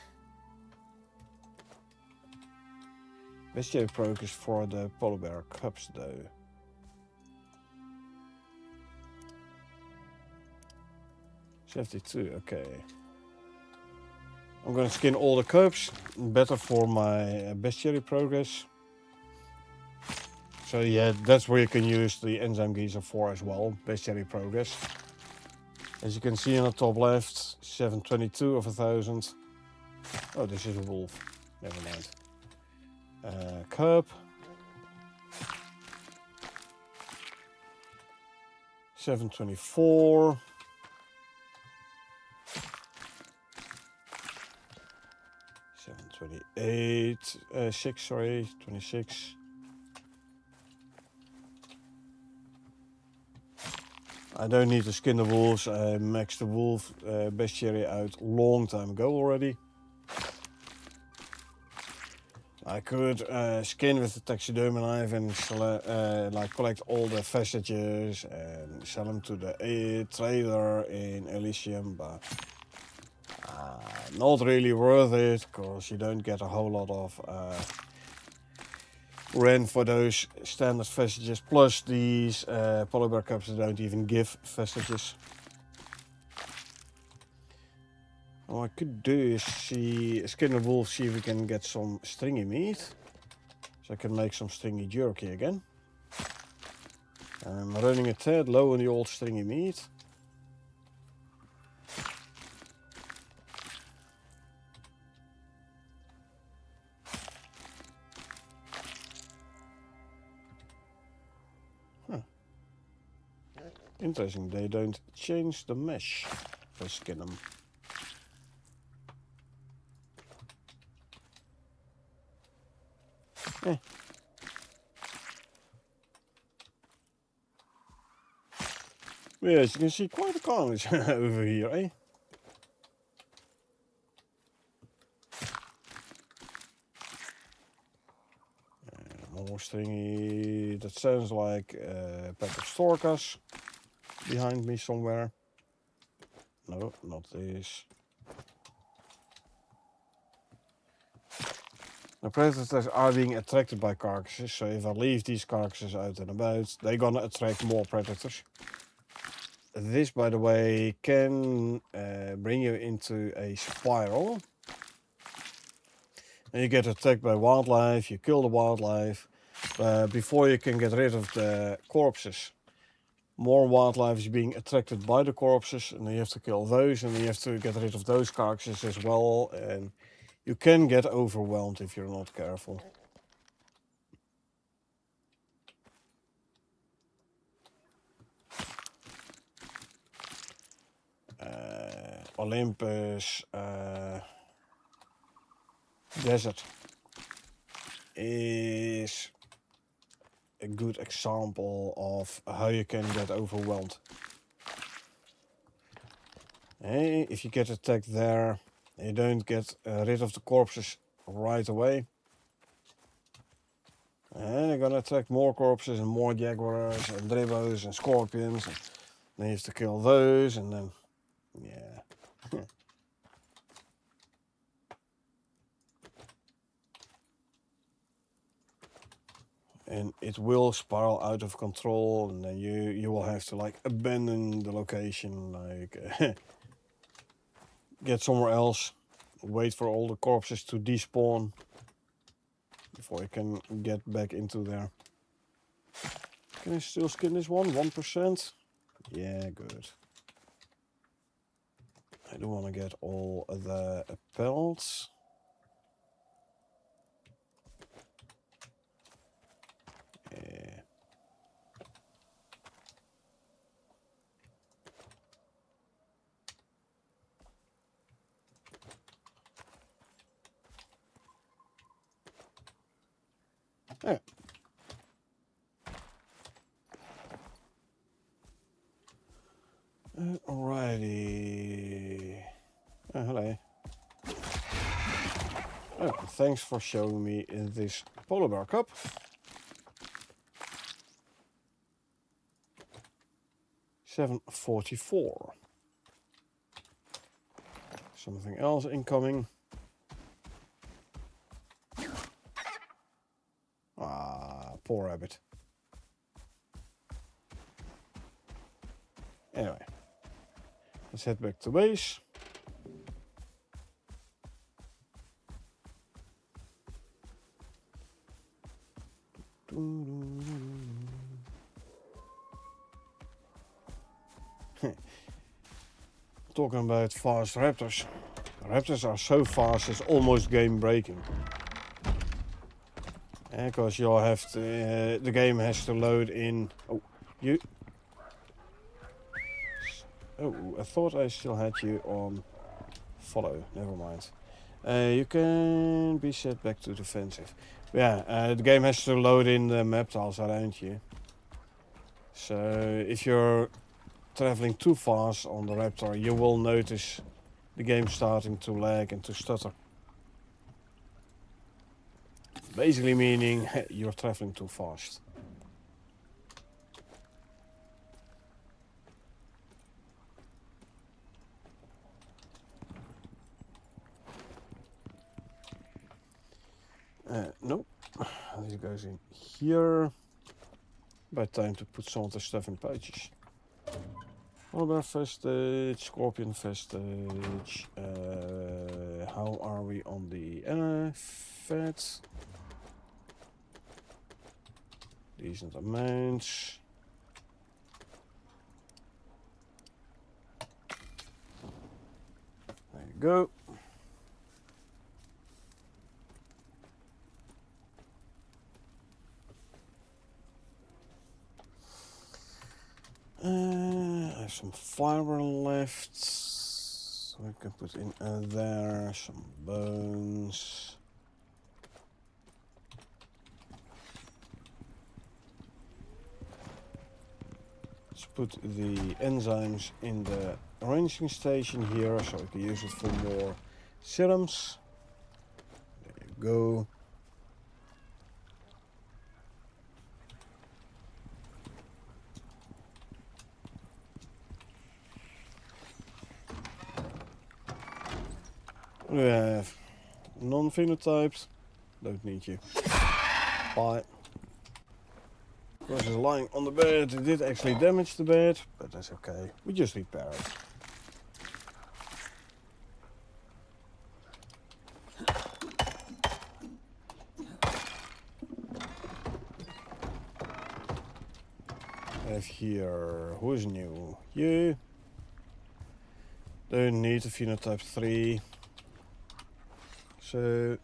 bestiary progress for the polar bear cubs though? 72, okay. I'm gonna skin all the cubs, better for my bestiary progress. So yeah, that's where you can use the enzyme geyser for as well, bestiary progress. As you can see on the top left, 722 of 1,000. Oh, this is a wolf. Never mind. Cub. 724. 728. 26. I don't need to skin the wolves. I maxed the wolf bestiary out long time ago already. I could skin with the taxidermy knife and like collect all the vestiges and sell them to the trader in Elysium, but not really worth it, because you don't get a whole lot of rent for those standard vestiges. Plus these polar bear cubs don't even give vestiges. What I could do is skin the wolf, see if we can get some stringy meat. So I can make some stringy jerky again. I'm running a tad low on the old stringy meat. Huh. Interesting, they don't change the mesh if I skin them. Eh. Yeah, as you can see, quite a carnage over here, eh? More stringy. That sounds like a pack of storkas behind me somewhere. No, not this. The predators are being attracted by carcasses, so if I leave these carcasses out and about, they're gonna attract more predators. This, by the way, can bring you into a spiral. And you get attacked by wildlife, you kill the wildlife. Before you can get rid of the corpses, more wildlife is being attracted by the corpses, and then you have to kill those, and then you have to get rid of those carcasses as well. And you can get overwhelmed if you're not careful. Olympus Desert is a good example of how you can get overwhelmed. Hey, if you get attacked there, you don't get rid of the corpses right away. And you're gonna attack more corpses and more jaguars and dribos and scorpions. And then you have to kill those and then, yeah. And it will spiral out of control, and then you will have to like abandon the location, like get somewhere else, wait for all the corpses to despawn before you can get back into there. Can I still skin this one? 1%? Yeah, good. I do want to get all the pelts. Yeah. Yeah. Alrighty. Oh, hello. Oh, thanks for showing me this polar bear cup. $7.44. Something else incoming. Ah, poor rabbit. Anyway, let's head back to base. Talking about fast raptors. Raptors are so fast it's almost game breaking. Because you'll have to, the game has to load in. Oh, you. Oh, I thought I still had you on follow. Never mind. You can be set back to defensive. Yeah, the game has to load in the map tiles around you. So if you're traveling too fast on the Raptor, you will notice the game starting to lag and to stutter. Basically meaning you're traveling too fast. Nope. This goes in here. By time to put some of the stuff in pouches. Polar vestige, scorpion vestige. How are we on the fats? Decent amounts. There you go. I have some fiber left, so I can put in there some bones. Let's put the enzymes in the arranging station here, so we can use it for more serums. There you go. We have non-phenotyped. Don't need you. Bye. Of course, it's lying on the bed. It did actually damage the bed, but that's okay. We just repair it. I have here, who is new? You. Don't need a phenotype 3. So,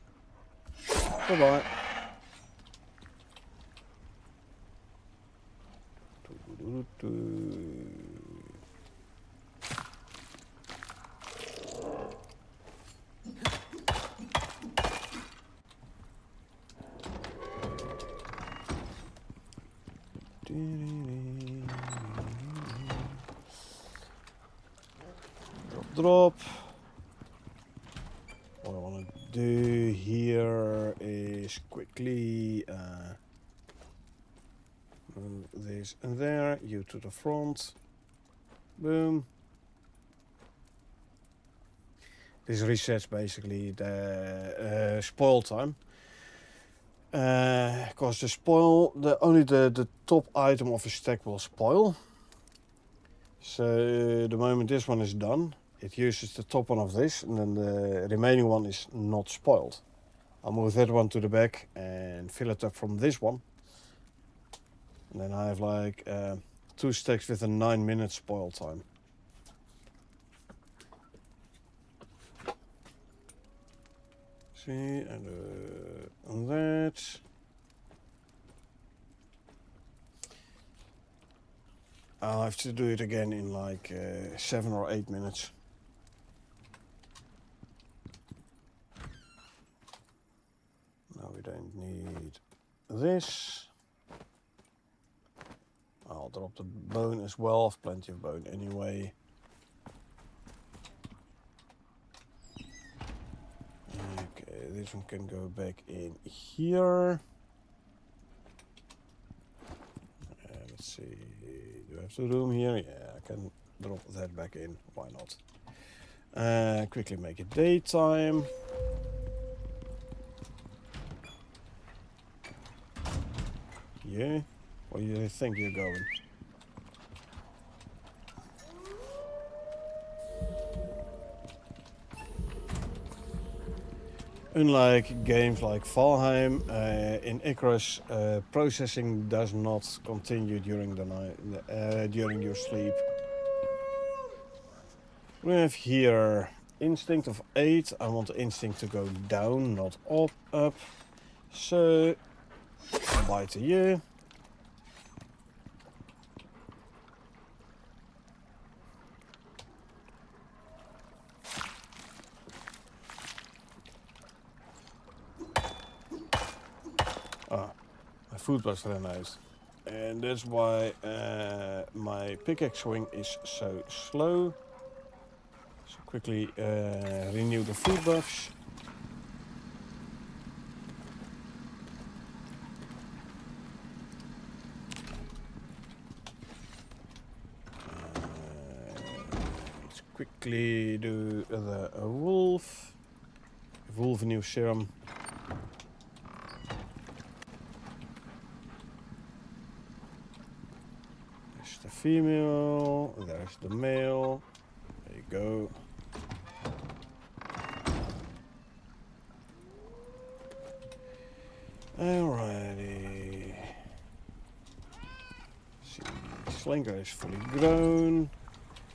bye-bye. Drop drop. What I want to do here is quickly move this and there, you to the front. Boom. This resets basically the spoil time. Because only the top item of a stack will spoil. So the moment this one is done, it uses the top one of this, and then the remaining one is not spoiled. I'll move that one to the back and fill it up from this one. And then I have like 2 stacks with a 9-minute spoil time. See, and that. I'll have to do it again in like 7 or 8 minutes. Now we don't need this. I'll drop the bone as well. I've plenty of bone anyway. Okay, this one can go back in here. Let's see, do I have the room here? Yeah, I can drop that back in. Why not? Quickly make it daytime. Yeah, where do you think you're going? Unlike games like Valheim, in Icarus, processing does not continue during the night, during your sleep. We have here instinct of 8. I want the instinct to go down, not up. So, bye to you. Food plus ran out, and that's why my pickaxe swing is so slow. So quickly renew the food buffs. Let's quickly do the wolf. Wolf new serum. Female, there's the male. There you go. Alrighty. See, Slinker is fully grown.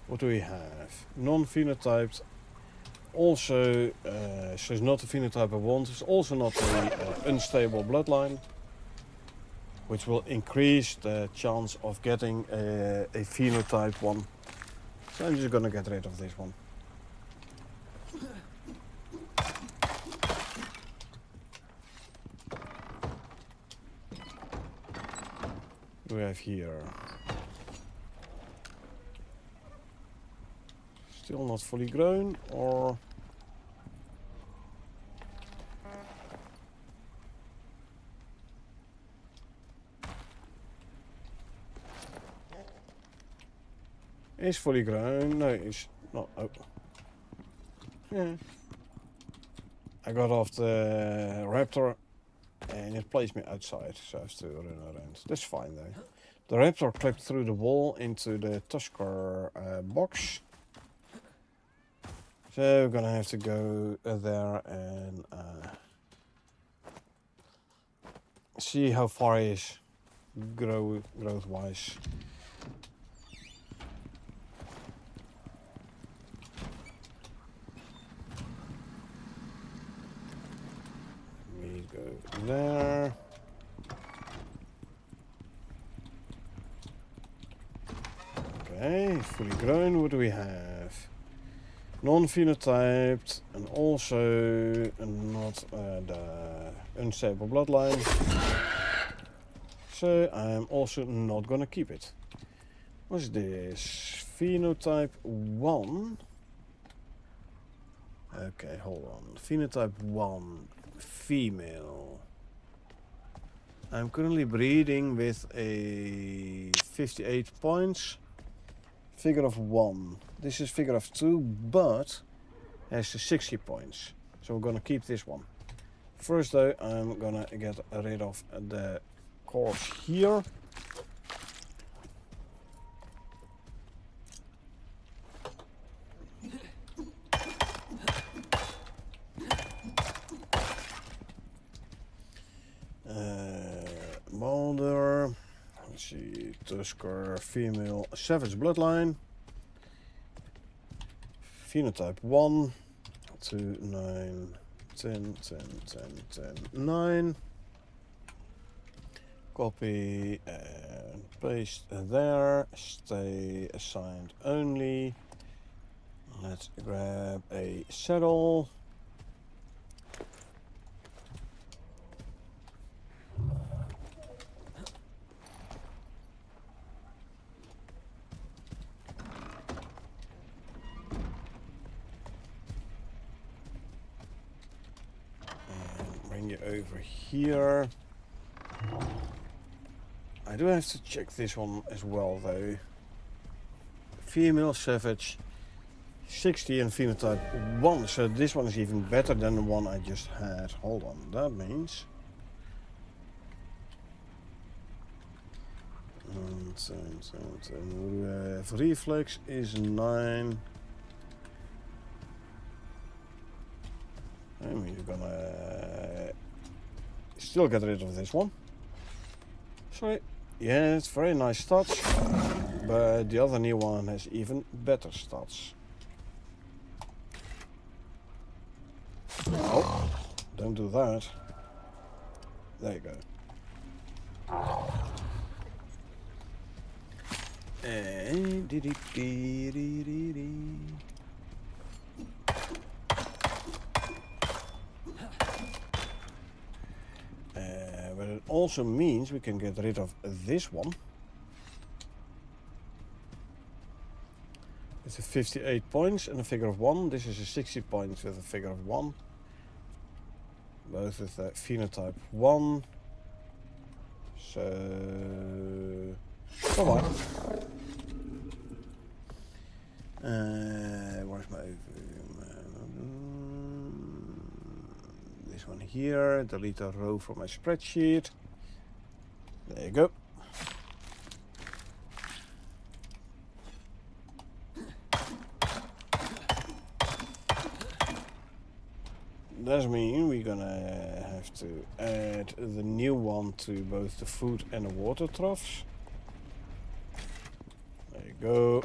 What do we have? Non-phenotyped. Also, so it's not the phenotype I want. It's also not the unstable bloodline, which will increase the chance of getting a phenotype one. So I'm just gonna get rid of this one. We have here. Still not fully grown, or... Is fully grown. No, it's not. Oh. Yeah. I got off the raptor and it placed me outside, so I have to run around. That's fine though. The raptor clipped through the wall into the Tusker box. So we're gonna have to go there and see how far he is growth wise. Go there. Okay, fully grown. What do we have? Non-phenotyped and also not the unstable bloodline. So I'm also not gonna keep it. What's this? Phenotype 1. Okay, hold on. Phenotype 1, female. I'm currently breeding with a 58 points. Figure of 1. This is figure of 2, but has 60 points. So we're gonna keep this one. First though, I'm gonna get rid of the corpse here. Boulder. Let's see, Tusker, female, savage bloodline. Phenotype 1, 2, 9, 10, 10, 10, 10, 9. Copy and paste there. Stay assigned only. Let's grab a saddle. Bring you over here. I do have to check this one as well though. Female savage 60 and phenotype 1, so this one is even better than the one I just had. Hold on, that means 10, reflex is 9. I mean, you're gonna still get rid of this one. Sorry. Yeah, it's very nice stats, but the other new one has even better stats. Oh, don't do that. There you go. But it also means we can get rid of this one. It's a 58 points and a figure of 1. This is a 60 points with a figure of 1. Both with a phenotype 1. So... come on. Where's my... this one here. Delete a row from my spreadsheet. There you go. Does mean we're gonna have to add the new one to both the food and the water troughs. There you go.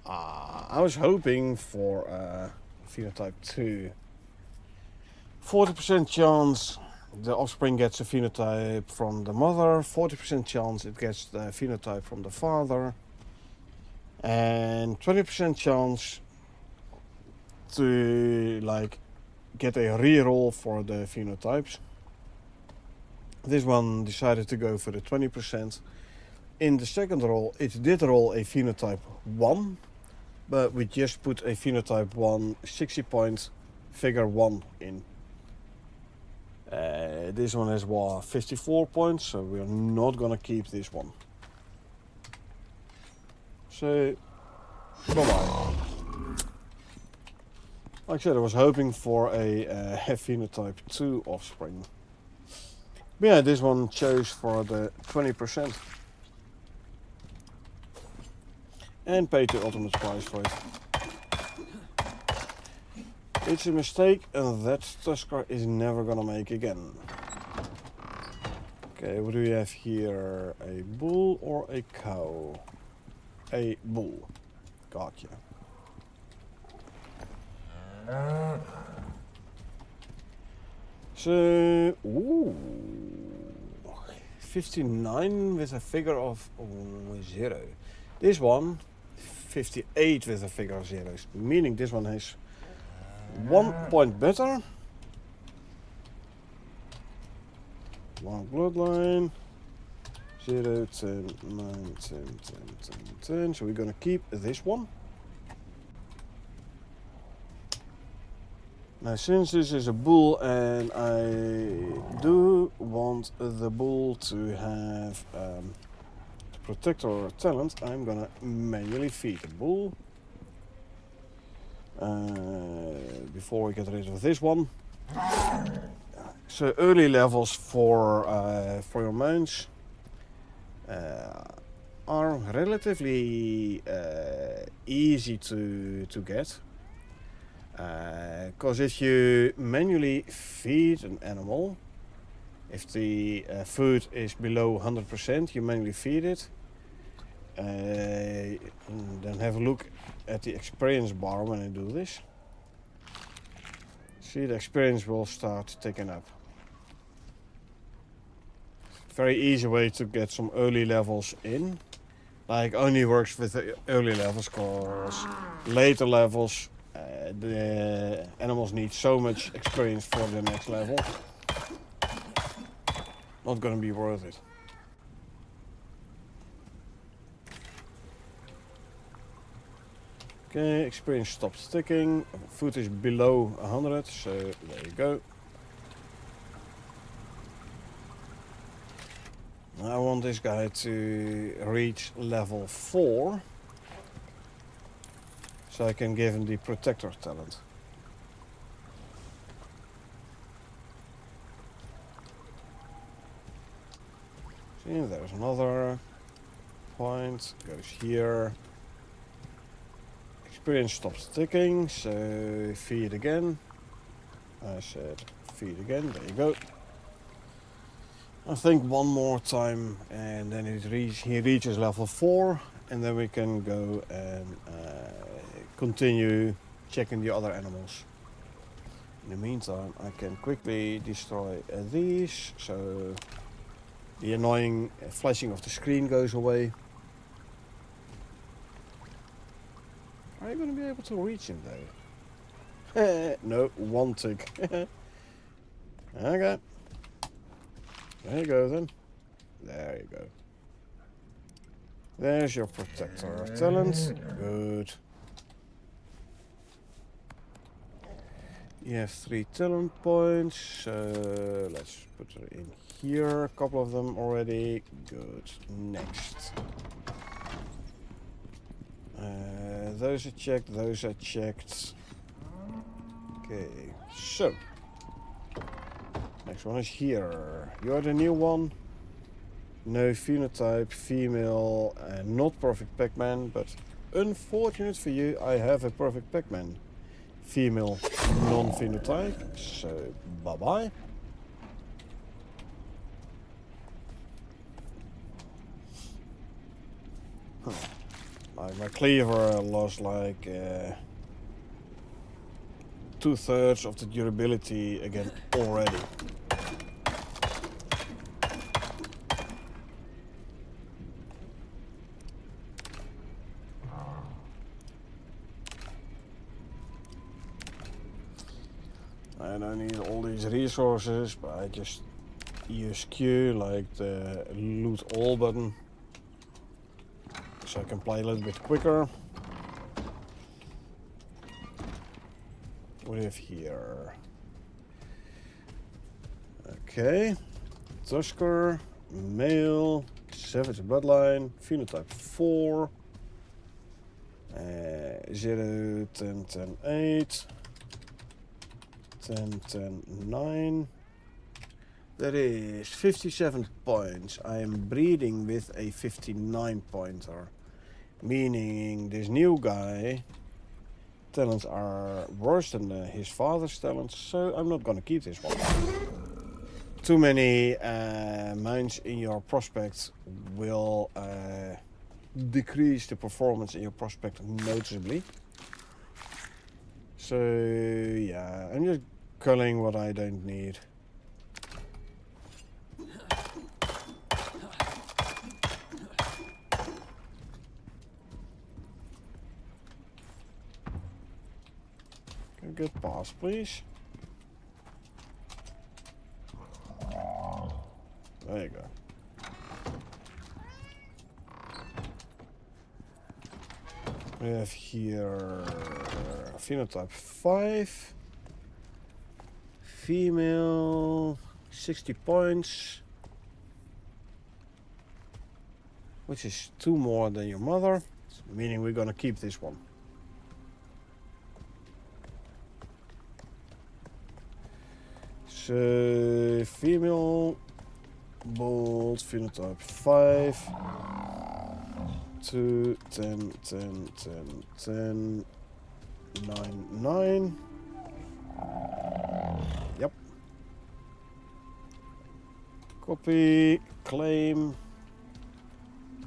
I was hoping for phenotype 2. 40% chance the offspring gets a phenotype from the mother, 40% chance it gets the phenotype from the father, and 20% chance to like get a reroll for the phenotypes. This one decided to go for the 20%. In the second roll, it did roll a phenotype 1, but we just put a phenotype 1 60 point figure 1 in. This one has 54 points, so we're not gonna keep this one. So, bye-bye. Like I said, I was hoping for a phenotype 2 offspring. But yeah, this one chose for the 20%. And paid the ultimate price for it. It's a mistake, and that Tusker is never gonna make again. Okay, what do we have here? A bull or a cow? A bull. Gotcha. So, ooh, 59 with a figure of 0. This one, 58 with a figure of zeros, meaning this one has 1 point better. Long bloodline. 0, 10, 9, 10, 10, 10, 10. So we're gonna keep this one. Now since this is a bull and I do want the bull to have the protector talent, I'm gonna manually feed the bull. Before we get rid of this one. So early levels for your mounts are relatively easy to get. Because if you manually feed an animal, if the food is below 100%, you manually feed it. Then have a look at the experience bar when I do this. See, the experience will start ticking up. Very easy way to get some early levels in. Like only works with the early levels, because later levels the animals need so much experience for the next level. Not gonna be worth it. Okay, experience stops ticking. Food is below 100, so there you go. I want this guy to reach level 4, so I can give him the protector talent. See, there's another point, goes here. Experience stops ticking, so feed again. I said feed again, there you go. I think one more time and then he reaches level 4, and then we can go and continue checking the other animals. In the meantime, I can quickly destroy these, so the annoying flashing of the screen goes away. Are you going to be able to reach him though? No, one tick. Okay. There you go then. There you go. There's your protector talent. Good. You have 3 talent points. So let's put it in here. A couple of them already. Good. Next. Those are checked. Those are checked. Okay. So. Next one is here. You're the new one. No phenotype, female, not perfect Pac-Man, but unfortunate for you, I have a perfect Pac-Man. Female, non-phenotype, so bye-bye. My cleaver lost like 2/3 of the durability again already. I don't need all these resources, but I just use Q like the loot all button, so I can play a little bit quicker. What do we have here? Okay, Tusker, male, savage bloodline, phenotype 4, 0, 10, 10, 8, 10, 10, 9. That is 57 points. I am breeding with a 59 pointer, meaning this new guy talents are worse than his father's talents, so I'm not gonna keep this one. Too many mines in your prospect will decrease the performance in your prospect noticeably. So yeah, I'm just culling what I don't need. Can I get past, please? There you go. We have here phenotype 5. Female, 60 points. Which is 2 more than your mother. Meaning we're gonna keep this one. So, female, bold, phenotype 5. 2, 10, 10, 10, 10, 9, 9. Yep. Copy, claim,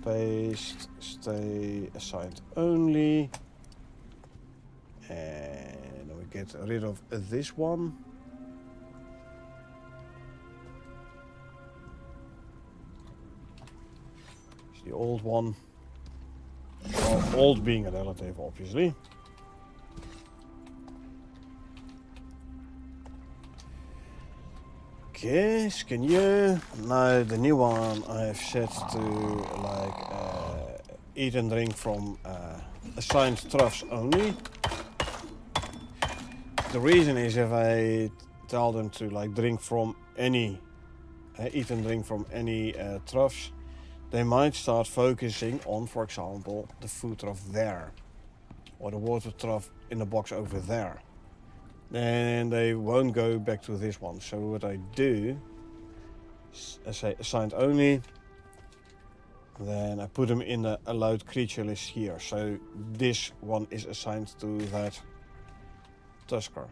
paste, stay assigned only. And we get rid of this one. It's the old one. Well, old being a relative, obviously. Okay, scan you. Now the new one I have set to like eat and drink from assigned troughs only. The reason is if I tell them to like drink from any, eat and drink from any troughs, they might start focusing on, for example, the food trough there, or the water trough in the box over there. Then they won't go back to this one. So what I do is I say assigned only. Then I put them in the allowed creature list here. So this one is assigned to that Tusker.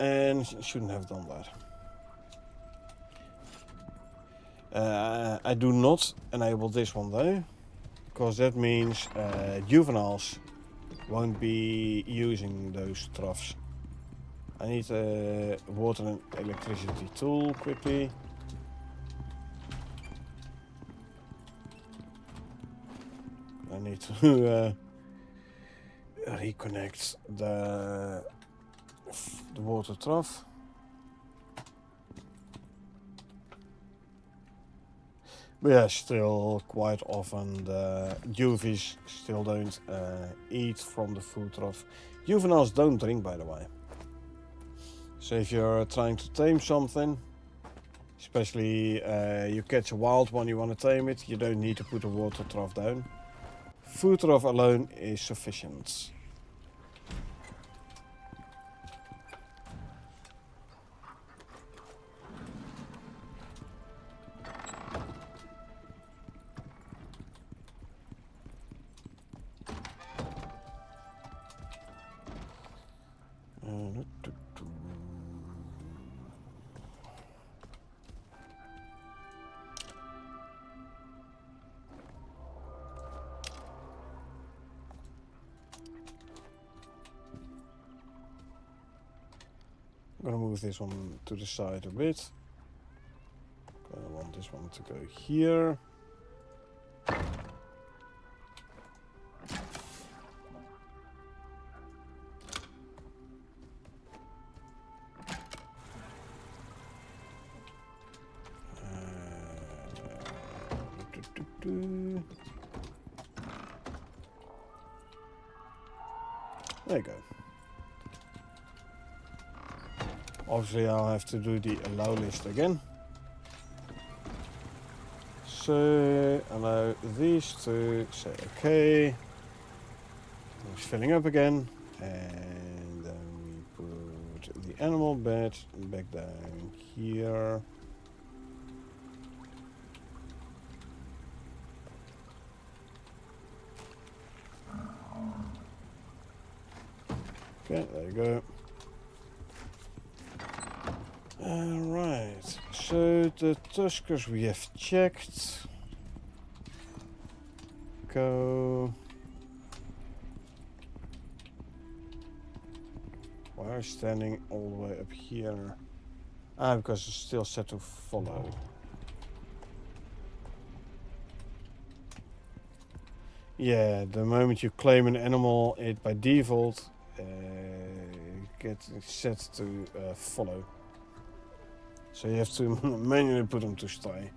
And shouldn't have done that. I do not enable this one though, because that means juveniles won't be using those troughs. I need a water and electricity tool quickly. I need to reconnect the water trough. But yeah, still quite often the juvies still don't eat from the food trough. Juveniles don't drink, by the way. So if you're trying to tame something, especially you catch a wild one, you want to tame it, you don't need to put a water trough down. Food trough alone is sufficient. I'm gonna move this one to the side a bit. I want this one to go here. There you go. Obviously I'll have to do the allow list again. So allow these to say okay. It's filling up again. And then we put the animal bed back down here. Okay, there you go. Alright, so the Tuskers we have checked. Go. Why are you standing all the way up here? Ah, because it's still set to follow. Yeah, the moment you claim an animal, it by default gets set to follow. So you have to manually put them to stay.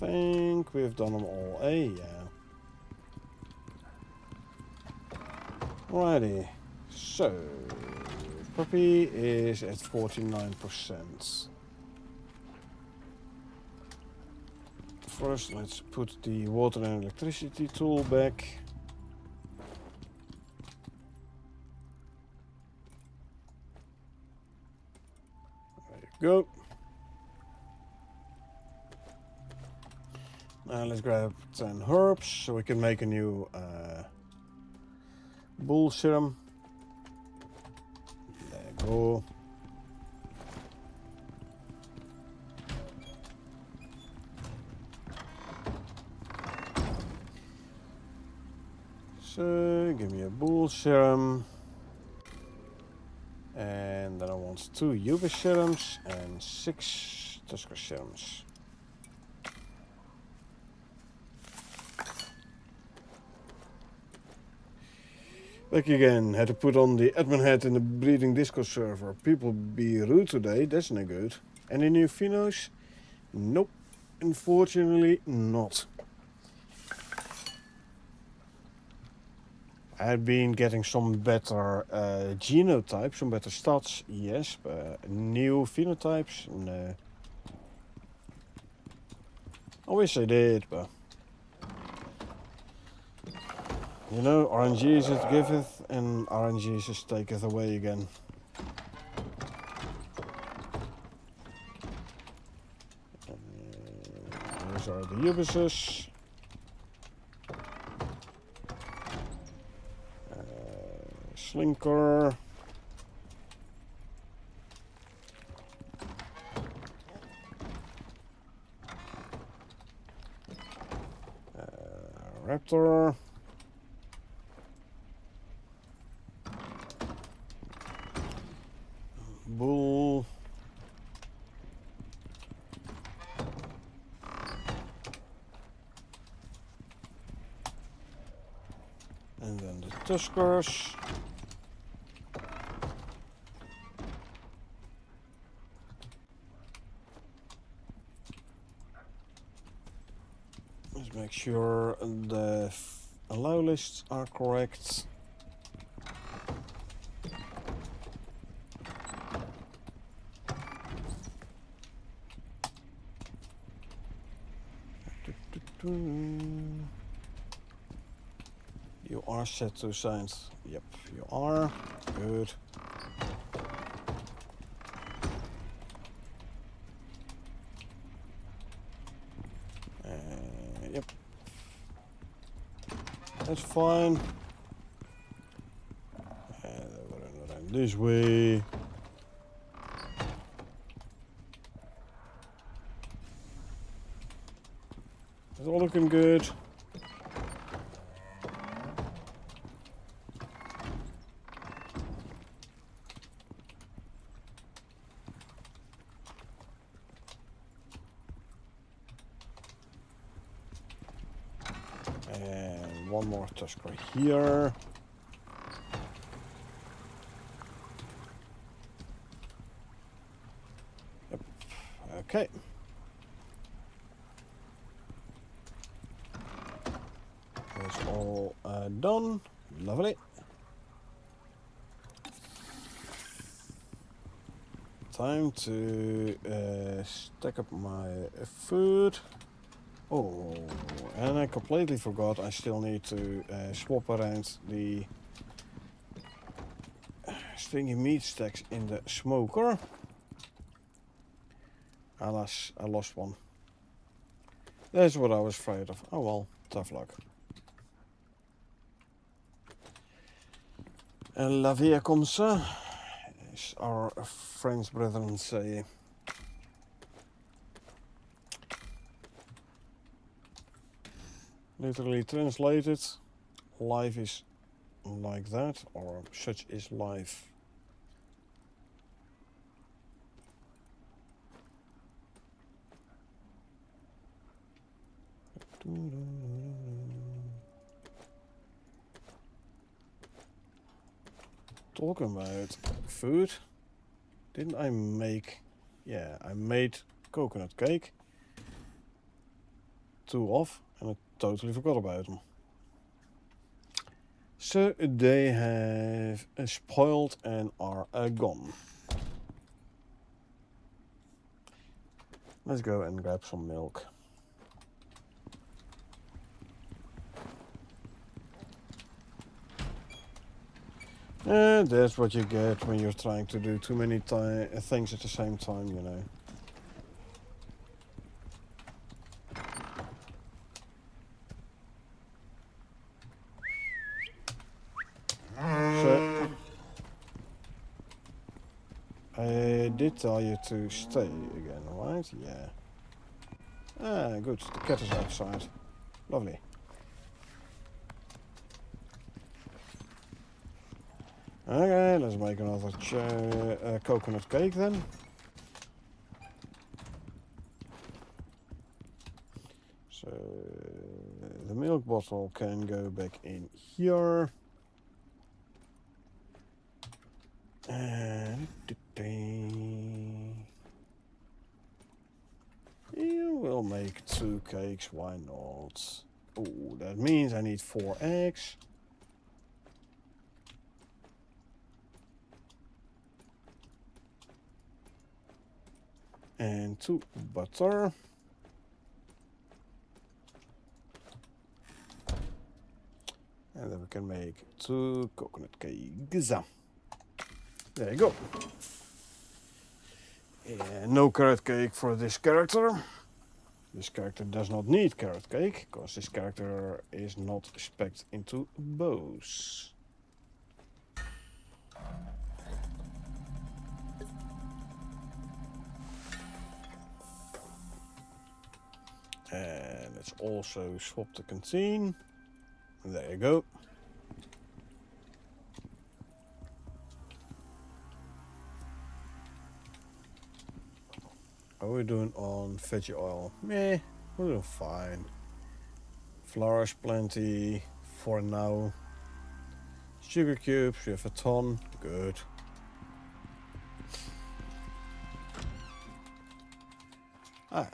think we've done them all. Yeah. Alrighty. So, puppy is at 49%. First, let's put the water and electricity tool back. There you go. Now let's grab 10 herbs so we can make a new bull serum. There you go. So give me a bull serum. And then I want 2 Yuba serums and 6 Tusker serums. Back again, had to put on the admin hat in the breeding Discord server. People be rude today, that's no good. Any new phenos? Nope, unfortunately not. I've been getting some better genotypes, some better stats, yes, but new phenotypes, no. I wish I did, but... You know, RNG is it giveth, and RNG is it taketh away again. These are the Ubises. Slinker. Raptor. Bull. And then the Tuskers. Let's make sure the allow lists are correct. You are set to science. Yep, you are. Good. Yep. That's fine. And we're gonna run this way. It's all looking good. And one more Tusker here. Yep. Okay. That's all done. Lovely. Time to stack up my food. Oh, and I completely forgot I still need to swap around the stringy meat stacks in the smoker. Alas, I lost one. That's what I was afraid of. Oh well, tough luck. And la vie comme ça, as our French brethren say. Literally translated, life is like that, or such is life. Talking about food, didn't I make, yeah, I made coconut cake. two off, and I totally forgot about them. So they have spoiled and are gone. Let's go and grab some milk. And that's what you get when you're trying to do too many things at the same time, you know. So, I did tell you to stay again, right? Yeah. Ah, good. The cat is outside. Lovely. Okay, let's make another coconut cake then. So the milk bottle can go back in here. And you will make 2 cakes, why not? Oh, that means I need 4 eggs. And 2 butter. And then we can make 2 coconut cakes. There you go. And no carrot cake for this character. This character does not need carrot cake, because this character is not specced into bows. And let's also swap the canteen. There you go. How are we doing on veggie oil? Meh, we're doing fine. Flour's plenty for now. Sugar cubes, we have a ton. Good. Ah.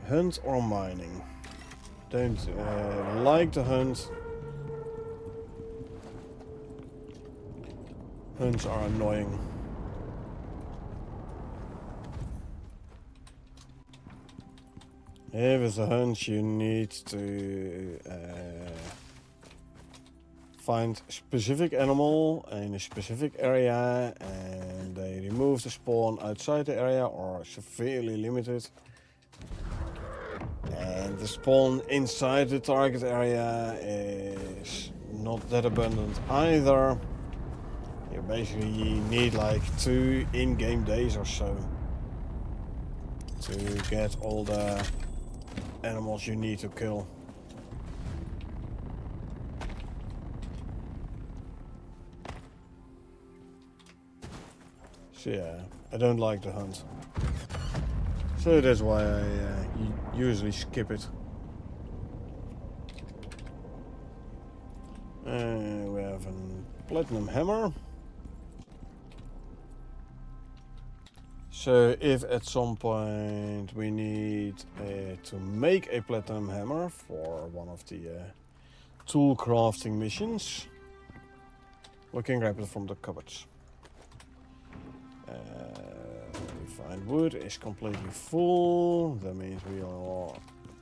Hunt or mining? Don't like the hunt. Hunts are annoying. If it's a hunt, you need to find a specific animal in a specific area, and they remove the spawn outside the area or severely limited. And the spawn inside the target area is not that abundant either. You basically need like 2 in-game days or so to get all the animals you need to kill. So yeah, I don't like the hunt. So that's why I usually skip it. We have a platinum hammer. So if at some point we need to make a platinum hammer for one of the tool crafting missions, we can grab it from the cupboards. Refined wood is completely full. That means we are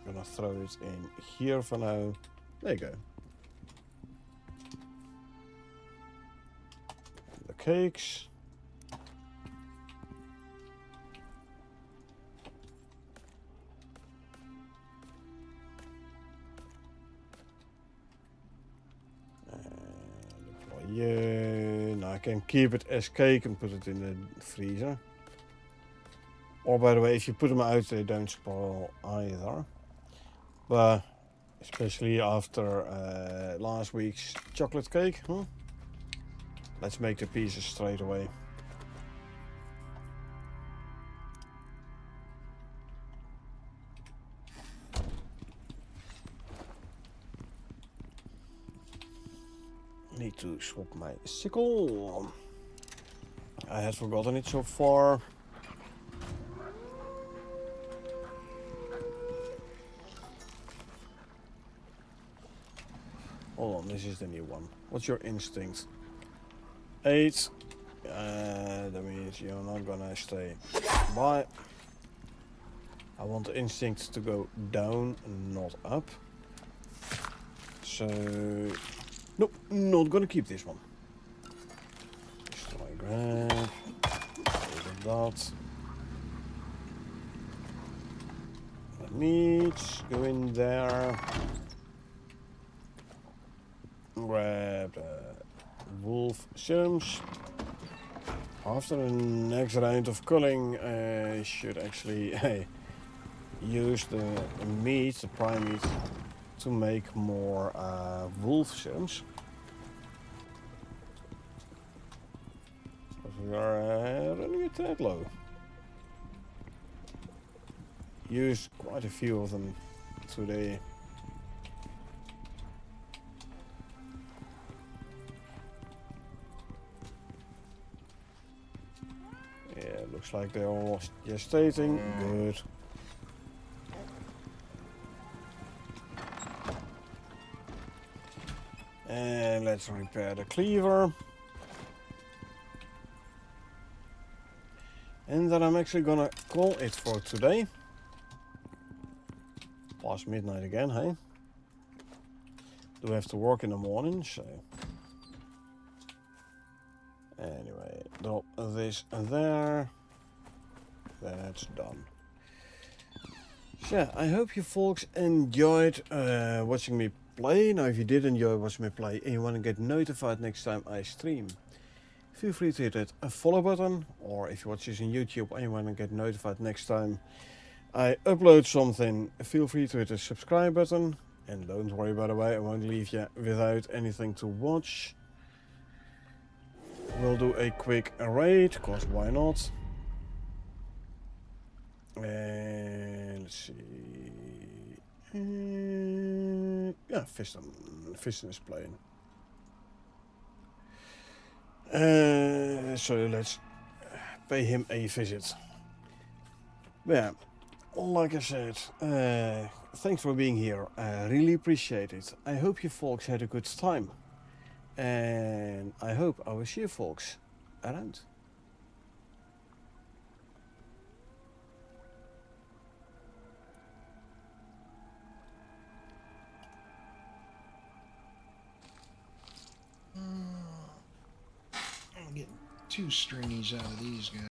gonna throw it in here for now. There you go. The cakes. Yeah, now I can keep it as cake and put it in the freezer. Or by the way, if you put them out, they don't spoil either. But especially after last week's chocolate cake, let's make the pieces straight away. Need to swap my sickle. I had forgotten it so far. hold on, this is the new one. What's your instinct? 8. That means you're not gonna stay by. I want the instinct to go down, not up. So, nope, not gonna keep this one. Destroy grab. That. That needs go in there. Grab the wolf serums. After the next round of culling, I should actually use the meat, the prime meat, to make more wolf serums. Because we are running a tad low. Used quite a few of them today. Yeah, looks like they're all gestating. Good. And let's repair the cleaver. And then I'm actually gonna call it for today. Past midnight again, hey? Do have to work in the morning, so... Anyway, drop this there. That's done. So yeah, I hope you folks enjoyed watching me play. Now if you did enjoy watching me play and you want to get notified next time I stream, feel free to hit that follow button. Or if you watch this on YouTube and you want to get notified next time I upload something, feel free to hit the subscribe button. And don't worry, by the way, I won't leave you without anything to watch. We'll do a quick raid, cause why not? And let's see. Yeah, Fiston is playing. So let's pay him a visit. Yeah, like I said, thanks for being here. I really appreciate it. I hope you folks had a good time. And I hope I will see you folks around. I'm getting 2 stringies out of these guys.